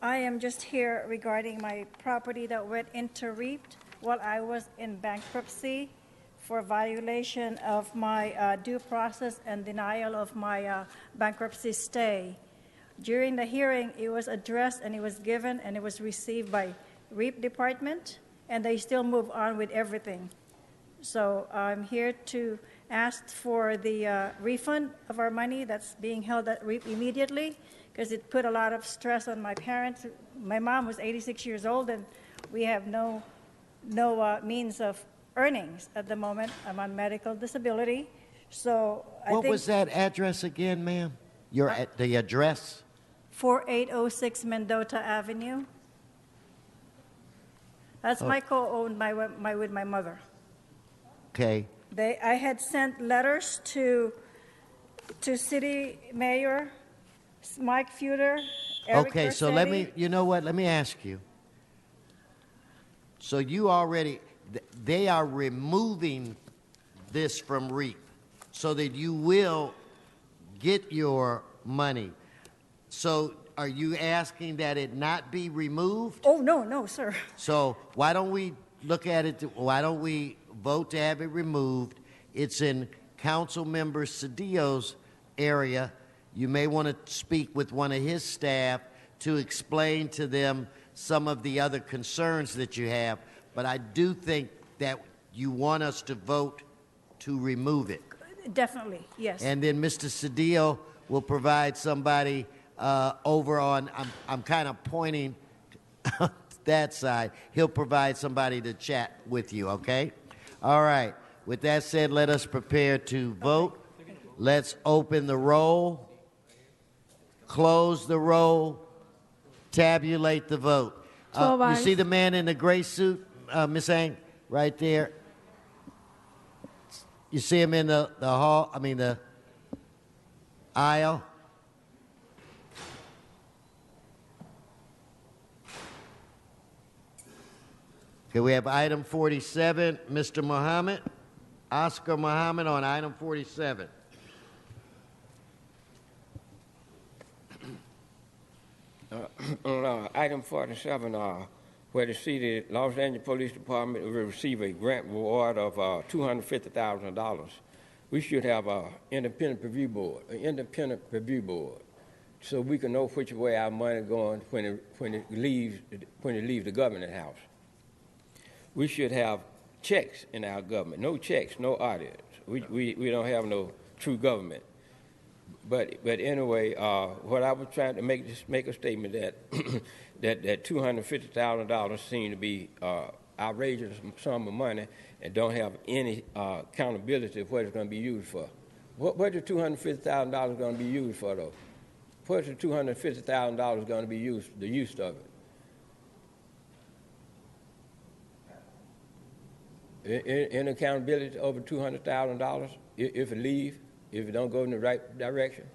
I am just here regarding my property that went into REAP while I was in bankruptcy for violation of my due process and denial of my bankruptcy stay. During the hearing, it was addressed and it was given and it was received by REAP department, and they still move on with everything. So I'm here to ask for the refund of our money that's being held at REAP immediately, because it put a lot of stress on my parents. My mom was 86 years old, and we have no means of earnings at the moment. I'm on medical disability. So What was that address again, ma'am? You're at the address? 4806 Mendota Avenue. That's my co-owned with my mother. Okay. I had sent letters to City Mayor Mike Feuder. Eric Okay, so Garcetti. you know what? Let me ask you. So you already, they are removing this from REAP so that you will get your money. So are you asking that it not be removed? Oh, no, sir. So why don't we look at it, why don't we vote to have it removed? It's in Councilmember Cedillo's area. You may want to speak with one of his staff to explain to them some of the other concerns that you have, but I do think that you want us to vote to remove it. Definitely, yes. And then Mr. Cedillo will provide somebody over on, I'm kind of pointing that side. He'll provide somebody to chat with you, okay? All right. With that said, let us prepare to vote. Let's open the roll, close the roll, tabulate the vote. 12 You ayes. see the man in the gray suit, Miss Ang, right there? You see him in the hall, the aisle? Okay, we have item 47, Mr. Muhammad, Oscar Muhammad on item 47. On item 47, where the city Los Angeles Police Department will receive a grant reward of $250,000. We should have an independent review board, so we can know which way our money going when it leaves the government house. We should have checks in our government. No checks, no audits. We don't have no true government. But anyway, what I was trying to make a statement that that $250,000 seems to be outrageous sum of money and don't have any accountability of what it's going to be used for. What is $250,000 going to be used for, though? What's the $250,000 going to be used? The use of it. In accountability over $200,000 if it leaves, if it don't go in the right direction.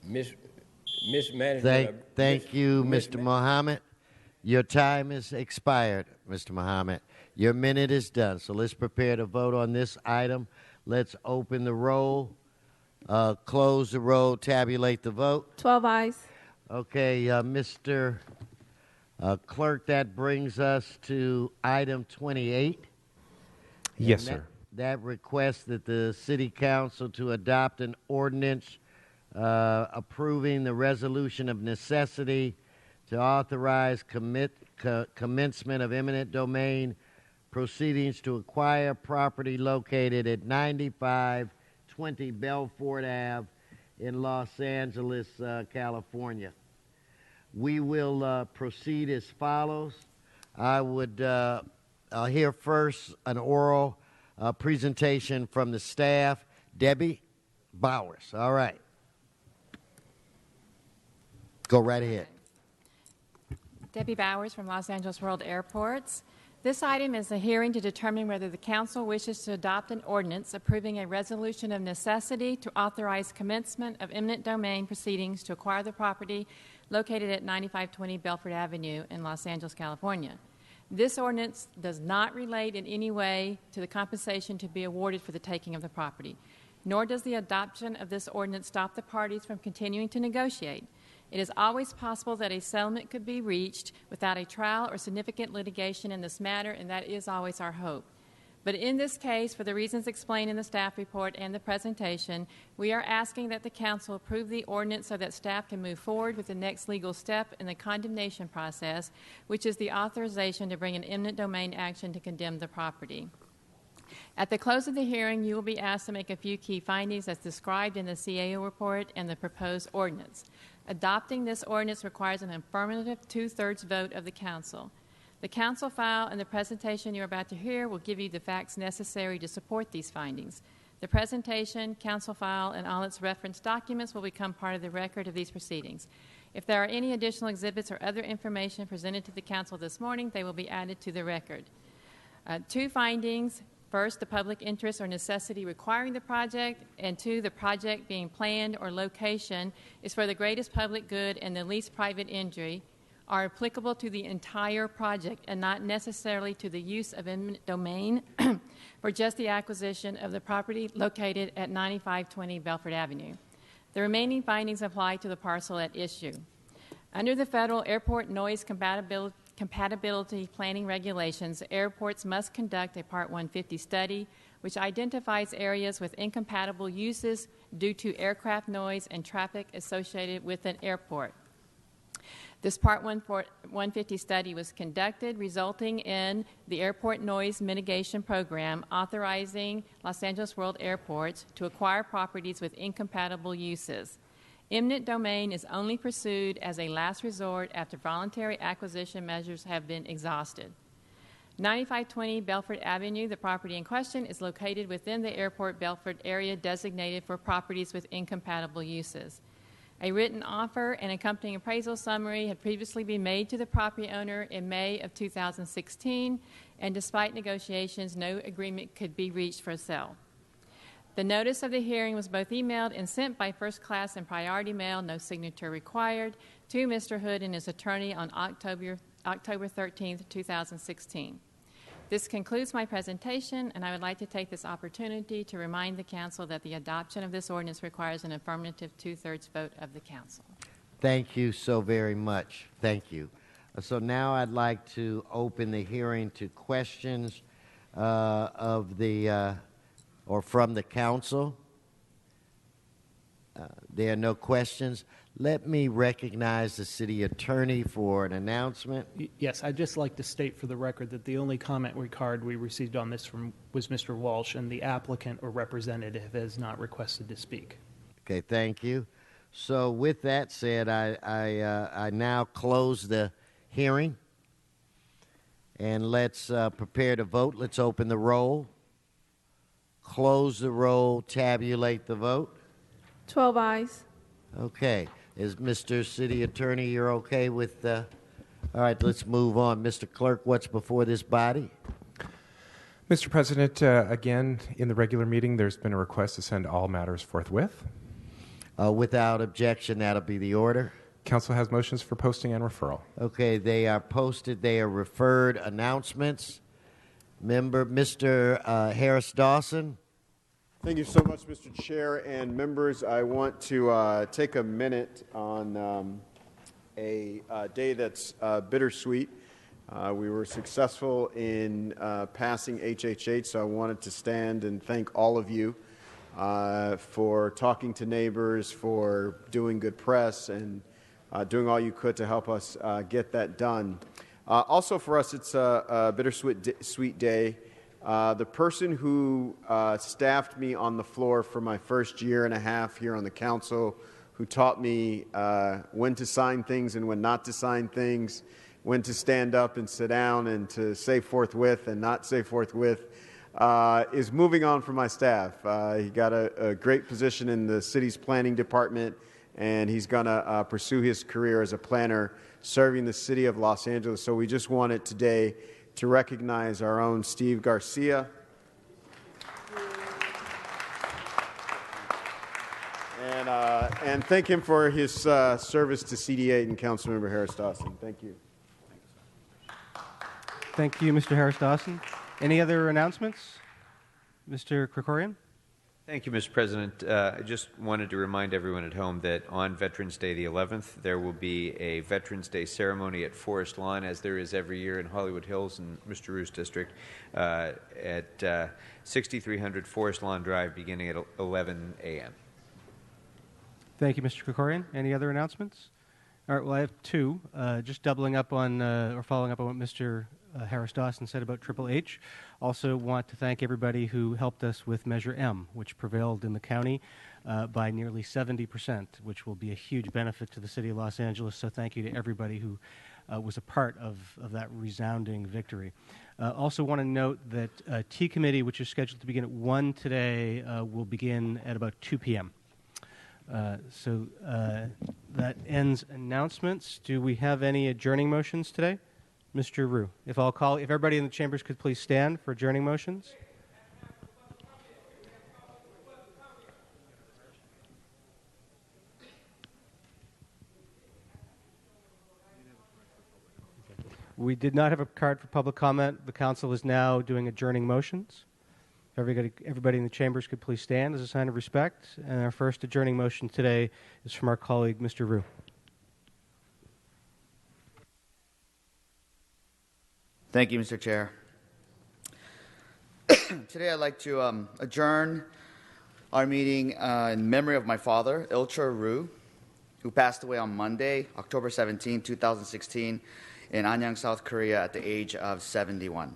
Mismanagement. Thank you, Mr. Muhammad. Your time is expired, Mr. Muhammad. Your minute is done. So let's prepare to vote on this item. Let's open the roll, close the roll, tabulate the vote. 12 ayes. Okay, Mr. Clerk, that brings us to item 28. Yes, sir. That requests that the City Council to adopt an ordinance approving the resolution of necessity to authorize commencement of eminent domain proceedings to acquire property located at 9520 Belfort Ave in Los Angeles, California. We will proceed as follows. I would hear first an oral presentation from the staff. Debbie Bowers. All right. Go right ahead. Debbie Bowers from Los Angeles World Airports. This item is a hearing to determine whether the council wishes to adopt an ordinance approving a resolution of necessity to authorize commencement of eminent domain proceedings to acquire the property located at 9520 Belfort Avenue in Los Angeles, California. This ordinance does not relate in any way to the compensation to be awarded for the taking of the property, nor does the adoption of this ordinance stop the parties from continuing to negotiate. It is always possible that a settlement could be reached without a trial or significant litigation in this matter, and that is always our hope. But in this case, for the reasons explained in the staff report and the presentation, we are asking that the council approve the ordinance so that staff can move forward with the next legal step in the condemnation process, which is the authorization to bring an eminent domain action to condemn the property. At the close of the hearing, you will be asked to make a few key findings as described in the CAO report and the proposed ordinance. Adopting this ordinance requires an affirmative two-thirds vote of the council. The council file and the presentation you're about to hear will give you the facts necessary to support these findings. The presentation, council file, and all its reference documents will become part of the record of these proceedings. If there are any additional exhibits or other information presented to the council this morning, they will be added to the record. Two findings. First, the public interest or necessity requiring the project, and two, the project being planned or location is for the greatest public good and the least private injury, are applicable to the entire project and not necessarily to the use of eminent domain for just the acquisition of the property located at 9520 Belford Avenue. The remaining findings apply to the parcel at issue. Under the federal airport noise compatibility planning regulations, airports must conduct a Part 150 study which identifies areas with incompatible uses due to aircraft noise and traffic associated with an airport. This Part 150 study was conducted, resulting in the Airport Noise Mitigation Program authorizing Los Angeles World Airports to acquire properties with incompatible uses. Eminent domain is only pursued as a last resort after voluntary acquisition measures have been exhausted. 9520 Belford Avenue, the property in question, is located within the Airport Belford area designated for properties with incompatible uses. A written offer and accompanying appraisal summary had previously been made to the property owner in May of 2016, and despite negotiations, no agreement could be reached for sale. The notice of the hearing was both emailed and sent by first class and priority mail, no signature required, to Mr. Hood and his attorney on October 13, 2016. This concludes my presentation, and I would like to take this opportunity to remind the Council that the adoption of this ordinance requires an affirmative two-thirds vote of the Council. Thank you so very much. Thank you. So now I'd like to open the hearing to questions from the Council. There are no questions. Let me recognize the City Attorney for an announcement. Yes, I'd just like to state for the record that the only comment card we received on this was Mr. Walsh, and the applicant or representative has not requested to speak. Okay, thank you. So with that said, I now close the hearing, and let's prepare to vote. Let's open the roll, close the roll, tabulate the vote. 12 ayes. Okay. Is Mr. City Attorney, you're okay with all right, let's move on. Mr. Clerk, what's before this body? Mr. President, again, in the regular meeting, there's been a request to send all matters forthwith. Without objection, that'll be the order. Council has motions for posting and referral. Okay, they are posted. They are referred. Announcements. Mr. Harris Dawson. Thank you so much, Mr. Chair and members. I want to take a minute on a day that's bittersweet. We were successful in passing HHH, so I wanted to stand and thank all of you for talking to neighbors, for doing good press, and doing all you could to help us get that done. Also for us, it's a bittersweet day. The person who staffed me on the floor for my first year and a half here on the council, who taught me when to sign things and when not to sign things, when to stand up and sit down and to say forthwith and not say forthwith, is moving on from my staff. He got a great position in the city's planning department, and he's going to pursue his career as a planner serving the city of Los Angeles. So we just wanted today to recognize our own Steve Garcia. And thank him for his service to CD8 and Councilmember Harris Dawson. Thank you. Thank you, Mr. Harris Dawson. Any other announcements? Mr. Krikorian? Thank you, Mr. President. I just wanted to remind everyone at home that on Veterans Day the 11th, there will be a Veterans Day ceremony at Forest Lawn, as there is every year in Hollywood Hills in Mr. Roos District, at 6300 Forest Lawn Drive, beginning at 11 a.m. Thank you, Mr. Krikorian. Any other announcements? All right, well, I have two. Just doubling up on, or following up on what Mr. Harris Dawson said about Triple H. Also want to thank everybody who helped us with Measure M, which prevailed in the county by nearly 70%, which will be a huge benefit to the city of Los Angeles. So thank you to everybody who was a part of that resounding victory. Also want to note that T Committee, which is scheduled to begin at 1 today, will begin at about 2 p.m. So that ends announcements. Do we have any adjourning motions today? Mr. Rue, if everybody in the chambers could please stand for adjourning motions. We did not have a card for public comment. The council is now doing adjourning motions. If everybody in the chambers could please stand as a sign of respect. And our first adjourning motion today is from our colleague, Mr. Rue. Thank you, Mr. Chair. Today I'd like to adjourn our meeting in memory of my father, Ilcha Rue, who passed away on Monday, October 17, 2016, in Anyang, South Korea at the age of 71.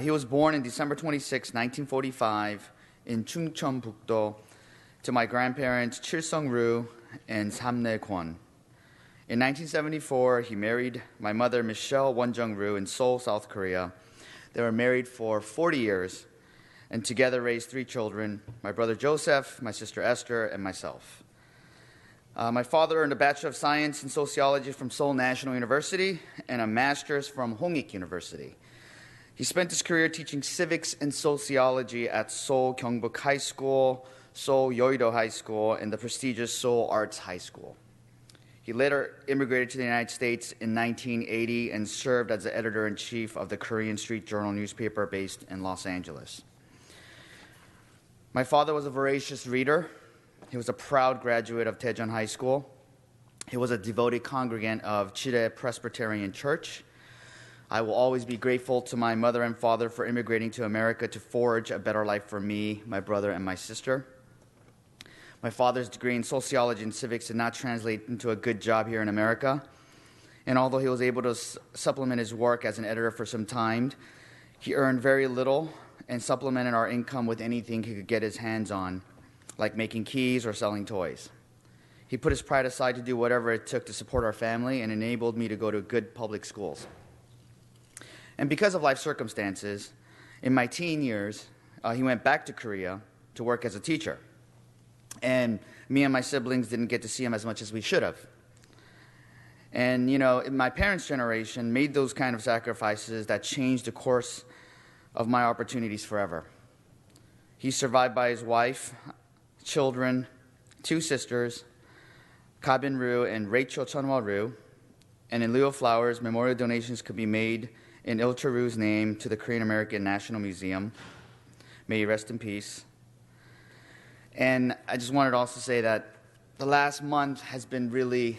He was born on December 26, 1945, in Chungcheon-bukdo to my grandparents Chilsung Rue and Samne Kwon. In 1974, he married my mother, Michelle Wonjung Rue, in Seoul, South Korea. They were married for 40 years and together raised 3 children, my brother Joseph, my sister Esther, and myself. My father earned a Bachelor of Science in Sociology from Seoul National University and a Master's from Hongik University. He spent his career teaching civics and sociology at Seoul Gyeongbuk High School, Seoul Yoido High School, and the prestigious Seoul Arts High School. He later immigrated to the United States in 1980 and served as the editor-in-chief of the Korean Street Journal newspaper based in Los Angeles. My father was a voracious reader. He was a proud graduate of Daejeon High School. He was a devoted congregant of Chire Presbyterian Church. I will always be grateful to my mother and father for immigrating to America to forge a better life for me, my brother, and my sister. My father's degree in sociology and civics did not translate into a good job here in America. And although he was able to supplement his work as an editor for some time, he earned very little and supplemented our income with anything he could get his hands on, like making keys or selling toys. He put his pride aside to do whatever it took to support our family and enabled me to go to good public schools. And because of life circumstances, in my teen years, he went back to Korea to work as a teacher. And me and my siblings didn't get to see him as much as we should have. And, you know, my parents' generation made those kind of sacrifices that changed the course of my opportunities forever. He's survived by his wife, children, 2 sisters, Kabin Rue and Rachel Chunwa Rue. And in lieu of flowers, memorial donations could be made in Ilcha Rue's name to the Korean American National Museum. May he rest in peace. And I just wanted to also say that the last month has been really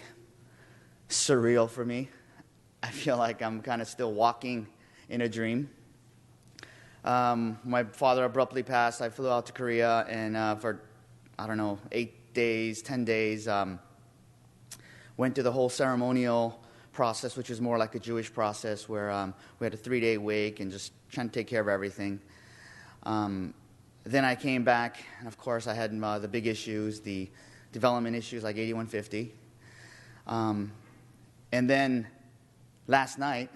surreal for me. I feel like I'm kind of still walking in a dream. My father abruptly passed. I flew out to Korea and for, 8 days, 10 days, went through the whole ceremonial process, which is more like a Jewish process where we had a 3-day wake and just trying to take care of everything. Then I came back, and of course I had the big issues, the development issues like 8150. And then last night,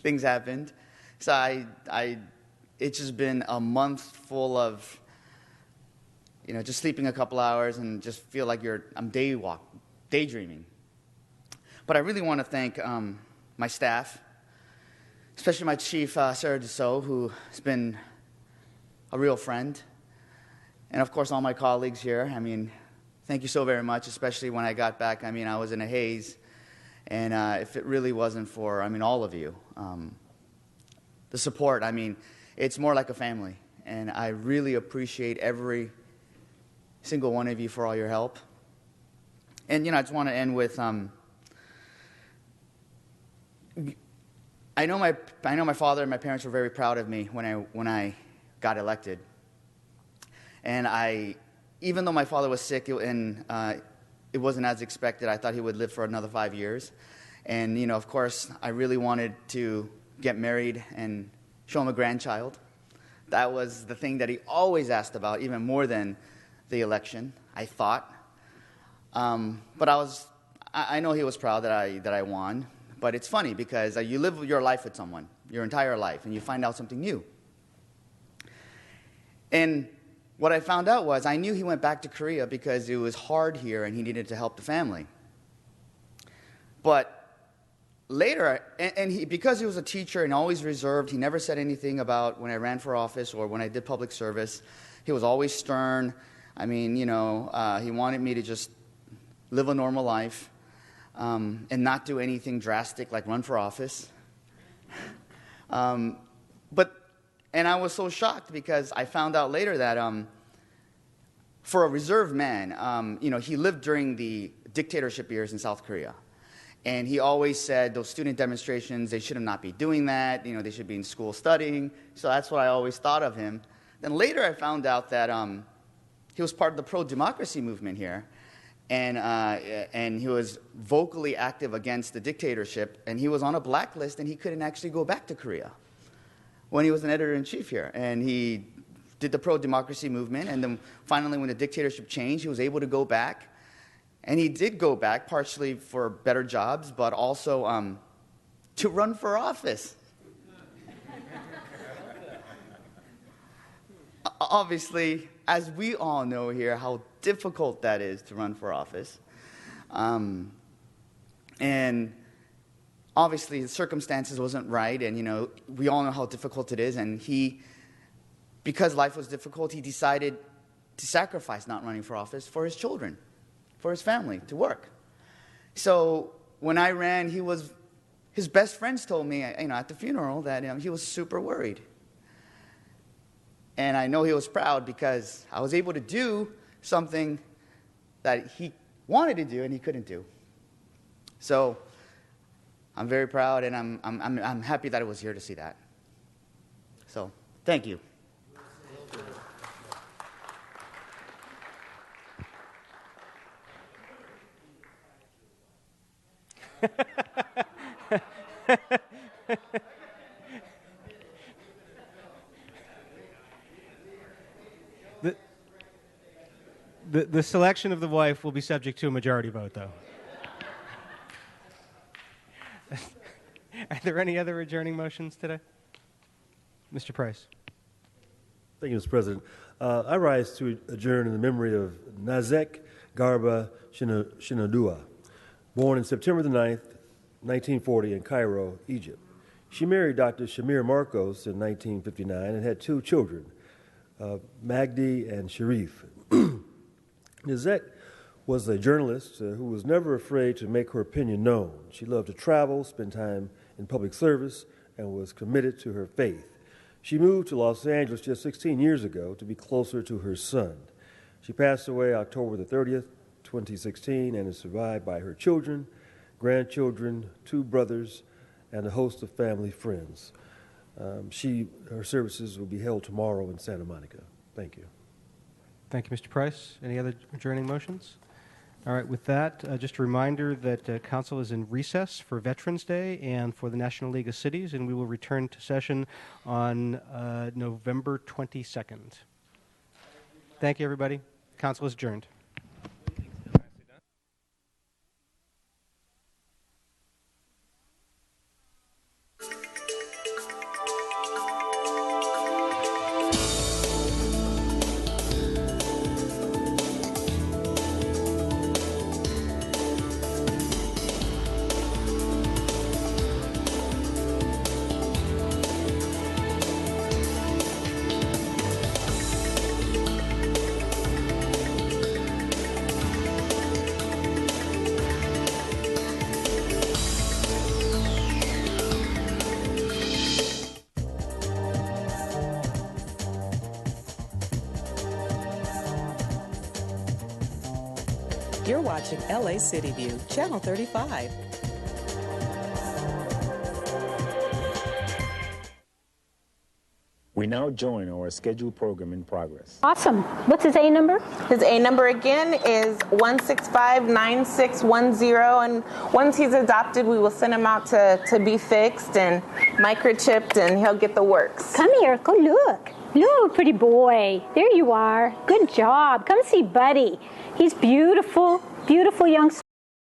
things happened. So it's just been a month full of, just sleeping a couple hours and just feel like I'm daydreaming. But I really want to thank my staff, especially my chief, Sarah Dussault, who has been a real friend. And of course, all my colleagues here. Thank you so very much, especially when I got back. I was in a haze. And if it really wasn't for, all of you, the support, it's more like a family. And I really appreciate every single one of you for all your help. And, I just want to end with, I know my father and my parents were very proud of me when I got elected. And even though my father was sick and it wasn't as expected, I thought he would live for another 5 years. And, of course, I really wanted to get married and show him a grandchild. That was the thing that he always asked about, even more than the election, I thought. But I know he was proud that I won. But it's funny because you live your life with someone, your entire life, and you find out something new. And what I found out was I knew he went back to Korea because it was hard here and he needed to help the family. But later, because he was a teacher and always reserved, he never said anything about when I ran for office or when I did public service. He was always stern. He wanted me to just live a normal life. and not do anything drastic like run for office. And I was so shocked because I found out later that for a reserve man, he lived during the dictatorship years in South Korea. And he always said those student demonstrations, they should not be doing that. They should be in school studying. So that's what I always thought of him. Then later I found out that he was part of the pro-democracy movement here. And he was vocally active against the dictatorship. And he was on a blacklist, and he couldn't actually go back to Korea when he was an editor-in-chief here. And he did the pro-democracy movement. And then finally, when the dictatorship changed, he was able to go back. And he did go back, partially for better jobs, but also to run for office. Obviously, as we all know here, how difficult that is to run for office. And obviously, the circumstances wasn't right, and, we all know how difficult it is. And because life was difficult, he decided to sacrifice not running for office for his children, for his family, to work. So when I ran, his best friends told me, at the funeral that he was super worried. And I know he was proud because I was able to do something that he wanted to do and he couldn't do. So I'm very proud, and I'm happy that I was here to see that. So thank you. The selection of the wife will be subject to a majority vote, though. Are there any other adjourning motions today? Mr. Price. Thank you, Mr. President. I rise to adjourn in the memory of Nazek Garba Shinadua, born on September the 9th, 1940 in Cairo, Egypt. She married Dr. Shamir Marcos in 1959 and had 2 children, Magdi and Sharif. Nazek was a journalist who was never afraid to make her opinion known. She loved to travel, spend time in public service, and was committed to her faith. She moved to Los Angeles just 16 years ago to be closer to her son. She passed away October the 30th, 2016, and is survived by her children, grandchildren, 2 brothers, and a host of family friends. Her services will be held tomorrow in Santa Monica. Thank you. Thank you, Mr. Price. Any other adjourning motions? All right, with that, just a reminder that Council is in recess for Veterans Day and for the National League of Cities, and we will return to session on November 22nd. Thank you, everybody. Council is adjourned. You're watching LA City View, Channel 35. We now join our scheduled program in progress. Awesome. What's his A number? His A number again is 1659610, and once he's adopted, we will send him out to be fixed and microchipped, and he'll get the works. Come here. Go look. Look, pretty boy. There you are. Good job. Come see Buddy. He's beautiful, beautiful young